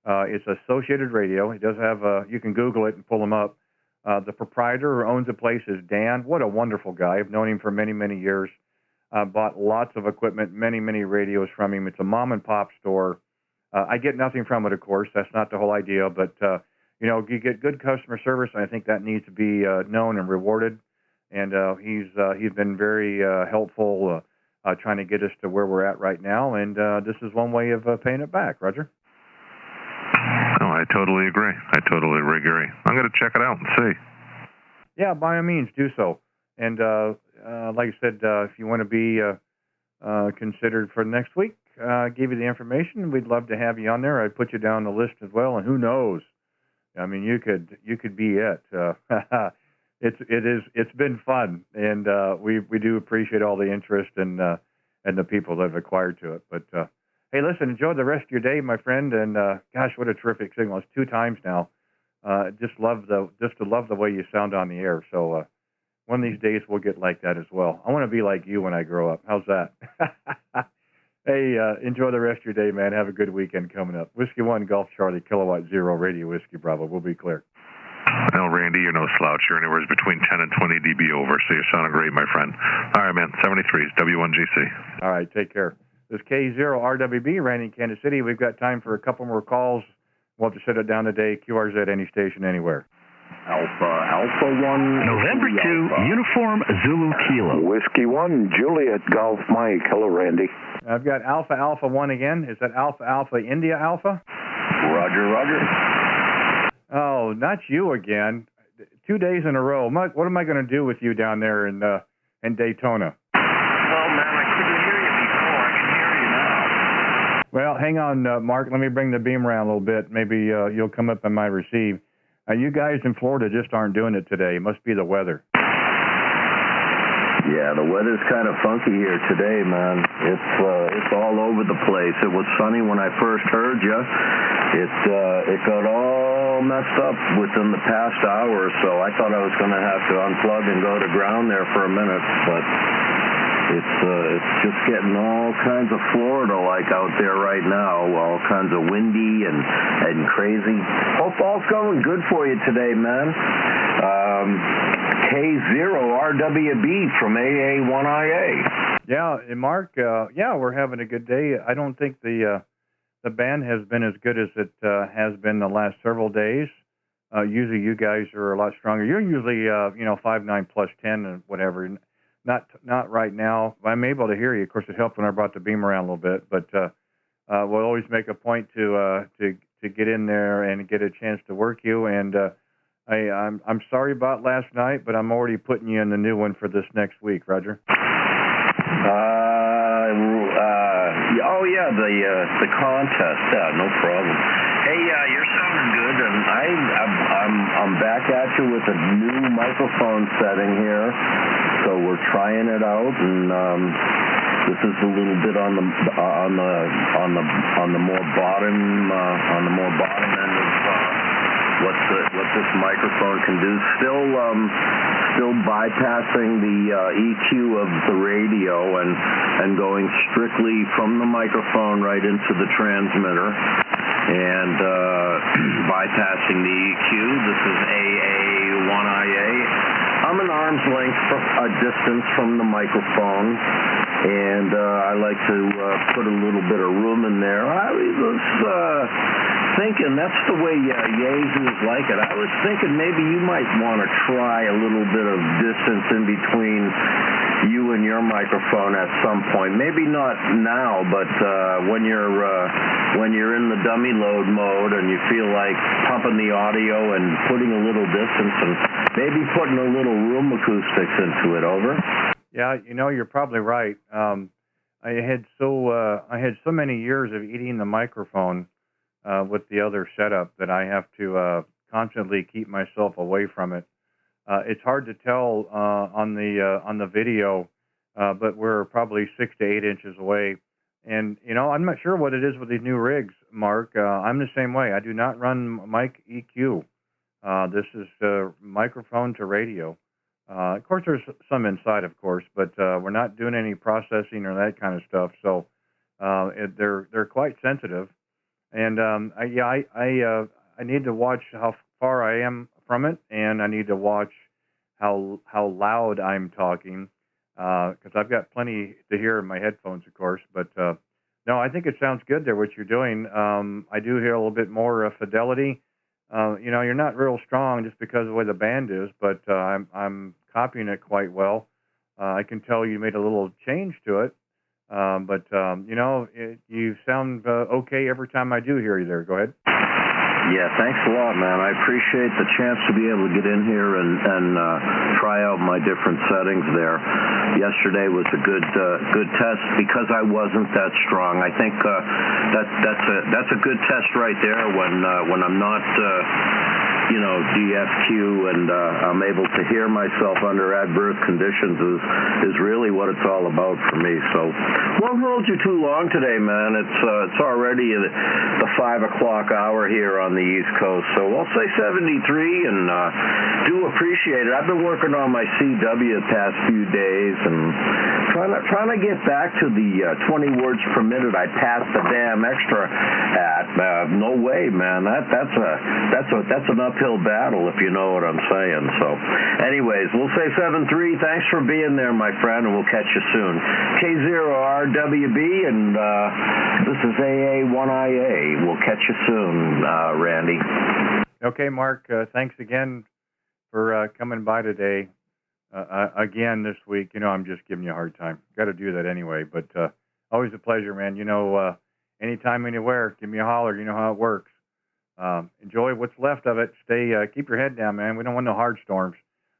It's Associated Radio. It does have you can Google it and pull them up. The proprietor who owns the place is Dan. What a wonderful guy. I've known him for many, many years. Bought lots of equipment, many, many radios from him. It's a mom and pop store. I get nothing from it, of course. That's not the whole idea. But, you get good customer service, and I think that needs to be known and rewarded. And he's been very helpful trying to get us to where we're at right now. And this is one way of paying it back. Roger? Oh, I totally agree. I'm going to check it out and see. Yeah, by all means, do so. And like I said, if you want to be considered for next week, give you the information. We'd love to have you on there. I'd put you down the list as well. And who knows? I mean, you could be it. It's been fun, and we do appreciate all the interest and the people that have acquired to it. But hey, listen, enjoy the rest of your day, my friend. And gosh, what a terrific signal! It's 2 times now. Just to love the way you sound on the air. So one of these days we'll get like that as well. I want to be like you when I grow up. How's that? Hey, enjoy the rest of your day, man. Have a good weekend coming up. Whiskey 1, Golf Charlie, Kilowatt 0, Radio Whiskey Bravo. We'll be clear. No, Randy, you're no slouch. You're anywhere between 10 and 20 dB over, so you're sounding great, my friend. All right, man. 73's W1GC. All right, take care. This is K0RWB, Randy in Kansas City. We've got time for a couple more calls. We'll have to shut it down today. QRZ, any station, anywhere. Alpha 1. November 2, Uniform Zulu Kilo. Whiskey 1, Juliet Golf Mike. Hello, Randy. I've got Alpha Alpha 1 again. Is that Alpha Alpha India Alpha? Roger, roger. Oh, not you again. 2 days in a row. What am I going to do with you down there in Daytona? Well, man, I couldn't hear you before. I can hear you now. Well, hang on, Mark. Let me bring the beam around a little bit. Maybe you'll come up on my receive. You guys in Florida just aren't doing it today. It must be the weather. Yeah, the weather's kind of funky here today, man. It's all over the place. It was sunny when I first heard you. It got all messed up within the past hour or so. I thought I was going to have to unplug and go to ground there for a minute, but it's just getting all kinds of Florida-like out there right now. All kinds of windy and crazy. Hope all's going good for you today, man. K0RWB from AA1IA. Yeah, and Mark, we're having a good day. I don't think the band has been as good as it has been the last several days. Usually you guys are a lot stronger. You're usually, 5.9 plus 10 and whatever. Not right now. I'm able to hear you. Of course, it helped when I brought the beam around a little bit, but we'll always make a point to get in there and get a chance to work you. And I'm sorry about last night, but I'm already putting you in the new one for this next week, Roger. The contest. Yeah, no problem. Hey, you're sounding good, and I'm back at you with a new microphone setting here. So we're trying it out, and this is a little bit on the more bottom end of what this microphone can do. Still bypassing the EQ of the radio and going strictly from the microphone right into the transmitter and bypassing the EQ. This is AA1IA. I'm an arm's length distance from the microphone, and I like to put a little bit of room in there. I was thinking that's the way Yezus like it. I was thinking maybe you might want to try a little bit of distance in between you and your microphone at some point. Maybe not now, but when you're in the dummy load mode and you feel like pumping the audio and putting a little distance and maybe putting a little room acoustics into it. Over. Yeah, you're probably right. I had so many years of eating the microphone with the other setup that I have to constantly keep myself away from it. It's hard to tell on the video, but we're probably 6 to 8 inches away. And I'm not sure what it is with these new rigs, Mark. I'm the same way. I do not run mic EQ. This is microphone to radio. Of course, there's some inside, of course, but we're not doing any processing or that kind of stuff. So they're quite sensitive, and I need to watch how far I am from it, and I need to watch how loud I'm talking because I've got plenty to hear in my headphones, of course. But no, I think it sounds good there what you're doing. I do hear a little bit more fidelity. You're not real strong just because of the way the band is, but I'm copying it quite well. I can tell you made a little change to it, but you sound okay every time I do hear you there. Go ahead. Yeah, thanks a lot, man. I appreciate the chance to be able to get in here and try out my different settings there. Yesterday was a good test because I wasn't that strong. I think that's a good test right there when I'm not DFQ and I'm able to hear myself under adverse conditions is really what it's all about for me. So won't hold you too long today, man. It's already the 5 o'clock hour here on the East Coast. So I'll say 73 and do appreciate it. I've been working on my CW the past few days and trying to get back to the 20 words per minute I passed the damn extra at. No way, man. That's an uphill battle, if you know what I'm saying. So anyways, we'll say 7-3. Thanks for being there, my friend, and we'll catch you soon. K0RWB, and this is AA1IA. We'll catch you soon, Randy. Okay, Mark, thanks again for coming by today. Again this week. I'm just giving you a hard time. Got to do that anyway, but Always a pleasure, man. You know, anytime, anywhere, give me a holler. You know how it works. Enjoy what's left of it. Keep your head down, man. We don't want no hard storms.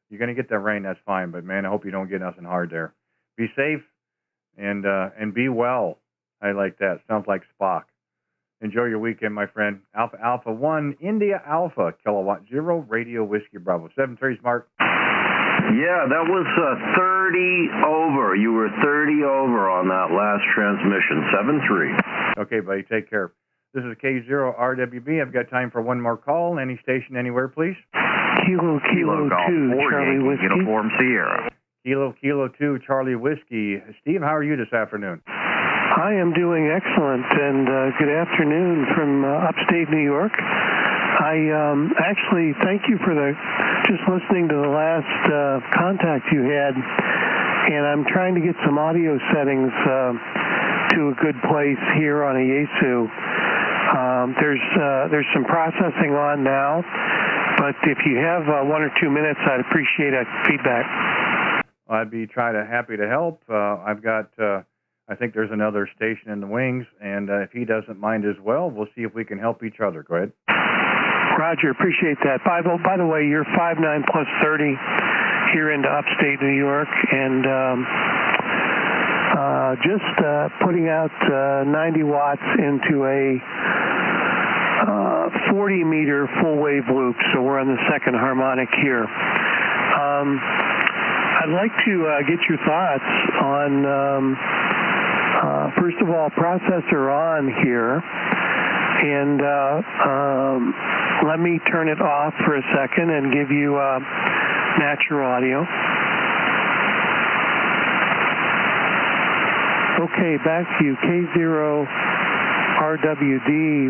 You're going to get that rain, that's fine. But, man, I hope you don't get nothing hard there. Be safe and be well. I like that. Sounds like Spock. Enjoy your weekend, my friend. Alpha Alpha 1, India Alpha, Kilowatt 0, Radio Whiskey Bravo. 7-3, Mark. Yeah, that was 30 over. You were 30 over on that last transmission. 7-3. Okay, buddy. Take care. This is K0RWB. I've got time for one more call. Any station, anywhere, please. Kilo Golf 2, 4, Charlie Yankee Whiskey. Uniform Sierra. Kilo 2, Charlie Whiskey. Steve, how are you this afternoon? I am doing excellent, and good afternoon from upstate New York. I actually thank you for just listening to the last contact you had, and I'm trying to get some audio settings to a good place here on a Yaesu. There's some processing on now, but if you have 1 or 2 minutes, I'd appreciate a feedback. I'd be happy to help. I've got, I think there's another station in the wings, and if he doesn't mind as well, we'll see if we can help each other. Go ahead. Roger, appreciate that. By the way, you're 5'9" plus 30 here into upstate New York, and just putting out 90 watts into a 40-meter full-wave loop, so we're on the second harmonic here. I'd like to get your thoughts on, first of all, processor on here, and let me turn it off for a second and give you natural audio. Okay, back to you. K0RWD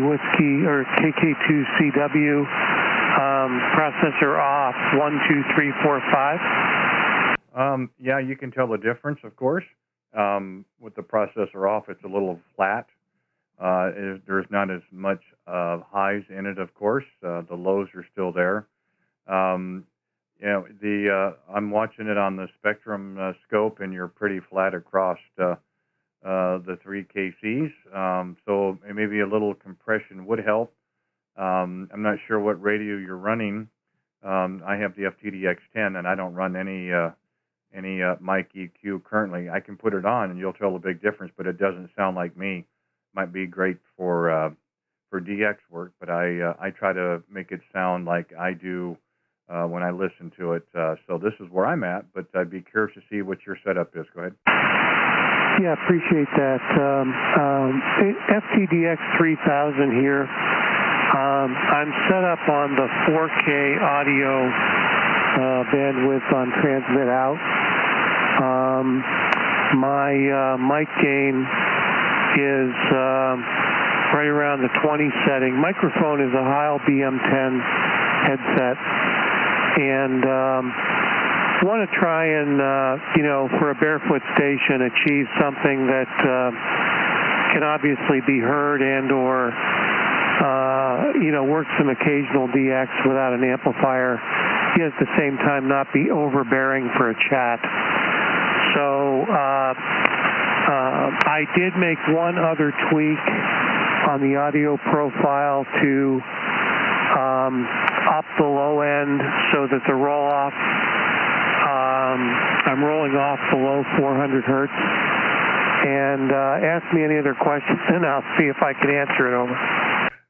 whiskey or KK2CW processor off. 1, 2, 3, 4, 5. Yeah, you can tell the difference, of course. With the processor off, it's a little flat. There's not as much highs in it, of course. The lows are still there. You know, I'm watching it on the spectrum scope, and you're pretty flat across the 3 KCs. So maybe a little compression would help. I'm not sure what radio you're running. I have the FTDX10, and I don't run any mic EQ currently. I can put it on, and you'll tell a big difference, but it doesn't sound like me. Might be great for DX work, but I try to make it sound like I do when I listen to it. So this is where I'm at, but I'd be curious to see what your setup is. Go ahead. Yeah, appreciate that. FTDX 3000 here. I'm set up on the 4K audio bandwidth on transmit out. My mic gain is right around the 20 setting. Microphone is a Heil BM10 headset, and want to try and, you know, for a barefoot station, achieve something that can obviously be heard and or, you know, work some occasional DX without an amplifier, yet at the same time not be overbearing for a chat. So I did make one other tweak on the audio profile to up the low end so that the roll-off, I'm rolling off below 400 hertz. And ask me any other questions, and I'll see if I can answer it over.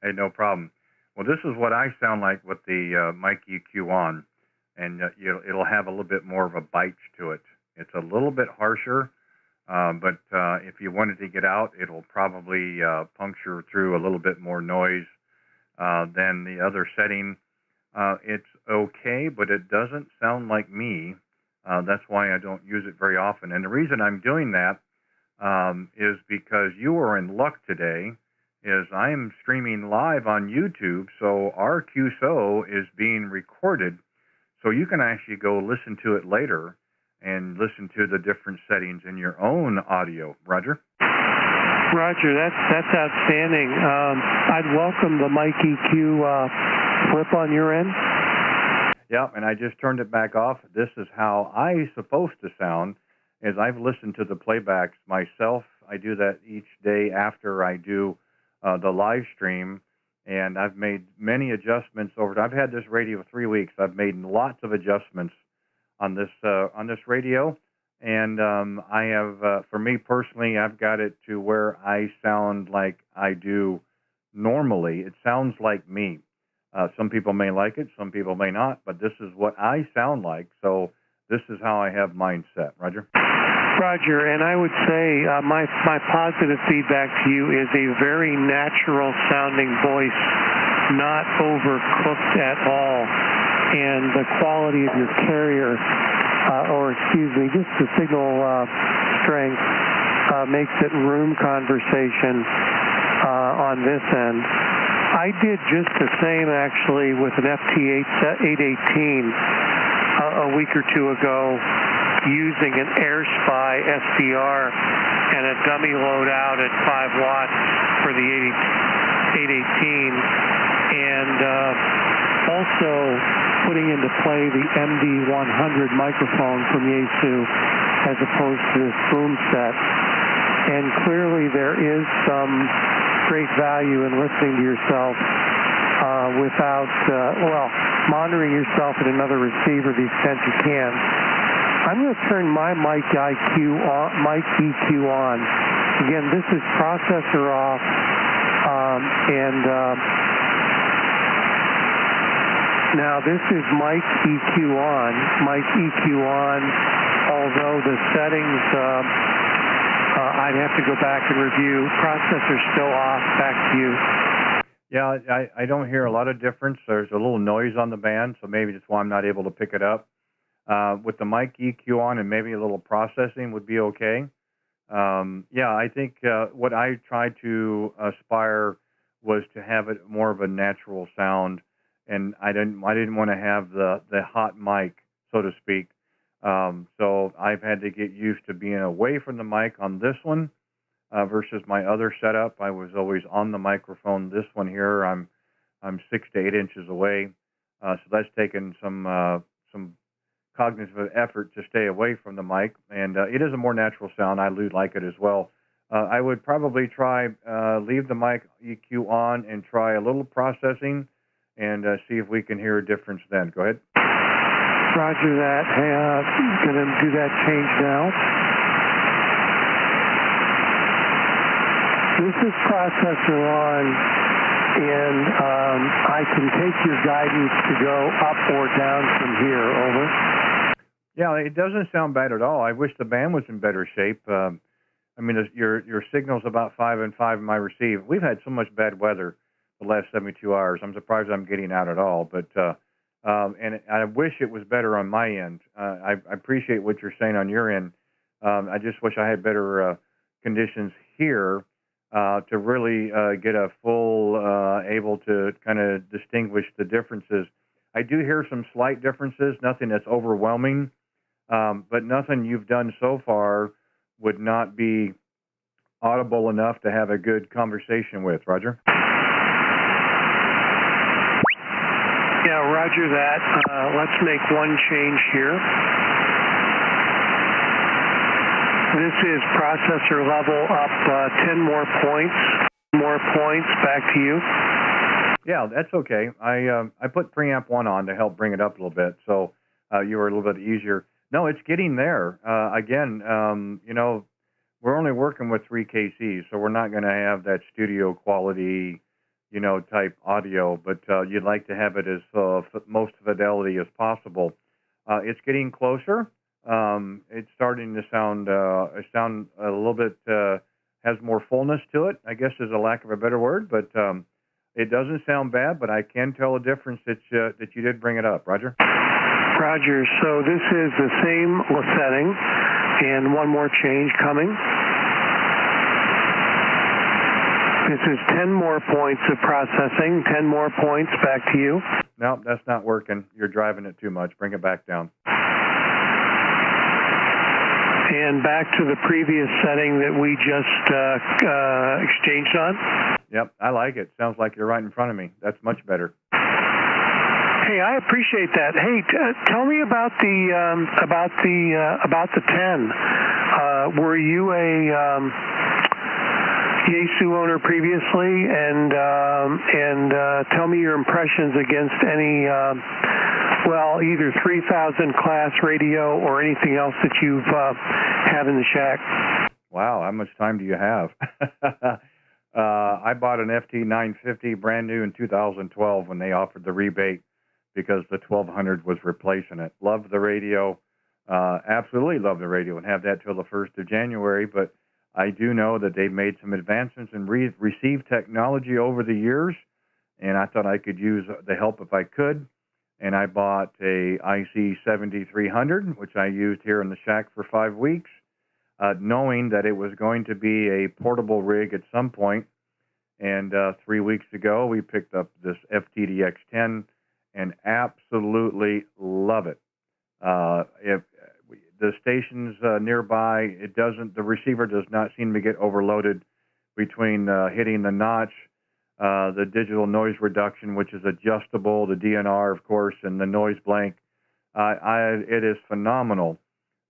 Hey, no problem. Well, this is what I sound like with the mic EQ on, and it'll have a little bit more of a bite to it. It's a little bit harsher, but if you wanted to get out, it'll probably puncture through a little bit more noise than the other setting. It's okay, but it doesn't sound like me. That's why I don't use it very often. And the reason I'm doing that is because you are in luck today, is I am streaming live on YouTube, so our QSO is being recorded, so you can actually go listen to it later and listen to the different settings in your own audio. Roger? Roger, that's outstanding. I'd welcome the mic EQ flip on your end. Yeah, and I just turned it back off. This is how I'm supposed to sound, as I've listened to the playbacks myself I do that each day after I do the live stream, and I've made many adjustments over. I've had this radio 3 weeks. I've made lots of adjustments on this radio, and I have, for me personally, I've got it to where I sound like I do normally. It sounds like me. Some people may like it, some people may not, but this is what I sound like. So this is how I have mine set. Roger? Roger, and I would say my positive feedback to you is a very natural sounding voice, not overcooked at all, and the quality of your carrier, just the signal strength makes it room conversation on this end. I did just the same actually with an FT818 a week or two ago, using an AirSpy SDR and a dummy loadout at 5 watts for the 818, and also putting into play the MD100 microphone from Yaesu as opposed to this boom set. And clearly there is some great value in listening to yourself without, monitoring yourself at another receiver the extent you can. I'm going to turn my mic EQ on. Again, this is processor off, now this is mic EQ on, although the settings, I'd have to go back and review. Processor's still off. Back to you. Yeah, I don't hear a lot of difference. There's a little noise on the band, so maybe that's why I'm not able to pick it up. With the mic EQ on and maybe a little processing would be okay. I think what I tried to aspire was to have it more of a natural sound, and I didn't want to have the hot mic, so to speak. So I've had to get used to being away from the mic on this one versus my other setup. I was always on the microphone. This one here, I'm 6 to 8 inches away, so that's taken some cognitive effort to stay away from the mic, and it is a more natural sound. I do like it as well. I would probably try leave the mic EQ on and try a little processing and see if we can hear a difference then. Go ahead. Roger that. Hey, going to do that change now. This is processor on, and I can take your guidance to go up or down from here. Over. Yeah, it doesn't sound bad at all. I wish the band was in better shape. Your signal's about 5 and 5 in my receive. We've had so much bad weather the last 72 hours. I'm surprised I'm getting out at all. But and I wish it was better on my end. I appreciate what you're saying on your end. I just wish I had better conditions here to really get a full able to kind of distinguish the differences. I do hear some slight differences, nothing that's overwhelming, but nothing you've done so far would not be audible enough to have a good conversation with. Roger? Yeah, roger that. Let's make one change here. This is processor level up 10 more points. More points. Back to you. Yeah, that's okay. I put preamp 1 on to help bring it up a little bit, so you were a little bit easier. No, it's getting there. Again, we're only working with 3 KCs, so we're not going to have that studio quality, type audio, but you'd like to have it as most fidelity as possible. It's getting closer. It's starting to sound a little bit, has more fullness to it, I guess is a lack of a better word, but it doesn't sound bad, but I can tell a difference that you did bring it up. Roger? Roger. So this is the same setting, and one more change coming. This is 10 more points of processing, 10 more points. Back to you. No, that's not working. You're driving it too much. Bring it back down. And back to the previous setting that we just exchanged on. Yep, I like it. Sounds like you're right in front of me. That's much better. Hey, I appreciate that. Hey, tell me about the 10. were you a Yaesu owner previously? And tell me your impressions against any, either 3000 class radio or anything else that you've have in the shack. Wow, how much time do you have? I bought an FT950 brand new in 2012 when they offered the rebate because the 1200 was replacing it. Loved the radio, absolutely loved the radio, and have that till the 1st of January. But I do know that they've made some advancements in received technology over the years, and I thought I could use the help if I could. And I bought a IC 7300, which I used here in the shack for 5 weeks, knowing that it was going to be a portable rig at some point. And 3 weeks ago, we picked up this FTDX10 and absolutely love it. If the stations nearby, the receiver does not seem to get overloaded between hitting the notch, the digital noise reduction, which is adjustable, the DNR, of course, and the noise blank. It is phenomenal.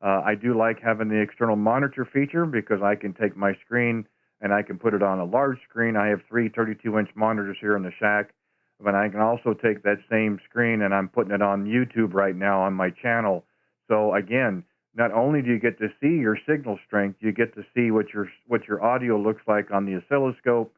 I do like having the external monitor feature because I can take my screen and I can put it on a large screen. I have 3 32-inch monitors here in the shack, but I can also take that same screen and I'm putting it on YouTube right now on my channel. So again, not only do you get to see your signal strength, you get to see what your audio looks like on the oscilloscope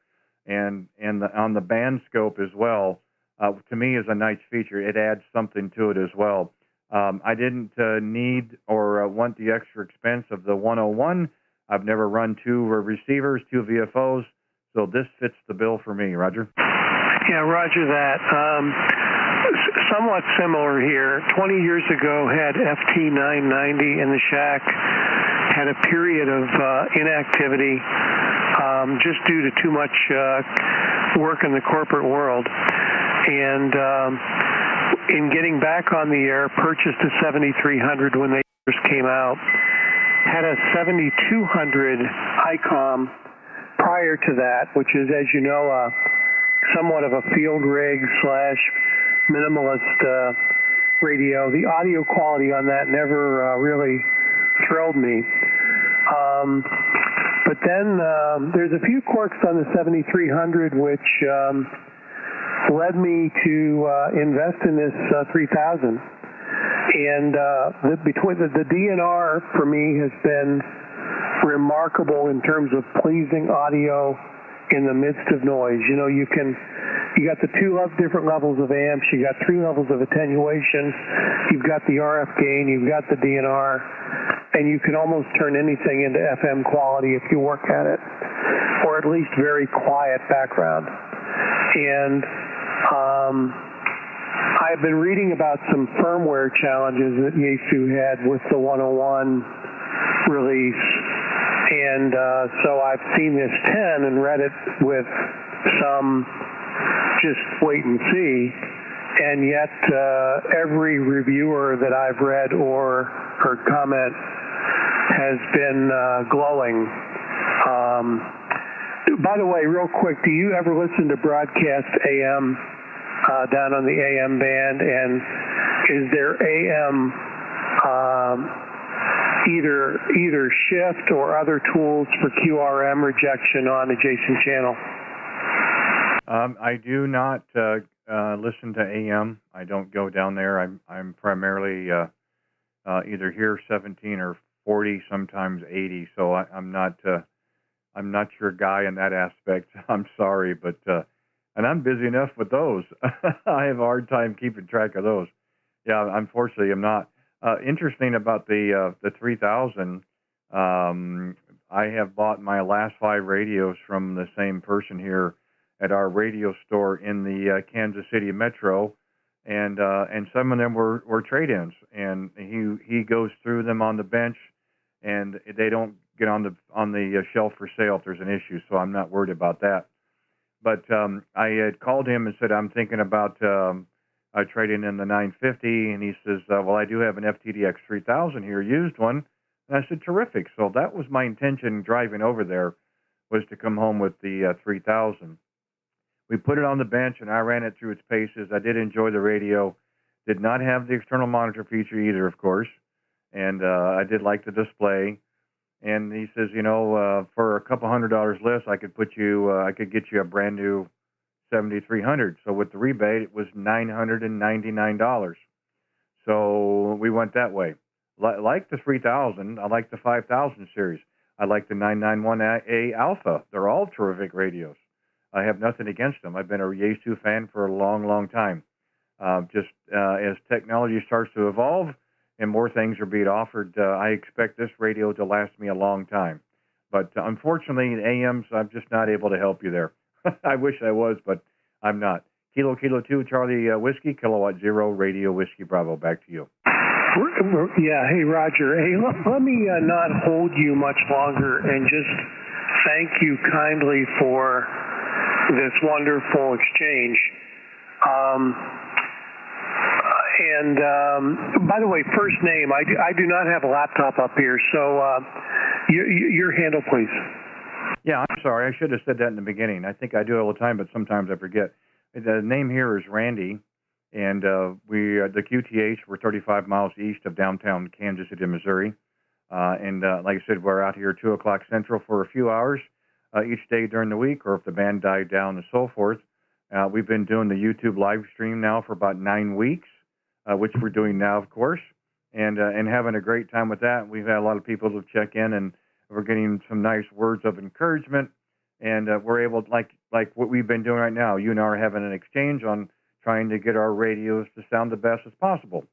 and on the band scope as well. To me, is a nice feature. It adds something to it as well. I didn't need or want the extra expense of the 101. I've never run 2 receivers, 2 VFOs, so this fits the bill for me. Roger? Yeah, roger that. Somewhat similar here. 20 years ago, had FT990 in the shack, had a period of inactivity just due to too much work in the corporate world. And in getting back on the air, purchased a 7300 when they first came out. Had a 7200 ICOM prior to that, which is, as you know, somewhat of a field rig / minimalist radio. The audio quality on that never really thrilled me. But then there's a few quirks on the 7300 which led me to invest in this 3000. And the DNR for me has been remarkable in terms of pleasing audio in the midst of noise. You know, you got the 2 different levels of amps, you got 3 levels of attenuation, you've got the RF gain, you've got the DNR, and you can almost turn anything into FM quality if you work at it, or at least very quiet background. And I've been reading about some firmware challenges that Yaesu had with the 101 release, and so I've seen this 10 and read it with some just wait and see, and yet every reviewer that I've read or heard comment has been glowing. By the way, real quick, do you ever listen to broadcast AM down on the AM band, and is there AM either shift or other tools for QRM rejection on adjacent channel? I do not listen to AM. I don't go down there. I'm primarily either here 17 or 40, sometimes 80. So I'm not your guy in that aspect. I'm sorry, but and I'm busy enough with those. I have a hard time keeping track of those. Yeah, unfortunately, I'm not. Interesting about the 3000. I have bought my last 5 radios from the same person here at our radio store in the Kansas City Metro, and some of them were trade-ins, and he goes through them on the bench, and they don't get on the shelf for sale if there's an issue, so I'm not worried about that. But I had called him and said I'm thinking about trading in the 950, and he says, well, I do have an FTDX 3000 here, used one. And I said, terrific. So that was my intention driving over there, was to come home with the 3000. We put it on the bench, and I ran it through its paces. I did enjoy the radio. Did not have the external monitor feature either, of course. And I did like the display. And he says, for a couple $100 less, I could get you a brand new 7300. So with the rebate, it was $999. So we went that way. Like the 3000, I like the 5000 series. I like the 991A Alpha. They're all terrific radios. I have nothing against them. I've been a Yaesu fan for a long, long time. As technology starts to evolve and more things are being offered, I expect this radio to last me a long time. But unfortunately, in AMs, I'm just not able to help you there. I wish I was, but I'm not. Kilo 2, Charlie Whiskey, Kilowatt 0, Radio Whiskey Bravo. Back to you. Yeah, hey, Roger. Hey, let me not hold you much longer and just thank you kindly for this wonderful exchange. By the way, first name, I do not have a laptop up here, so your handle, please. Yeah, I'm sorry. I should have said that in the beginning. I think I do it all the time, but sometimes I forget. The name here is Randy, and the QTH, we're 35 miles east of downtown Kansas City, Missouri. Like I said, we're out here 2 o'clock Central for a few hours each day during the week, or if the band died down and so forth. We've been doing the YouTube live stream now for about 9 weeks, which we're doing now, of course, and having a great time with that. We've had a lot of people to check in, and we're getting some nice words of encouragement, and we're able, like what we've been doing right now. You and I are having an exchange on trying to get our radios to sound the best as possible.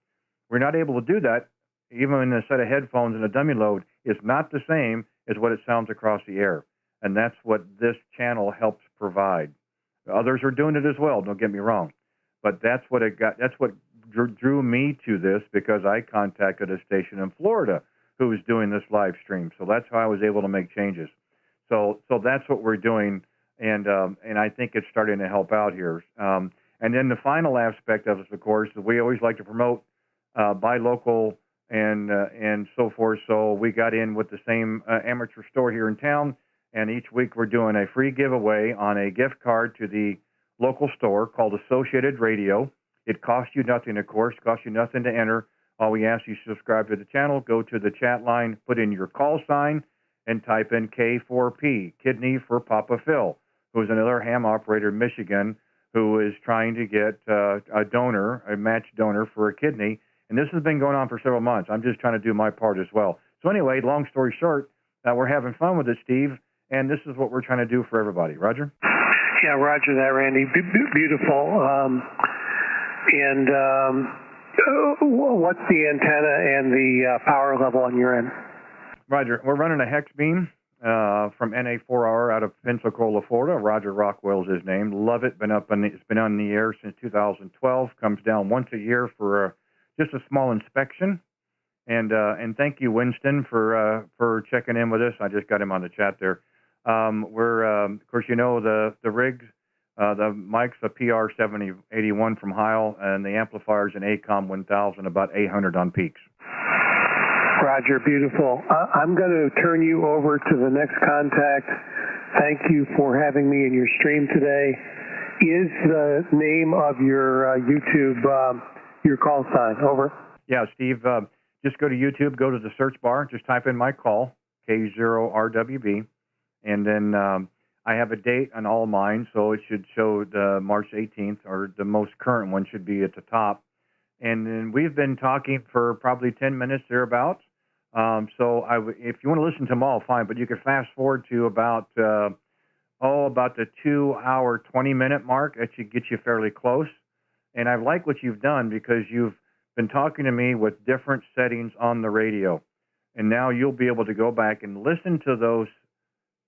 We're not able to do that. Even in a set of headphones and a dummy load is not the same as what it sounds across the air, and that's what this channel helps provide. Others are doing it as well, don't get me wrong, but that's what drew me to this, because I contacted a station in Florida who was doing this live stream. So that's how I was able to make changes. So that's what we're doing, and I think it's starting to help out here. And then the final aspect of this, of course, is we always like to promote buy local and so forth. So we got in with the same amateur store here in town, and each week we're doing a free giveaway on a gift card to the local store called Associated Radio. It costs you nothing, of course. It costs you nothing to enter. All we ask you to subscribe to the channel, go to the chat line, put in your call sign, and type in K4P, Kidney for Papa Phil, who's another ham operator in Michigan who is trying to get a donor, a matched donor for a kidney. And this has been going on for several months. I'm just trying to do my part as well. So anyway, long story short, we're having fun with it, Steve, and this is what we're trying to do for everybody. Roger? Yeah, roger that, Randy. Beautiful. What's the antenna and the power level on your end? Roger. We're running a hex beam from NA4R out of Pensacola, Florida. Roger Rockwell is his name. Love it. It's been on the air since 2012. Comes down once a year for just a small inspection. And thank you, Winston, for checking in with us. I just got him on the chat there. We're of course, the rigs. The mic's a PR7081 from Heil, and the amplifier's an ACOM 1000, about 800 on peaks. Roger, beautiful. I'm going to turn you over to the next contact. Thank you for having me in your stream today. Is the name of your YouTube your call sign? Over. Yeah, Steve, just go to YouTube, go to the search bar, just type in my call, K0RWB, and then I have a date on all mine, so it should show the March 18th, or the most current one should be at the top. And then we've been talking for probably 10 minutes thereabouts. If you want to listen to them all, fine, but you could fast forward to about the 2-hour, 20-minute mark. That should get you fairly close. And I like what you've done, because you've been talking to me with different settings on the radio. And now you'll be able to go back and listen to those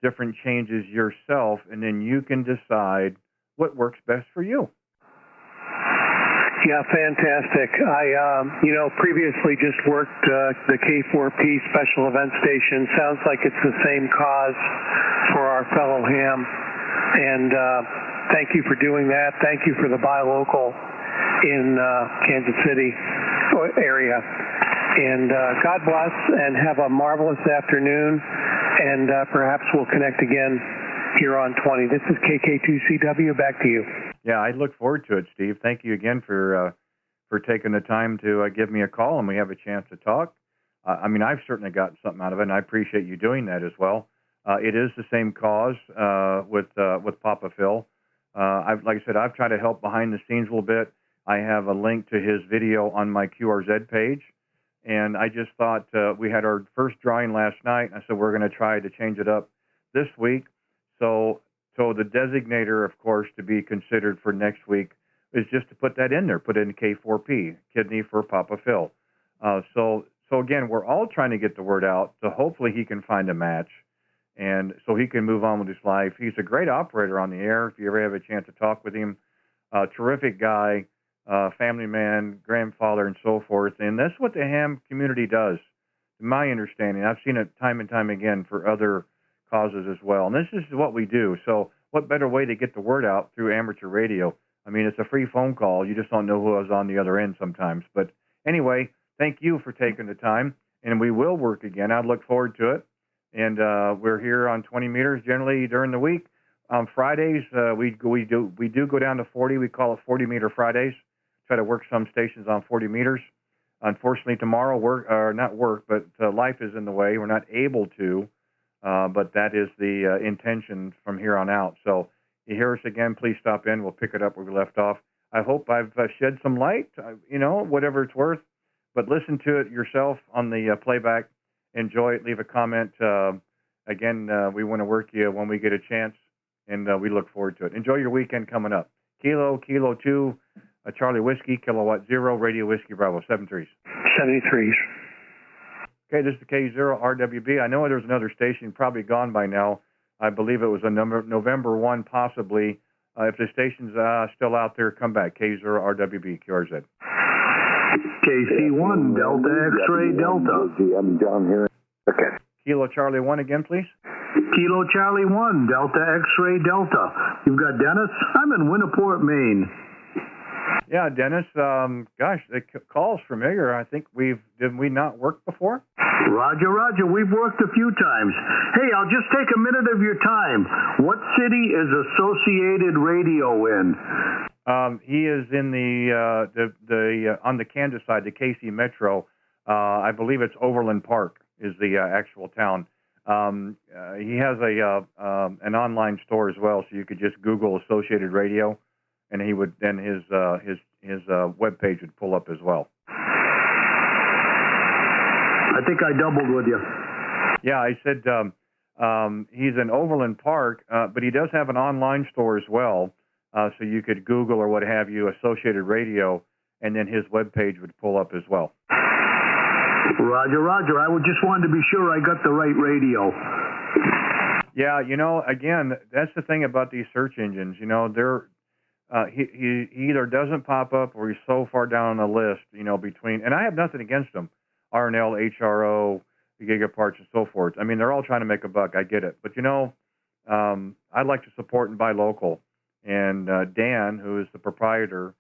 different changes yourself, and then you can decide what works best for you. Yeah, fantastic. I, previously just worked the K4P special event station. Sounds like it's the same cause for our fellow ham. And thank you for doing that. Thank you for the buy local in Kansas City area. And God bless, and have a marvelous afternoon. And perhaps we'll connect again here on 20. This is KK2CW. Back to you. Yeah, I look forward to it, Steve. Thank you again for taking the time to give me a call, and we have a chance to talk. I mean, I've certainly gotten something out of it, and I appreciate you doing that as well. It is the same cause with Papa Phil. Like I said, I've tried to help behind the scenes a little bit. I have a link to his video on my QRZ page, and I just thought we had our first drawing last night. I said we're going to try to change it up this week. So the designator, of course, to be considered for next week is just to put that in there, put in K4P, kidney for Papa Phil. So again, we're all trying to get the word out. So hopefully he can find a match, and so he can move on with his life. He's a great operator on the air. If you ever have a chance to talk with him, terrific guy, family man, grandfather, and so forth. And that's what the ham community does, in my understanding. I've seen it time and time again for other causes as well. And this is what we do. So what better way to get the word out through amateur radio? I mean, it's a free phone call. You just don't know who is on the other end sometimes. But anyway, thank you for taking the time, and we will work again. I look forward to it. And we're here on 20 meters generally during the week. On Fridays, we do go down to 40. We call it 40-meter Fridays. Try to work some stations on 40 meters. Unfortunately, tomorrow life is in the way. We're not able to, but that is the intention from here on out. So you hear us again, please stop in. We'll pick it up where we left off. I hope I've shed some light, whatever it's worth. But listen to it yourself on the playback. Enjoy it. Leave a comment. Again, we want to work you when we get a chance, and we look forward to it. Enjoy your weekend coming up. Kilo 2, Charlie Whiskey, Kilowatt 0, Radio Whiskey Bravo, 73s. 73s. Okay, this is the K0RWB. I know there's another station probably gone by now. I believe it was a November 1, possibly. If the station's still out there, come back. K0RWB, QRZ. KC1, Delta X-Ray Delta. I'm down here. Okay. Kilo Charlie 1 again, please. Kilo Charlie 1, Delta X-Ray Delta. You've got Dennis. I'm in Winniport, Maine. Yeah, Dennis. Gosh, the call's familiar. I think did we not work before? Roger. We've worked a few times. Hey, I'll just take a minute of your time. What city is Associated Radio in? He is in the on the Kansas side, the KC Metro. I believe it's Overland Park is the actual town. He has an online store as well, so you could just Google Associated Radio, and he would then his web page would pull up as well. I think I doubled with you. Yeah, I said he's in Overland Park, but he does have an online store as well. So you could Google or what have you, Associated Radio, and then his webpage would pull up as well. Roger. I just wanted to be sure I got the right radio. Yeah, again, that's the thing about these search engines. They're he either doesn't pop up or he's so far down on the list. Between, and I have nothing against them, RNL, HRO, Gigaparts, and so forth. I mean, they're all trying to make a buck. I get it, but I'd like to support and buy local. And Dan, who is the proprietor,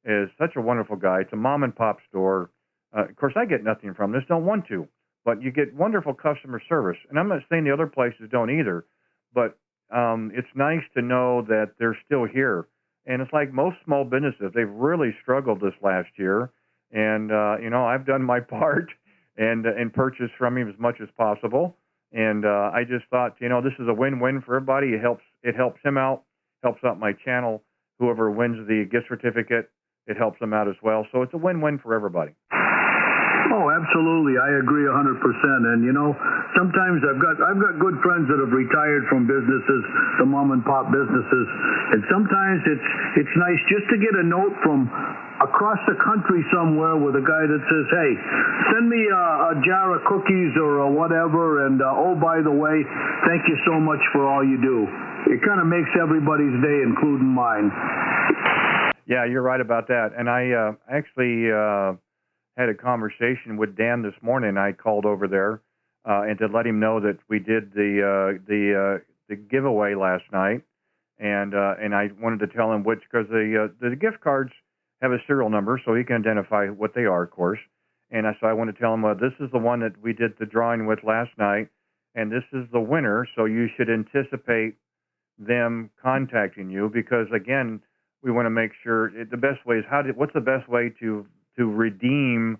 is such a wonderful guy. It's a mom and pop store. Of course, I get nothing from this, don't want to, but you get wonderful customer service. And I'm not saying the other places don't either, but it's nice to know that they're still here. And it's like most small businesses, they've really struggled this last year. And, I've done my part and purchased from him as much as possible. And I just thought, this is a win-win for everybody. It helps him out. Helps out my channel. Whoever wins the gift certificate, it helps them out as well. So it's a win-win for everybody. Oh, absolutely. I agree 100%. And sometimes I've got good friends that have retired from businesses, the mom and pop businesses, and sometimes it's nice just to get a note from across the country somewhere with a guy that says, "Hey, send me a jar of cookies or whatever, and oh, by the way, thank you so much for all you do." It kind of makes everybody's day, including mine. Yeah, you're right about that. And I actually had a conversation with Dan this morning. I called over there and to let him know that we did the giveaway last night, and I wanted to tell him which, because the gift cards have a serial number, so he can identify what they are, of course. And so I want to tell him, this is the one that we did the drawing with last night, and this is the winner. So you should anticipate them contacting you, because again, we want to make sure the best way is what's the best way to redeem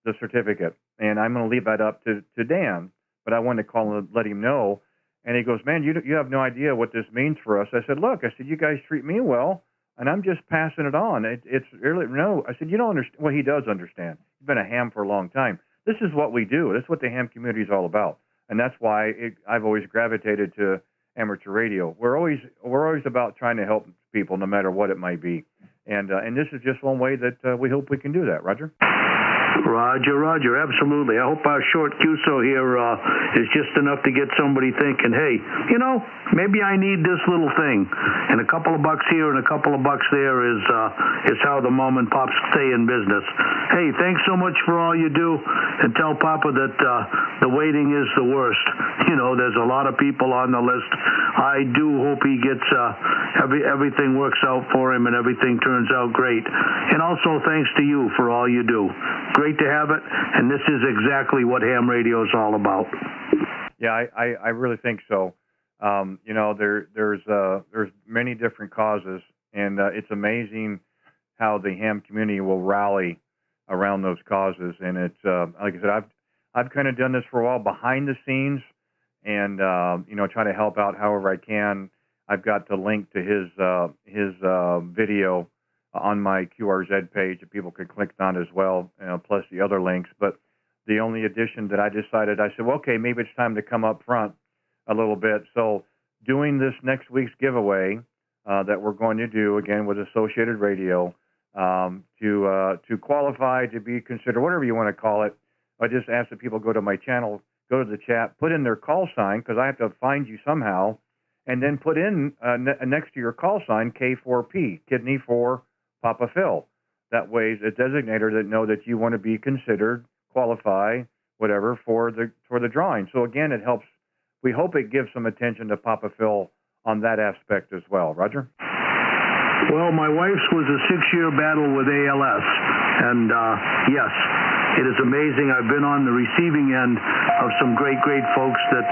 the certificate. and I'm going to leave that up to Dan. But I wanted to call and let him know. And he goes, man, you have no idea what this means for us. I said, look, you guys treat me well, and I'm just passing it on. It's really, no. I said, you don't understand. Well, he does understand. He's been a ham for a long time. This is what we do. This is what the ham community is all about. And that's why I've always gravitated to amateur radio. We're always about trying to help people, no matter what it might be. And this is just one way that we hope we can do that. Roger? Roger, absolutely. I hope our short QSO here is just enough to get somebody thinking, hey, maybe I need this little thing. And a couple of bucks here and a couple of bucks there is how the mom and pops stay in business. Hey, thanks so much for all you do, and tell Papa that the waiting is the worst. There's a lot of people on the list. I do hope he gets everything works out for him and everything turns out great. And also thanks to you for all you do. Great to have it, and this is exactly what ham radio is all about. Yeah, I really think so. There's many different causes, and it's amazing how the ham community will rally around those causes. And it's like I said, I've kind of done this for a while behind the scenes, and try to help out however I can. I've got the link to his video on my QRZ page that people could click on as well, plus the other links. But the only addition that I decided, I said, well, okay, maybe it's time to come up front a little bit. So doing this next week's giveaway that we're going to do, again, with Associated Radio, to qualify to be considered, whatever you want to call it, I just ask that people go to my channel, go to the chat, put in their call sign, because I have to find you somehow, and then put in next to your call sign K4P, Kidney 4, Papa Phil. That way, it's a designator that know that you want to be considered, qualify, whatever, for the drawing. So again, it helps. We hope it gives some attention to Papa Phil on that aspect as well. Roger? Well, my wife's was a 6-year battle with ALS, and yes, it is amazing. I've been on the receiving end of some great folks that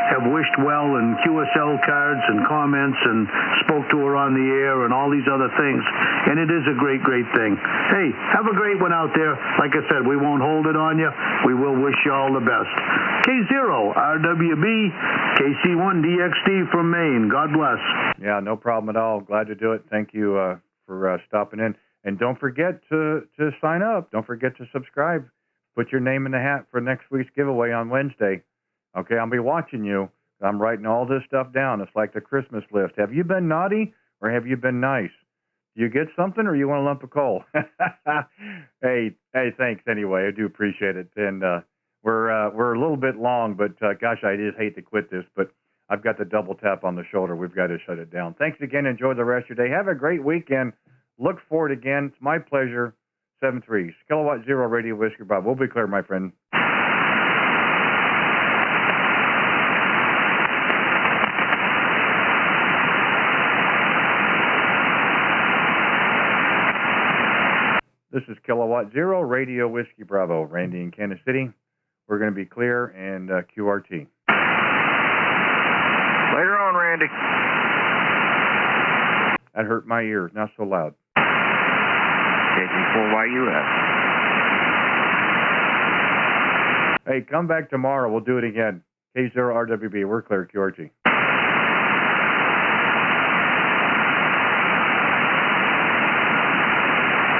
have wished well, and QSL cards and comments, and spoke to her on the air and all these other things. And it is a great thing. Hey, have a great one out there. Like I said, we won't hold it on you. We will wish you all the best. K0RWB, KC1DXD from Maine. God bless. Yeah, no problem at all. Glad to do it. Thank you for stopping in. And don't forget to sign up. Don't forget to subscribe. Put your name in the hat for next week's giveaway on Wednesday. Okay, I'll be watching you. I'm writing all this stuff down. It's like the Christmas list. Have you been naughty or have you been nice? Do you get something or you want a lump of coal? Hey, thanks anyway. I do appreciate it. And we're a little bit long, but gosh, I just hate to quit this, but I've got the double tap on the shoulder. We've got to shut it down. Thanks again. Enjoy the rest of your day. Have a great weekend. Look forward again. It's my pleasure. 7-3. Kilowatt Zero Radio Whiskey Bob. We'll be clear, my friend. This is Kilowatt Zero Radio Whiskey Bravo. Randy in Kansas City. We're going to be clear and QRT. Later on, Randy. That hurt my ears. Not so loud. KC4YUS. Hey, come back tomorrow. We'll do it again. K0RWB. We're clear, QRT.